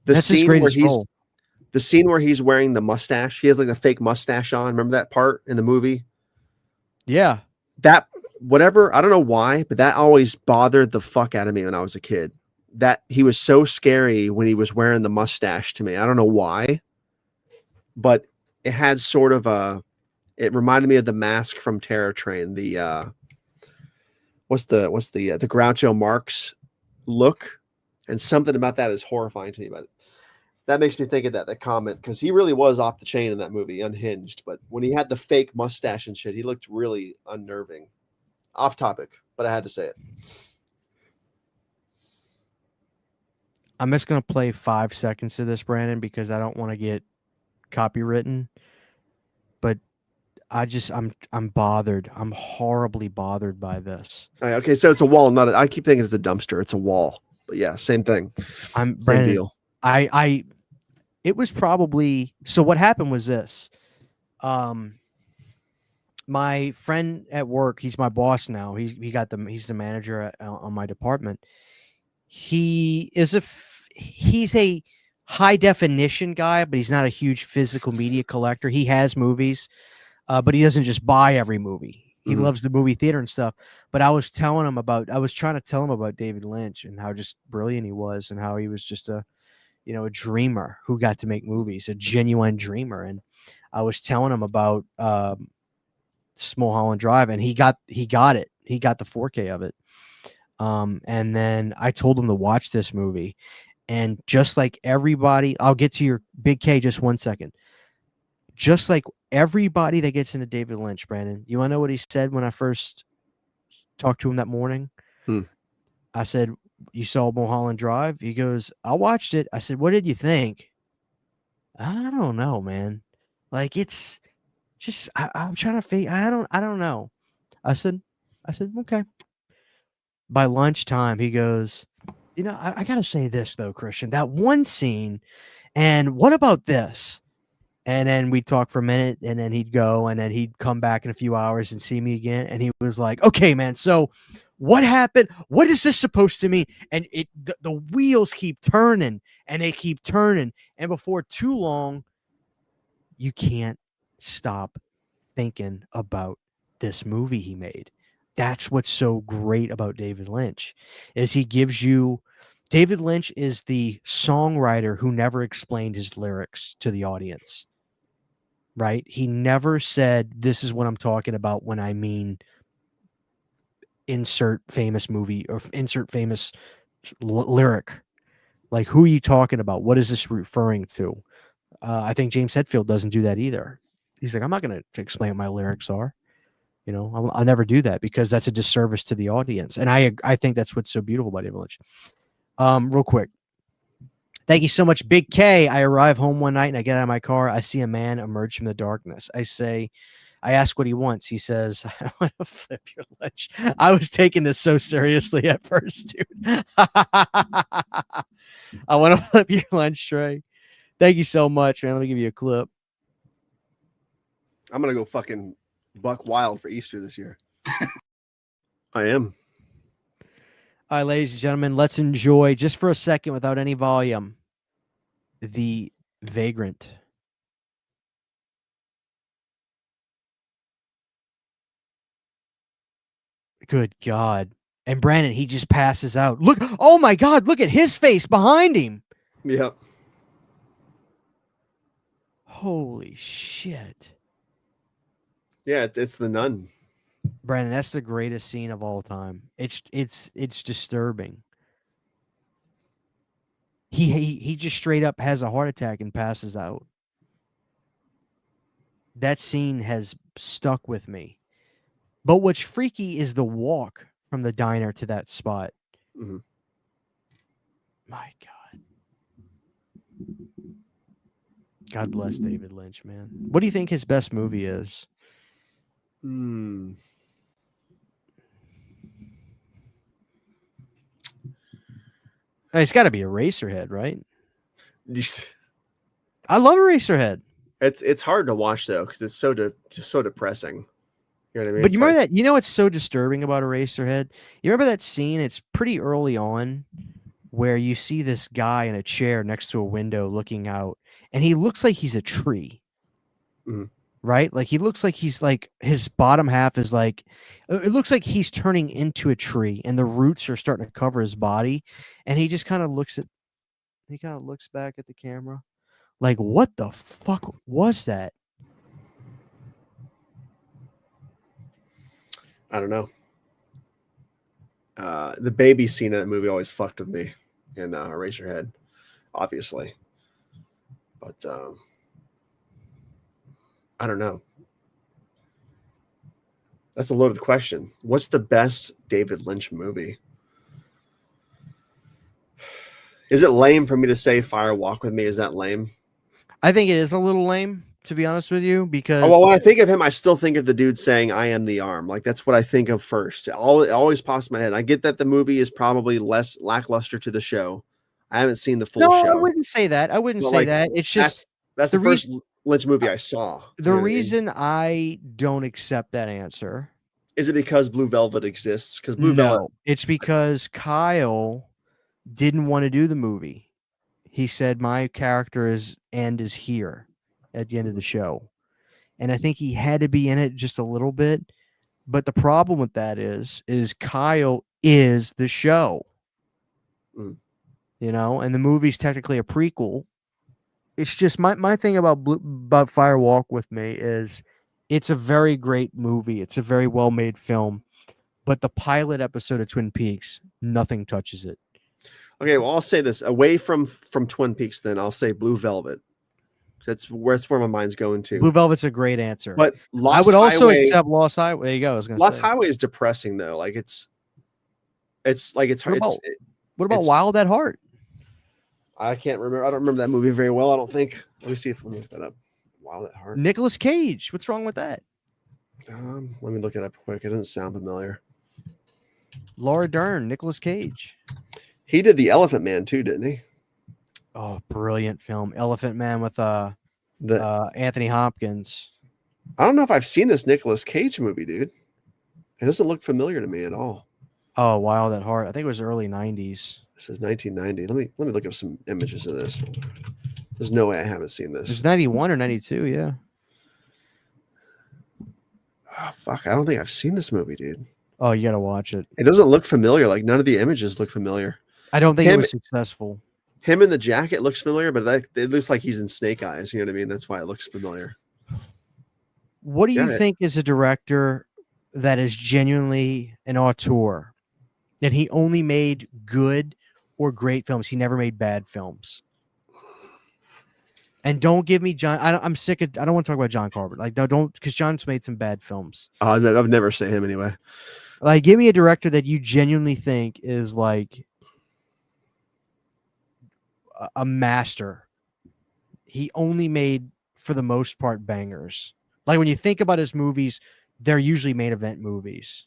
That's his greatest role. The scene where he's wearing the mustache, he has like a fake mustache on. Remember that part in the movie? Yeah. That whatever, I don't know why, but that always bothered the fuck out of me when I was a kid. That he was so scary when he was wearing the mustache to me. I don't know why, but it had sort of it reminded me of the mask from Terror Train. The what's the Groucho Marx look, and something about that is horrifying to me. But that makes me think of that comment, because he really was off the chain in that movie, Unhinged. But when he had the fake mustache and shit, he looked really unnerving. Off topic, but I had to say it. I'm just gonna play 5 seconds of this, Brandon, because I don't want to get copywritten. But I'm bothered. I'm horribly bothered by this. Okay, so it's a wall, not I keep thinking it's a dumpster. It's a wall, but yeah, same thing. Brandon, same deal. It was probably, so what happened was this. My friend at work, he's my boss now. He's the manager on my department. He's a high definition guy, but he's not a huge physical media collector. He has movies, but he doesn't just buy every movie. He loves the movie theater and stuff. But I was trying to tell him about David Lynch and how just brilliant he was, and how he was just a dreamer who got to make movies, a genuine dreamer. And I was telling him about Mulholland Drive, and he got it. He got the 4K of it. And then I told him to watch this movie. And just like everybody, I'll get to your Big K just 1 second. Just like everybody that gets into David Lynch, Brandon, you want to know what he said when I first talked to him that morning? I said, "You saw Mulholland Drive?" He goes, "I watched it." I said, "What did you think?" "I don't know, man. Like, it's just I'm trying to figure. I don't know." I said, "Okay." By lunchtime, he goes, I gotta say this though, Christian. That one scene, and what about this? And then we'd talk for a minute, and then he'd go, and then he'd come back in a few hours and see me again. And he was like, "Okay, man, so what happened? What is this supposed to mean?" And the wheels keep turning, and they keep turning. And before too long, you can't stop thinking about this movie he made. That's what's so great about David Lynch, is David Lynch is the songwriter who never explained his lyrics to the audience. Right? He never said, "This is what I'm talking about when I mean insert famous movie or insert famous lyric." Like, who are you talking about? What is this referring to? I think James Hetfield doesn't do that either. He's like, "I'm not going to explain what my lyrics are. I'll never do that, because that's a disservice to the audience." And I think that's what's so beautiful about David Lynch. Real quick. Thank you so much, Big K. I arrive home one night and I get out of my car. I see a man emerge from the darkness. I ask what he wants. He says, "I want to flip your lunch." I was taking this so seriously at first, dude. "I want to flip your lunch tray." Thank you so much, man. Let me give you a clip. I'm gonna go fucking buck wild for Easter this year. I am. All right, ladies and gentlemen, let's enjoy, just for a second without any volume, The Vagrant. Good God. And Brandon, he just passes out. Look, oh my God, look at his face behind him. Yep. Holy shit. Yeah, it's the Nun. Brandon, that's the greatest scene of all time. It's disturbing. He just straight up has a heart attack and passes out. That scene has stuck with me. But what's freaky is the walk from the diner to that spot. Mm-hmm. My God. God bless David Lynch, man. What do you think his best movie is? It's got to be Eraserhead, right? I love Eraserhead. It's hard to watch though because it's just so depressing. You know what I mean? But you It's remember like, that? You know what's so disturbing about Eraserhead? You remember that scene? It's pretty early on where you see this guy in a chair next to a window looking out, and he looks like he's a tree. Mhm. Right? Like he looks like he's like his bottom half is like it looks like he's turning into a tree and the roots are starting to cover his body. And he just kind of looks back at the camera. Like, what the fuck was that? I don't know. The baby scene in that movie always fucked with me in Eraserhead, obviously. But I don't know. That's a loaded question. What's the best David Lynch movie? Is it lame for me to say Fire Walk with Me? Is that lame? I think it is a little lame, to be honest with you, Oh, because well, when I think of him, I still think of the dude saying "I am the arm." Like that's what I think of first. It always pops in my head. I get that the movie is probably less lackluster to the show. I haven't seen the full no, I show, wouldn't say that. I wouldn't but say like that. It's just that's the the first reason Lynch movie I saw. the You know what I mean? reason I don't accept that answer. Is it because Blue Velvet exists? Because Blue Velvet. No, it's because Kyle didn't want to do the movie. He said my character is here at the end of the show. And I think he had to be in it just a little bit. But the problem with that is Kyle is the show. Mm. You know, and the movie's technically a prequel. It's just my thing about Fire Walk with Me is it's a very great movie. It's a very well made film. But the pilot episode of Twin Peaks, nothing touches it. Okay, well, I'll say this away from Twin Peaks. Then I'll say Blue Velvet. That's where my mind's going to. Blue Velvet's a great answer. But I would also Highway, accept Lost Highway. There you go. I was going to Lost say. Highway is depressing though. Like it's What about it's- Wild at Heart? I can't remember. I don't remember that movie very well. I don't think. Let me see if I can look that up. Wild at Heart. Nicolas Cage. What's wrong with that? Let me look it up quick. It doesn't sound familiar. Laura Dern, Nicolas Cage. He did The Elephant Man too, didn't he? Oh, brilliant film. Elephant Man with The Anthony Hopkins. I don't know if I've seen this Nicolas Cage movie, dude. It doesn't look familiar to me at all. Oh, Wild at Heart. I think it was early 90s. This is 1990. Let me look up some images of this. There's no way I haven't seen It was this. 91 or 92, yeah. Oh, fuck, I don't think I've seen this movie, dude. Oh, you got to watch it. It doesn't look familiar. Like none of the images look familiar. I don't think it Him- was successful. Him in the jacket looks familiar, but it looks like he's in Snake Eyes. You know what I mean? That's why it looks familiar. What do you Yeah. think is a director that is genuinely an auteur? That he only made good or great films. He never made bad films. And don't give me John. I'm sick of. I don't want to talk about John Carpenter. Like, no, don't, because John's made some bad films. I've never say him anyway. Like, give me a director that you genuinely think is like a master. He only made, for the most part, bangers. Like when you think about his movies, they're usually main event movies.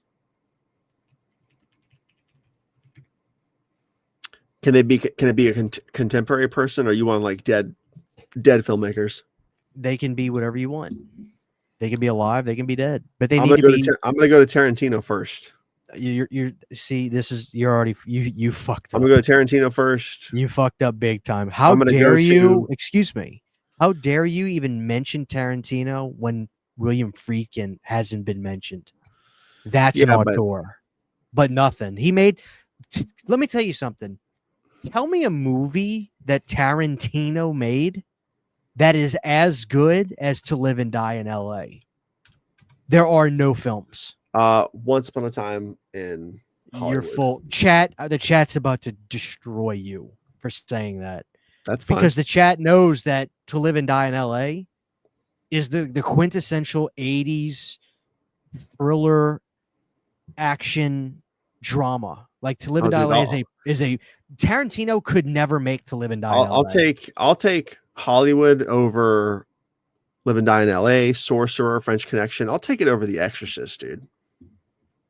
Can it be a contemporary person, or you want like dead filmmakers? They can be whatever you want. They can be alive. They can be dead. But they I'm need gonna to be. I'm gonna go to Tarantino first. You're see. This is you're already you fucked up. I'm gonna go to Tarantino first. You fucked up big time. How I'm gonna dare go you? to- Excuse me. How dare you even mention Tarantino when William Friedkin hasn't been mentioned? That's an Yeah, but- auteur. But nothing. He made. Let me tell you something. Tell me a movie that Tarantino made that is as good as To Live and Die in L.A. There are no films. Once Upon a Time in Hollywood. You're full. Chat. The chat's about to destroy you for saying that. That's fine. Because the chat knows that To Live and Die in LA is the quintessential 80s thriller action drama. Like To Live and Die in LA is a Tarantino could never make To Live and Die in LA. I'll take Hollywood over Live and Die in LA, Sorcerer, French Connection. I'll take it over The Exorcist, dude.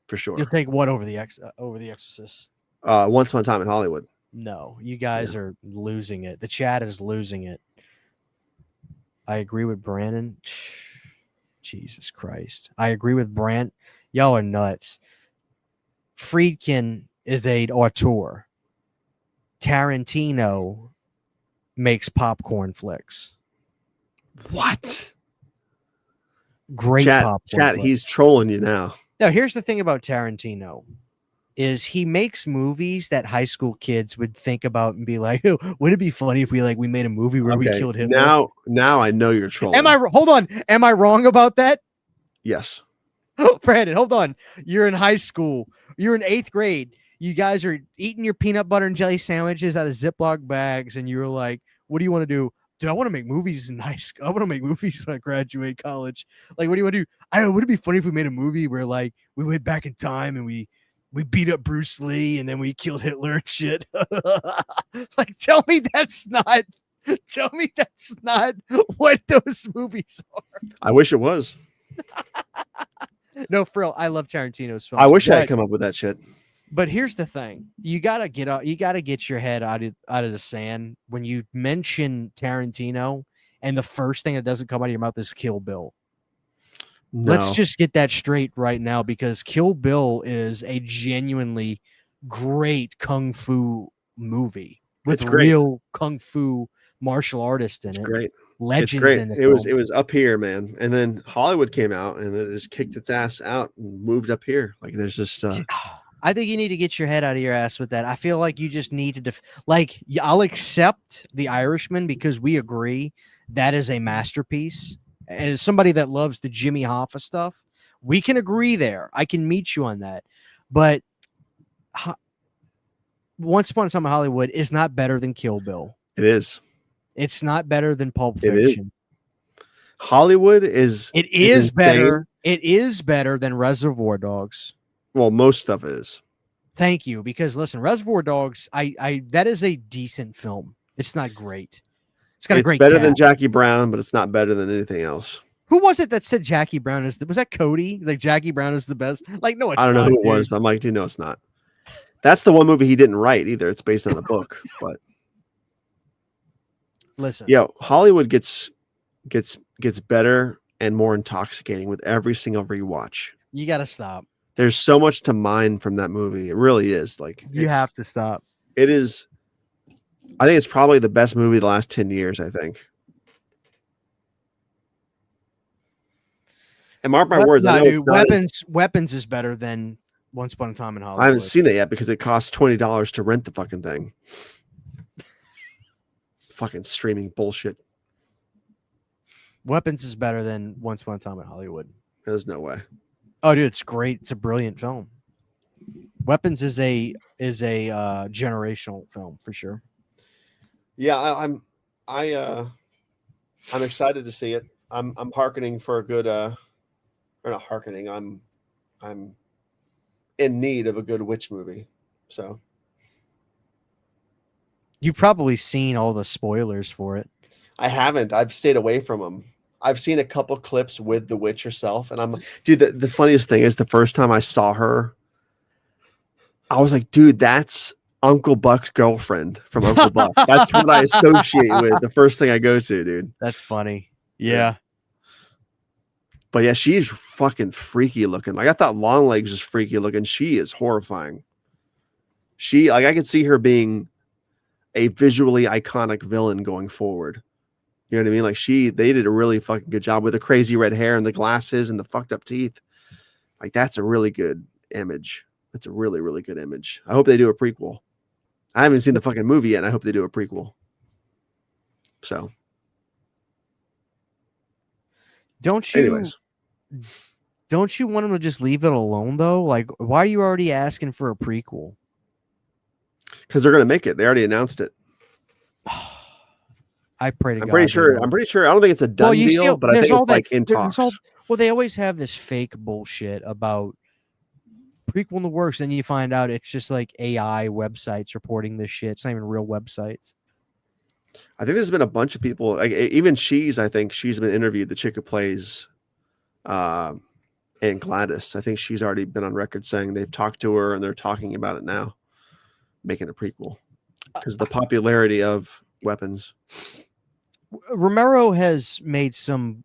For sure. You'll take what over the Exorcist? Once Upon a Time in Hollywood. No, you guys are losing it. The chat is losing it. I agree with Brandon. Jesus Christ. I agree with Brant. Y'all are nuts. Friedkin is a auteur. Tarantino makes popcorn flicks. What? Great popcorn Chat, flicks. he's trolling you now. Now, here's the thing about Tarantino is he makes movies that high school kids would think about and be like, oh, would it be funny if we made a movie where we killed Hitler? Now I know you're trolling. Hold on. Am I wrong about that? Yes. Brandon, hold on. You're in high school. You're in 8th grade. You guys are eating your peanut butter and jelly sandwiches out of Ziploc bags, and you're like, what do you want to do? Dude, I want to make movies in high school. I want to make movies when I graduate college. Like, what do you want to do? I don't know. Would it be funny if we made a movie where, like, we went back in time and we beat up Bruce Lee and then we killed Hitler and shit? Like, tell me that's not what those movies are. I wish it was. No, for real, I love Tarantino's films. I wish I had come up with that shit. But here's the thing: you gotta get your head out of the sand when you mention Tarantino, and the first thing that doesn't come out of your mouth is Kill Bill. No. Let's just get that straight right now, because Kill Bill is a genuinely great kung fu movie with real kung fu martial artists in it. Great. Legends it's great. in the It was up here, man. And then Hollywood came out and it just kicked its ass out and moved up here. Like there's just I think you need to get your head out of your ass with that. I feel like you just need to I'll accept The Irishman because we agree that is a masterpiece. And as somebody that loves the Jimmy Hoffa stuff, we can agree there. I can meet you on that. But Once Upon a Time in Hollywood is not better than Kill Bill. It is. It's not better than Pulp It is. Fiction. Hollywood is. It is better. It is better than Reservoir Dogs. Well, most stuff is. Thank you, because listen, Reservoir Dogs, I that is a decent film. It's not great. It's got a great. Better than Jackie Brown, but it's not better than anything else. Who was it that said Jackie Brown was that Cody? Like Jackie Brown is the best. Like no, it's I don't know who it was, but I'm like, no, it's not. That's the one movie he didn't write either. It's based on a book, but listen, yeah, Hollywood gets better and more intoxicating with every single rewatch. You got to stop. There's so much to mine from that movie. It really is. Like you have to stop. It is. I think it's probably the best movie of the last 10 years. I think. And mark my words, I know dude, Weapons is better than Once Upon a Time in Hollywood. I haven't seen it yet because it costs $20 to rent the fucking thing. Fucking streaming bullshit. Weapons is better than Once Upon a Time in Hollywood. There's no way. Oh, dude, it's great. It's a brilliant film. Weapons is a generational film for sure. Yeah, I'm excited to see it. I'm hearkening for a good or not hearkening. I'm in need of a good witch movie. So you've probably seen all the spoilers for it. I haven't. I've stayed away from them. I've seen a couple clips with the witch herself, and I'm dude. The funniest thing is the first time I saw her, I was like, dude, that's Uncle Buck's girlfriend from Uncle Buck. That's what I associate with. The first thing I go to, dude. That's funny. Yeah. But yeah, she's fucking freaky looking. Like I thought Longlegs was freaky looking. She is horrifying. I could see her being a visually iconic villain going forward. You know what I mean? Like they did a really fucking good job with the crazy red hair and the glasses and the fucked up teeth. Like that's a really good image. That's a really, really good image. I hope they do a prequel. I haven't seen the fucking movie yet, and I hope they do a prequel. So Don't you anyways. Don't you want them to just leave it alone though? Like, why are you already asking for a prequel? Because they're gonna make it. They already announced it. I pray to God. I'm pretty sure. I don't think it's a done deal, but I think it's like in talks. Well, they always have this fake bullshit about prequel in the works, then you find out it's just like AI websites reporting this shit. It's not even real websites. I think there's been a bunch of people, like even I think she's been interviewed, the chick who plays and Gladys. I think she's already been on record saying they've talked to her and they're talking about it now, making a prequel because the popularity of Weapons. Romero has made some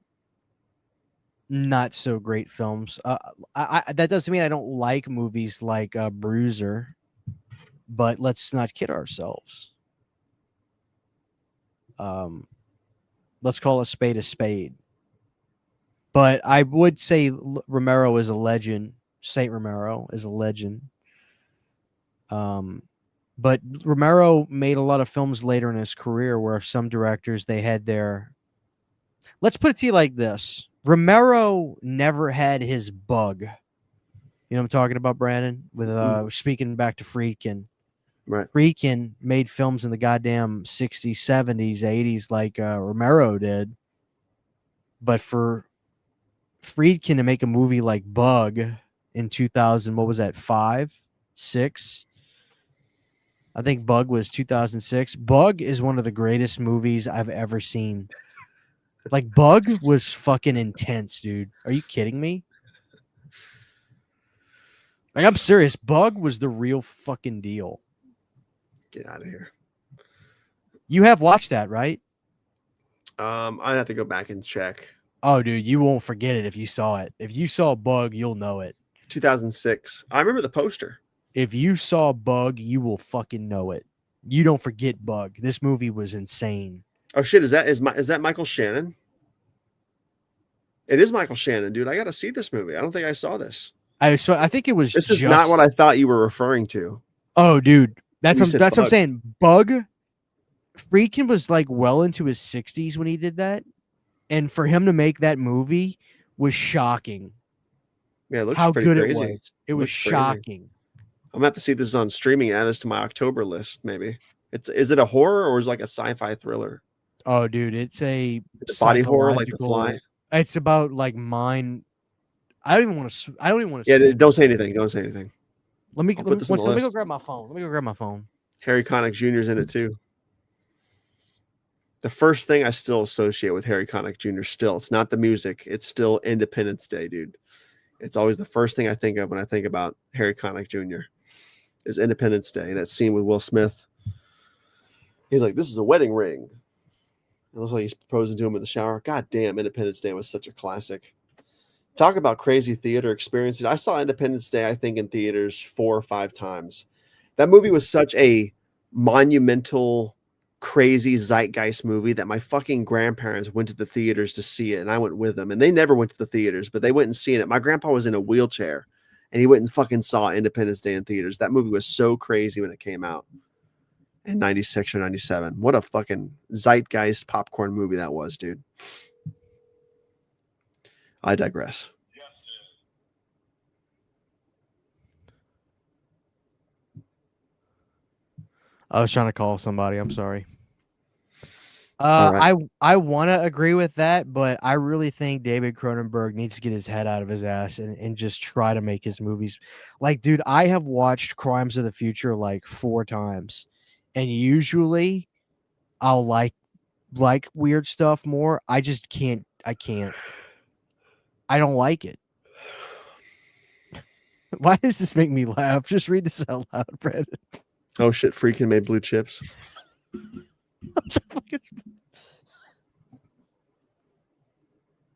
not so great films. That doesn't mean I don't like movies like Bruiser, but let's not kid ourselves. Let's call a spade a spade. But I would say Romero is a legend. Saint Romero is a legend. But Romero made a lot of films later in his career where some directors, they had their... Let's put it to you like this. Romero never had his bug. You know what I'm talking about, Brandon? With speaking back to Friedkin. Right. Friedkin made films in the goddamn 60s, 70s, 80s like Romero did. But for Friedkin to make a movie like Bug in 2000, what was that, 5, 6? I think Bug was 2006. Bug is one of the greatest movies I've ever seen. Like, Bug was fucking intense, dude. Are you kidding me? Like, I'm serious. Bug was the real fucking deal. Get out of here. You have watched that, right? I'd have to go back and check. Oh, dude, you won't forget it if you saw it. If you saw Bug, you'll know it. 2006. I remember the poster. If you saw Bug, you will fucking know it. You don't forget Bug. This movie was insane. Oh shit! Is that Michael Shannon? It is Michael Shannon, dude. I got to see this movie. I don't think I saw this. I think it was. This is not what I thought you were referring to. Oh, dude, that's You said what I'm Bug. saying. Bug. Friedkin was like well into his 60s when he did that, and for him to make that movie was shocking. Yeah, it looks How pretty good crazy. it was. It was Looks crazy. shocking. I'm gonna have to see if this is on streaming. Add this to my October list, maybe. Is it a horror or is it like a sci-fi thriller? Oh, dude, it's a Body horror like The psychological- Fly. It's about like mind. I don't even want to. Yeah, say don't say anything. Don't say anything. Let me I'll put this on the let me go list. grab my phone. Let me go grab my phone. Harry Connick Jr.'s in it too. The first thing I still associate with Harry Connick Jr. still, it's not the music. It's still Independence Day, dude. It's always the first thing I think of when I think about Harry Connick Jr. is Independence Day. That scene with Will Smith. He's like, "This is a wedding ring." It looks like he's proposing to him in the shower. God damn, Independence Day was such a classic. Talk about crazy theater experiences. I saw Independence Day, I think, in theaters 4 or 5 times. That movie was such a monumental, crazy zeitgeist movie that my fucking grandparents went to the theaters to see it, and I went with them. And they never went to the theaters, but they went and seen it. My grandpa was in a wheelchair, and he went and fucking saw Independence Day in theaters. That movie was so crazy when it came out in 96 or 97. What a fucking zeitgeist popcorn movie that was, dude. I digress. I was trying to call somebody. I'm sorry. All right. I want to agree with that, but I really think David Cronenberg needs to get his head out of his ass and just try to make his movies. Like, dude, I have watched Crimes of the Future like 4 times, and usually I'll like weird stuff more. I just can't. I don't like it. Why does this make me laugh? Just read this out loud, Brandon. Oh shit, Freaking made Blue Chips.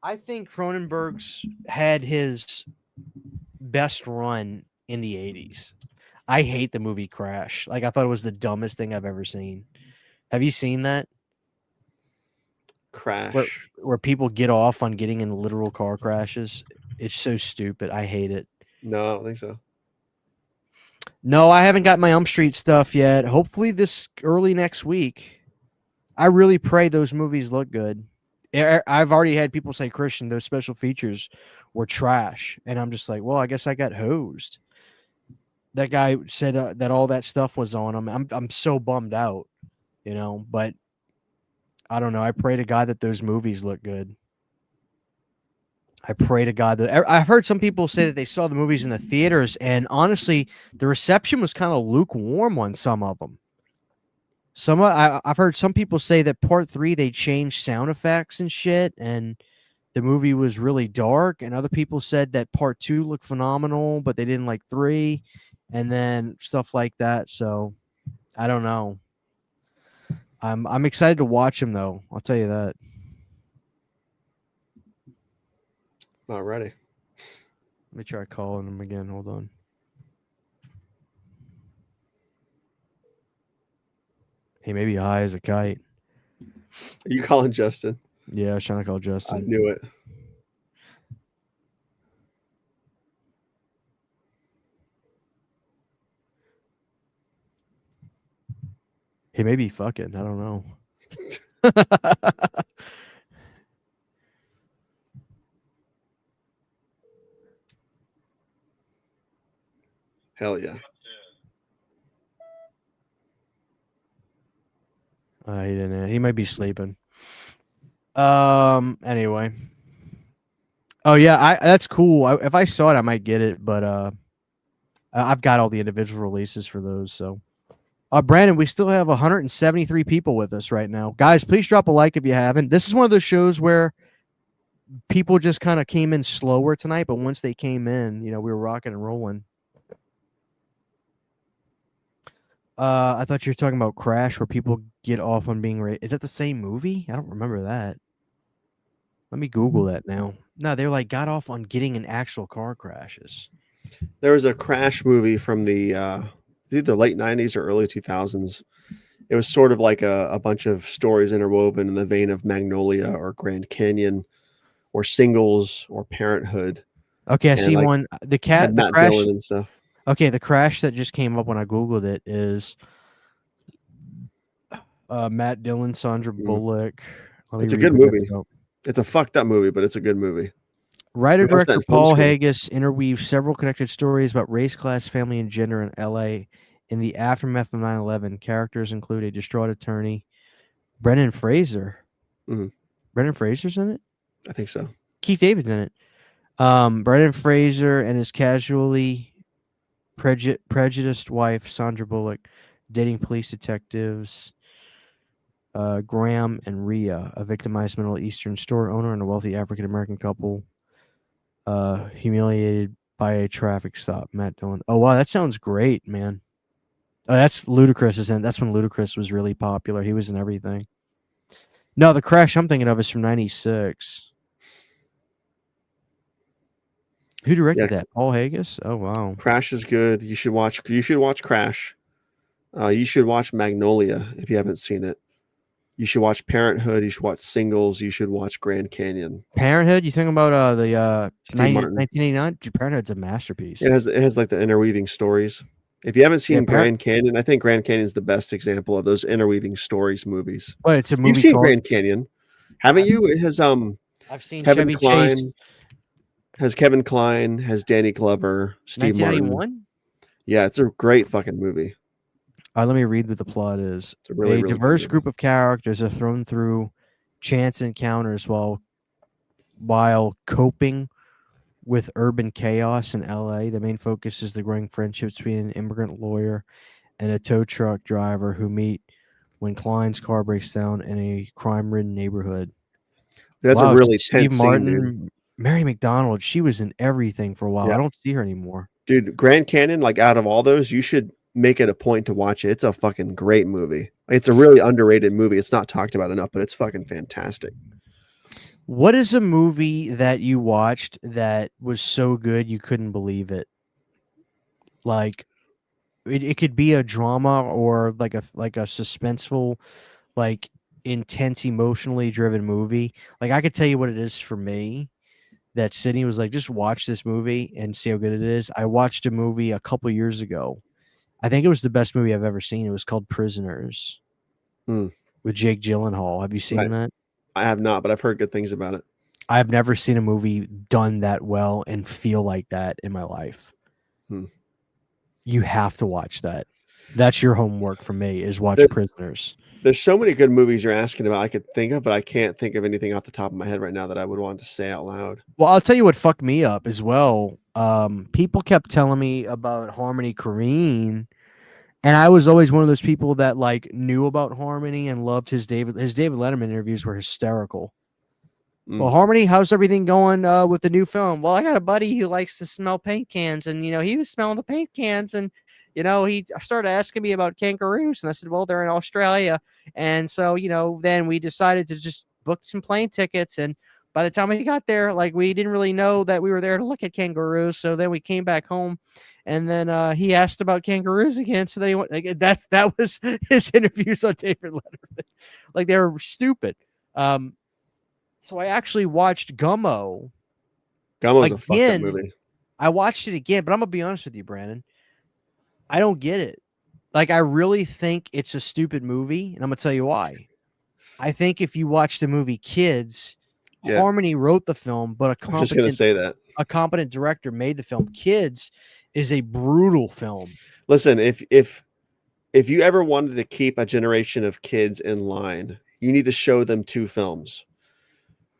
I think Cronenberg's had his best run in the 80s. I hate the movie Crash. Like, I thought it was the dumbest thing I've ever seen. Have you seen that? Crash. Where people get off on getting in literal car crashes. It's so stupid. I hate it. No, I don't think so. No, I haven't got my Elm Street stuff yet. Hopefully this early next week. I really pray those movies look good. I've already had people say, Christian, those special features were trash. And I'm just like, well, I guess I got hosed. That guy said that all that stuff was on him. I'm so bummed out, you know, but I don't know. I pray to God that those movies look good. I pray to God that I've heard some people say that they saw the movies in the theaters, and honestly, the reception was kind of lukewarm on some of them. I've heard some people say that part 3 they changed sound effects and shit, and the movie was really dark. And other people said that part 2 looked phenomenal, but they didn't like 3, and then stuff like that. So I don't know. I'm excited to watch him though. I'll tell you that. Not ready. Let me try calling him again. Hold on. He may be high as a kite. Are you calling Justin? Yeah, I was trying to call I Justin. knew it. He may be fucking. I don't know. Hell yeah. He didn't. He might be sleeping. Anyway. Oh yeah, that's cool. If I saw it, I might get it, but I've got all the individual releases for those. So, Brandon, we still have 173 people with us right now, guys. Please drop a like if you haven't. This is one of those shows where people just kind of came in slower tonight, but once they came in, we were rocking and rolling. I thought you were talking about Crash, where people get off on being raped. Is that the same movie? I don't remember that. Let me Google that now. No, they're like got off on getting in actual car crashes. There was a Crash movie from the either late 90s or early 2000s. It was sort of like a bunch of stories interwoven in the vein of Magnolia or Grand Canyon or Singles or Parenthood. Okay, I And, see like, one. The Had Matt crash. Dillon and stuff. Okay, the crash that just came up when I Googled it is Matt Dillon, Sandra Bullock. Let me It's a read good what that's movie. about. It's a fucked up movie, but it's a good movie. Writer We watched that director in film Paul school. Haggis interweaves several connected stories about race, class, family, and gender in L.A. in the aftermath of 9/11. Characters include a distraught attorney, Brendan Fraser. Mhm. Brendan Fraser's in it. I think so. Keith David's in it. Brendan Fraser and his casually prejudiced wife Sandra Bullock dating police detectives Graham and Rhea, a victimized Middle Eastern store owner and a wealthy African American couple, humiliated by a traffic stop. Matt Dillon. Oh wow, that sounds great, man. Oh, that's Ludacris is in. That's when Ludacris was really popular. He was in everything. No, the crash I'm thinking of is from '96. Who directed that? Paul Haggis. Oh wow. Crash is good. You should watch Crash. You should watch Magnolia if you haven't seen it. You should watch Parenthood. You should watch Singles. You should watch Grand Canyon. Parenthood. You think about the Steve Martin. 1989? Parenthood's a masterpiece. It has like the interweaving stories. If you haven't seen Yeah, Grand Canyon, I think Grand Canyon is the best example of those interweaving stories movies. But it's a movie. You've seen called, Grand Canyon, haven't you? It has I've seen Kevin Chevy Kline. Chase. Has Kevin Kline, has Danny Glover, Steve Martin. 1991. Yeah, it's a great fucking movie. Let me read what the plot is. It's a really good diverse movie. group of characters are thrown through chance encounters while coping with urban chaos in LA. The main focus is the growing friendship between an immigrant lawyer and a tow truck driver who meet when Kline's car breaks down in a crime-ridden neighborhood. That's Wow, a really Steve tense Martin, scene, dude. Mary McDonald. She was in everything for a while. Yeah. I don't see her anymore. Dude, Grand Canyon, like out of all those, you should make it a point to watch it. It's a fucking great movie. It's a really underrated movie. It's not talked about enough, but it's fucking fantastic. What is a movie that you watched that was so good you couldn't believe it? Like it could be a drama or like a suspenseful, like intense, emotionally driven movie. Like I could tell you what it is for me. That Sydney was like, just watch this movie and see how good it is. I watched a movie a couple years ago. I think it was the best movie I've ever seen. It was called Prisoners with Jake Gyllenhaal. Have you seen that? I have not, but I've heard good things about it. I've never seen a movie done that well and feel like that in my life. You have to watch that. That's your homework for me is watch Prisoners. There's so many good movies you're asking about I could think of, but I can't think of anything off the top of my head right now that I would want to say out loud. Well, I'll tell you what fucked me up as well. People kept telling me about Harmony Korine, and I was always one of those people that like knew about Harmony and loved his David Letterman interviews were hysterical. Well, Harmony, how's everything going with the new film? Well, I got a buddy who likes to smell paint cans, and he was smelling the paint cans, and he started asking me about kangaroos, and I said, well, they're in Australia, and so then we decided to just book some plane tickets, and by the time we got there, like, we didn't really know that we were there to look at kangaroos, so then we came back home, and then he asked about kangaroos again, so then he went, like, that was his interviews on David Letterman, like, they were stupid. So I actually watched Gummo. Gummo's a fucked up again. movie. I watched it again, but I'm gonna be honest with you, Brandon. I don't get it. Like, I really think it's a stupid movie, and I'm gonna tell you why. I think if you watch the movie Kids, Yeah. Harmony wrote the film, but I was just gonna say that. a competent director made the film. Kids is a brutal film. Listen, if you ever wanted to keep a generation of kids in line, you need to show them two films.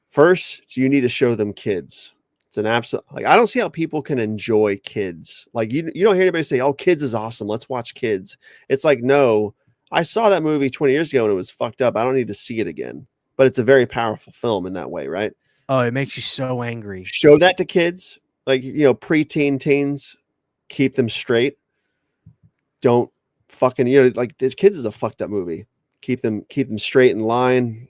First, you need to show them Kids. It's an absolute, like, I don't see how people can enjoy Kids. Like, you don't hear anybody say, "Oh, Kids is awesome. Let's watch Kids." It's like, no, I saw that movie 20 years ago and it was fucked up. I don't need to see it again. But it's a very powerful film in that way, right? Oh, it makes you so angry. Show that to kids, like, preteen teens, keep them straight. Don't fucking, like, the Kids is a fucked up movie. Keep them straight in line.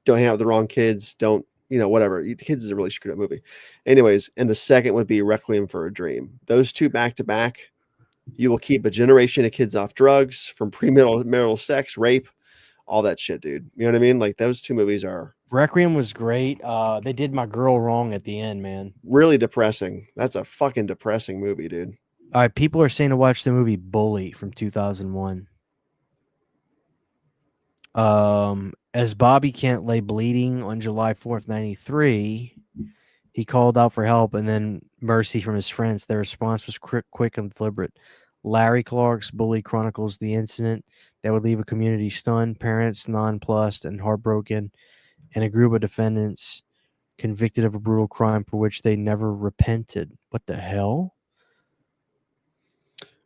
Don't hang out with the wrong kids. Don't, whatever. The Kids is a really screwed up movie. Anyways, and the second would be Requiem for a Dream. Those two back to back, you will keep a generation of kids off drugs, from premarital sex, rape, all that shit, dude. You know what I mean? Like, those two movies are Requiem was great. They did my girl wrong at the end, man. really depressing. That's a fucking depressing movie, dude. All right, people are saying to watch the movie Bully from 2001. As Bobby can't lay bleeding on July 4th, 93, he called out for help and then mercy from his friends. Their response was quick and deliberate. Larry Clark's Bully chronicles the incident that would leave a community stunned, parents nonplussed and heartbroken, and a group of defendants convicted of a brutal crime for which they never repented. What the hell?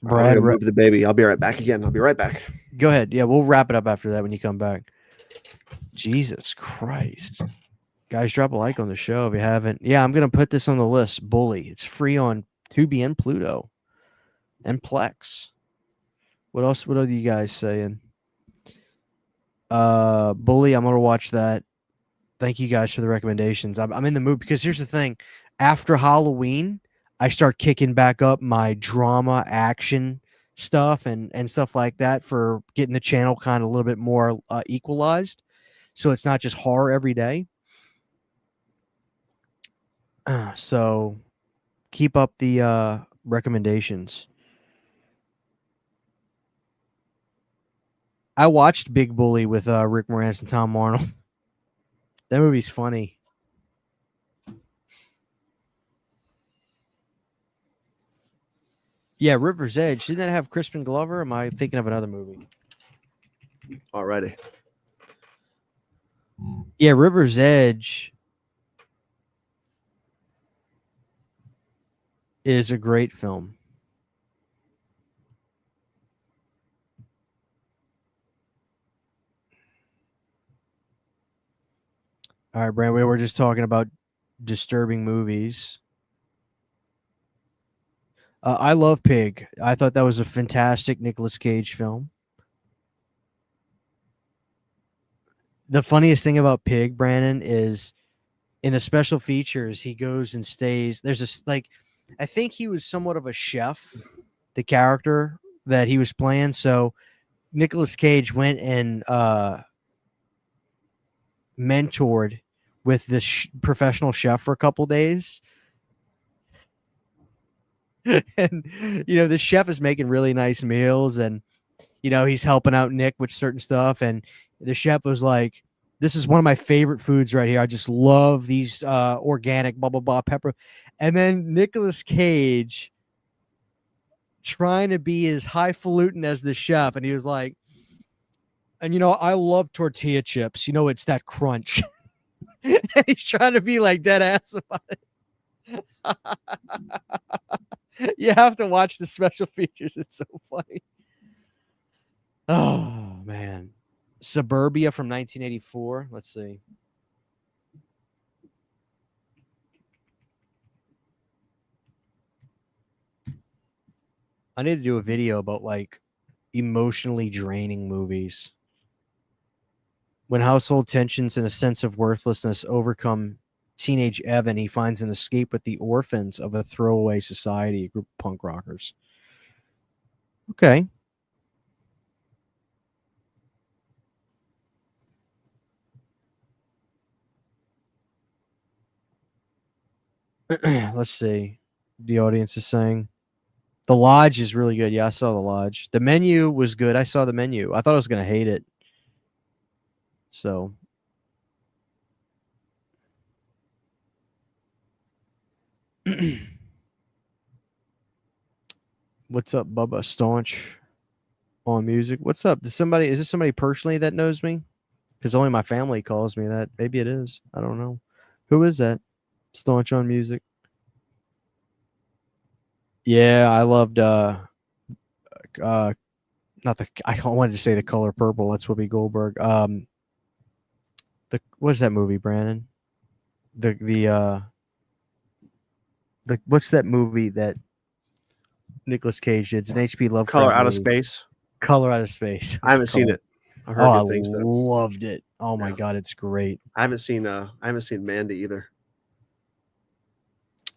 Brad, move the baby. I'll be right back again. I'll be right back. Go ahead. Yeah, we'll wrap it up after that when you come back. Jesus Christ. Guys, drop a like on the show if you haven't. Yeah, I'm going to put this on the list. Bully. It's free on Tubi and Pluto and Plex. What else? What are you guys saying? Bully, I'm going to watch that. Thank you guys for the recommendations. I'm in the mood because here's the thing. After Halloween, I start kicking back up my drama action stuff and stuff like that for getting the channel kind of a little bit more equalized. So it's not just horror every day. So keep up the recommendations. I watched Big Bully with Rick Moranis and Tom Arnold. That movie's funny. Yeah, River's Edge. Didn't that have Crispin Glover? Or am I thinking of another movie? Alrighty. Yeah, River's Edge is a great film. All right, Brand, we were just talking about disturbing movies. I love Pig. I thought that was a fantastic Nicolas Cage film. The funniest thing about Pig, Brandon, is in the special features, he goes and stays. There's this, like, I think he was somewhat of a chef, the character that he was playing. So Nicolas Cage went and mentored with this professional chef for a couple days. And, the chef is making really nice meals and, he's helping out Nick with certain stuff. And the chef was like, "This is one of my favorite foods right here. I just love these organic blah, blah, blah pepper." And then Nicolas Cage trying to be as highfalutin as the chef. And he was like, "And, I love tortilla chips. It's that crunch." And he's trying to be like dead ass about it. You have to watch the special features. It's so funny. Oh, man. Suburbia from 1984. Let's see. I need to do a video about like emotionally draining movies. When household tensions and a sense of worthlessness overcome teenage Evan, he finds an escape with the orphans of a throwaway society, a group of punk rockers. Okay. Let's see. The audience is saying The Lodge is really good. Yeah, I saw The Lodge. The Menu was good. I saw The Menu. I thought I was going to hate it. So what's up, Bubba Staunch on music? What's up? Is this somebody personally that knows me? Because only my family calls me that. Maybe it is. I don't know. Who is that? Staunch on music. Yeah, I loved not the I wanted to say The Color Purple. That's Whoopi Goldberg. What's that movie, Brandon? The what's that movie that Nicolas Cage did? It's an HP Lovecraft Color Out of movie. Space. Color Out of Space. I haven't seen it. I heard I good things though. loved it. Oh my Yeah. god, it's great. I haven't seen Mandy either.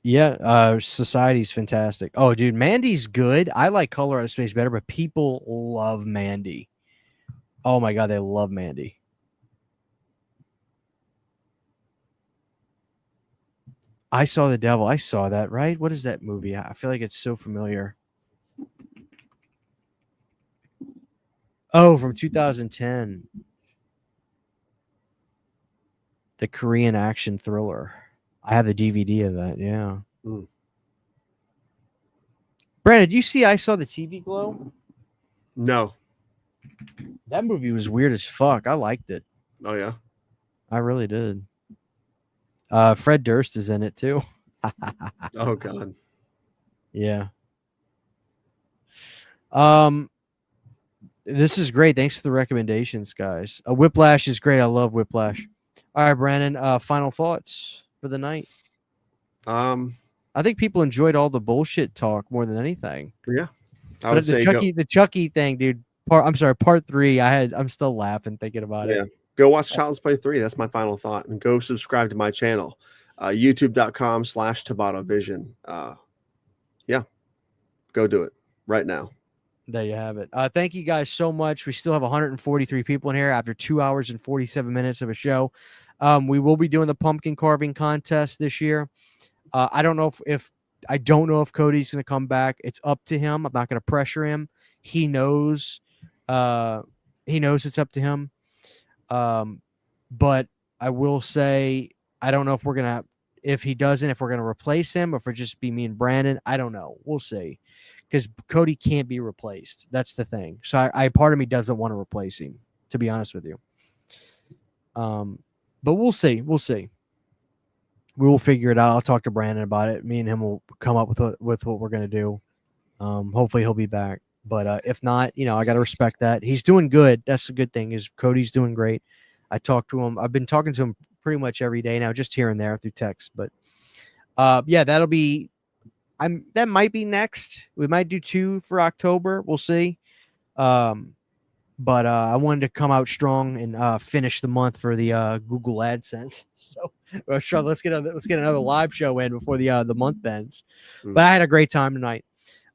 Yeah, Society's fantastic. Oh, dude, Mandy's good. I like Color Out of Space better, but people love Mandy. Oh my god, they love Mandy. I Saw the Devil. I saw that, right? What is that movie? I feel like it's so familiar. Oh, from 2010. The Korean action thriller. I have the DVD of that, yeah. Mm. Brandon, did you see I Saw the TV Glow? No. That movie was weird as fuck. I liked it. Oh yeah. I really did. Fred Durst is in it too. Oh god. Yeah. This is great. Thanks for the recommendations, guys. Whiplash is great. I love Whiplash. All right, Brandon. Final thoughts for the night. I think people enjoyed all the bullshit talk more than anything. Yeah. I But would say the Chucky thing, dude. Part 3. I'm still laughing thinking about it. go watch Child's Play 3. That's my final thought. And go subscribe to my channel. YouTube.com/TabatoVision. Yeah. Go do it right now. There you have it. Thank you guys so much. We still have 143 people in here after 2 hours and 47 minutes of a show. We will be doing the pumpkin carving contest this year. I don't know if Cody's going to come back. It's up to him. I'm not going to pressure him. He knows. He knows it's up to him. But I will say I don't know if we're gonna if we're gonna replace him or if it just be me and Brandon. I don't know. We'll see. Because Cody can't be replaced. That's the thing. So I part of me doesn't want to replace him, to be honest with you. But we'll see. We'll see. We will figure it out. I'll talk to Brandon about it. Me and him will come up with what we're gonna do. Hopefully he'll be back. But if not, I gotta respect that. He's doing good. That's the good thing, is Cody's doing great. I talked to him. I've been talking to him pretty much every day now, just here and there through text. But yeah, that'll be that might be next. We might do 2 for October. We'll see. But I wanted to come out strong and finish the month for the Google AdSense. So let's get another live show in before the month ends. But I had a great time tonight.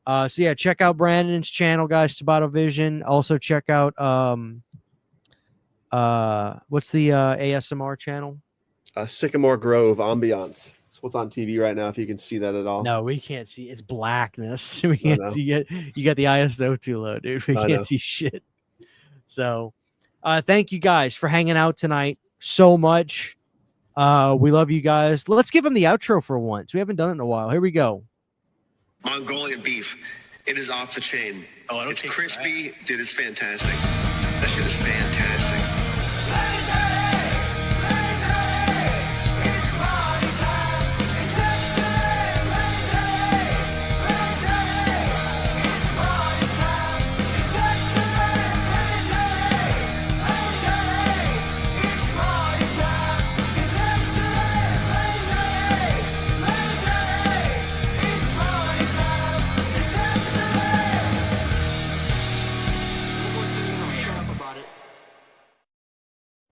So yeah, check out Brandon's channel, guys. Tabato Vision. Also check out what's the ASMR channel? Sycamore Grove Ambiance. It's what's on TV right now. If you can see that at all. No, we can't see. It's blackness. We can't see it. You got the ISO too low, dude. We can't see shit. So, thank you guys for hanging out tonight so much. We love you guys. Let's give them the outro for once. We haven't done it in a while. Here we go. Mongolian beef. It is off the chain. It's crispy. Dude, it's fantastic. That shit is fantastic.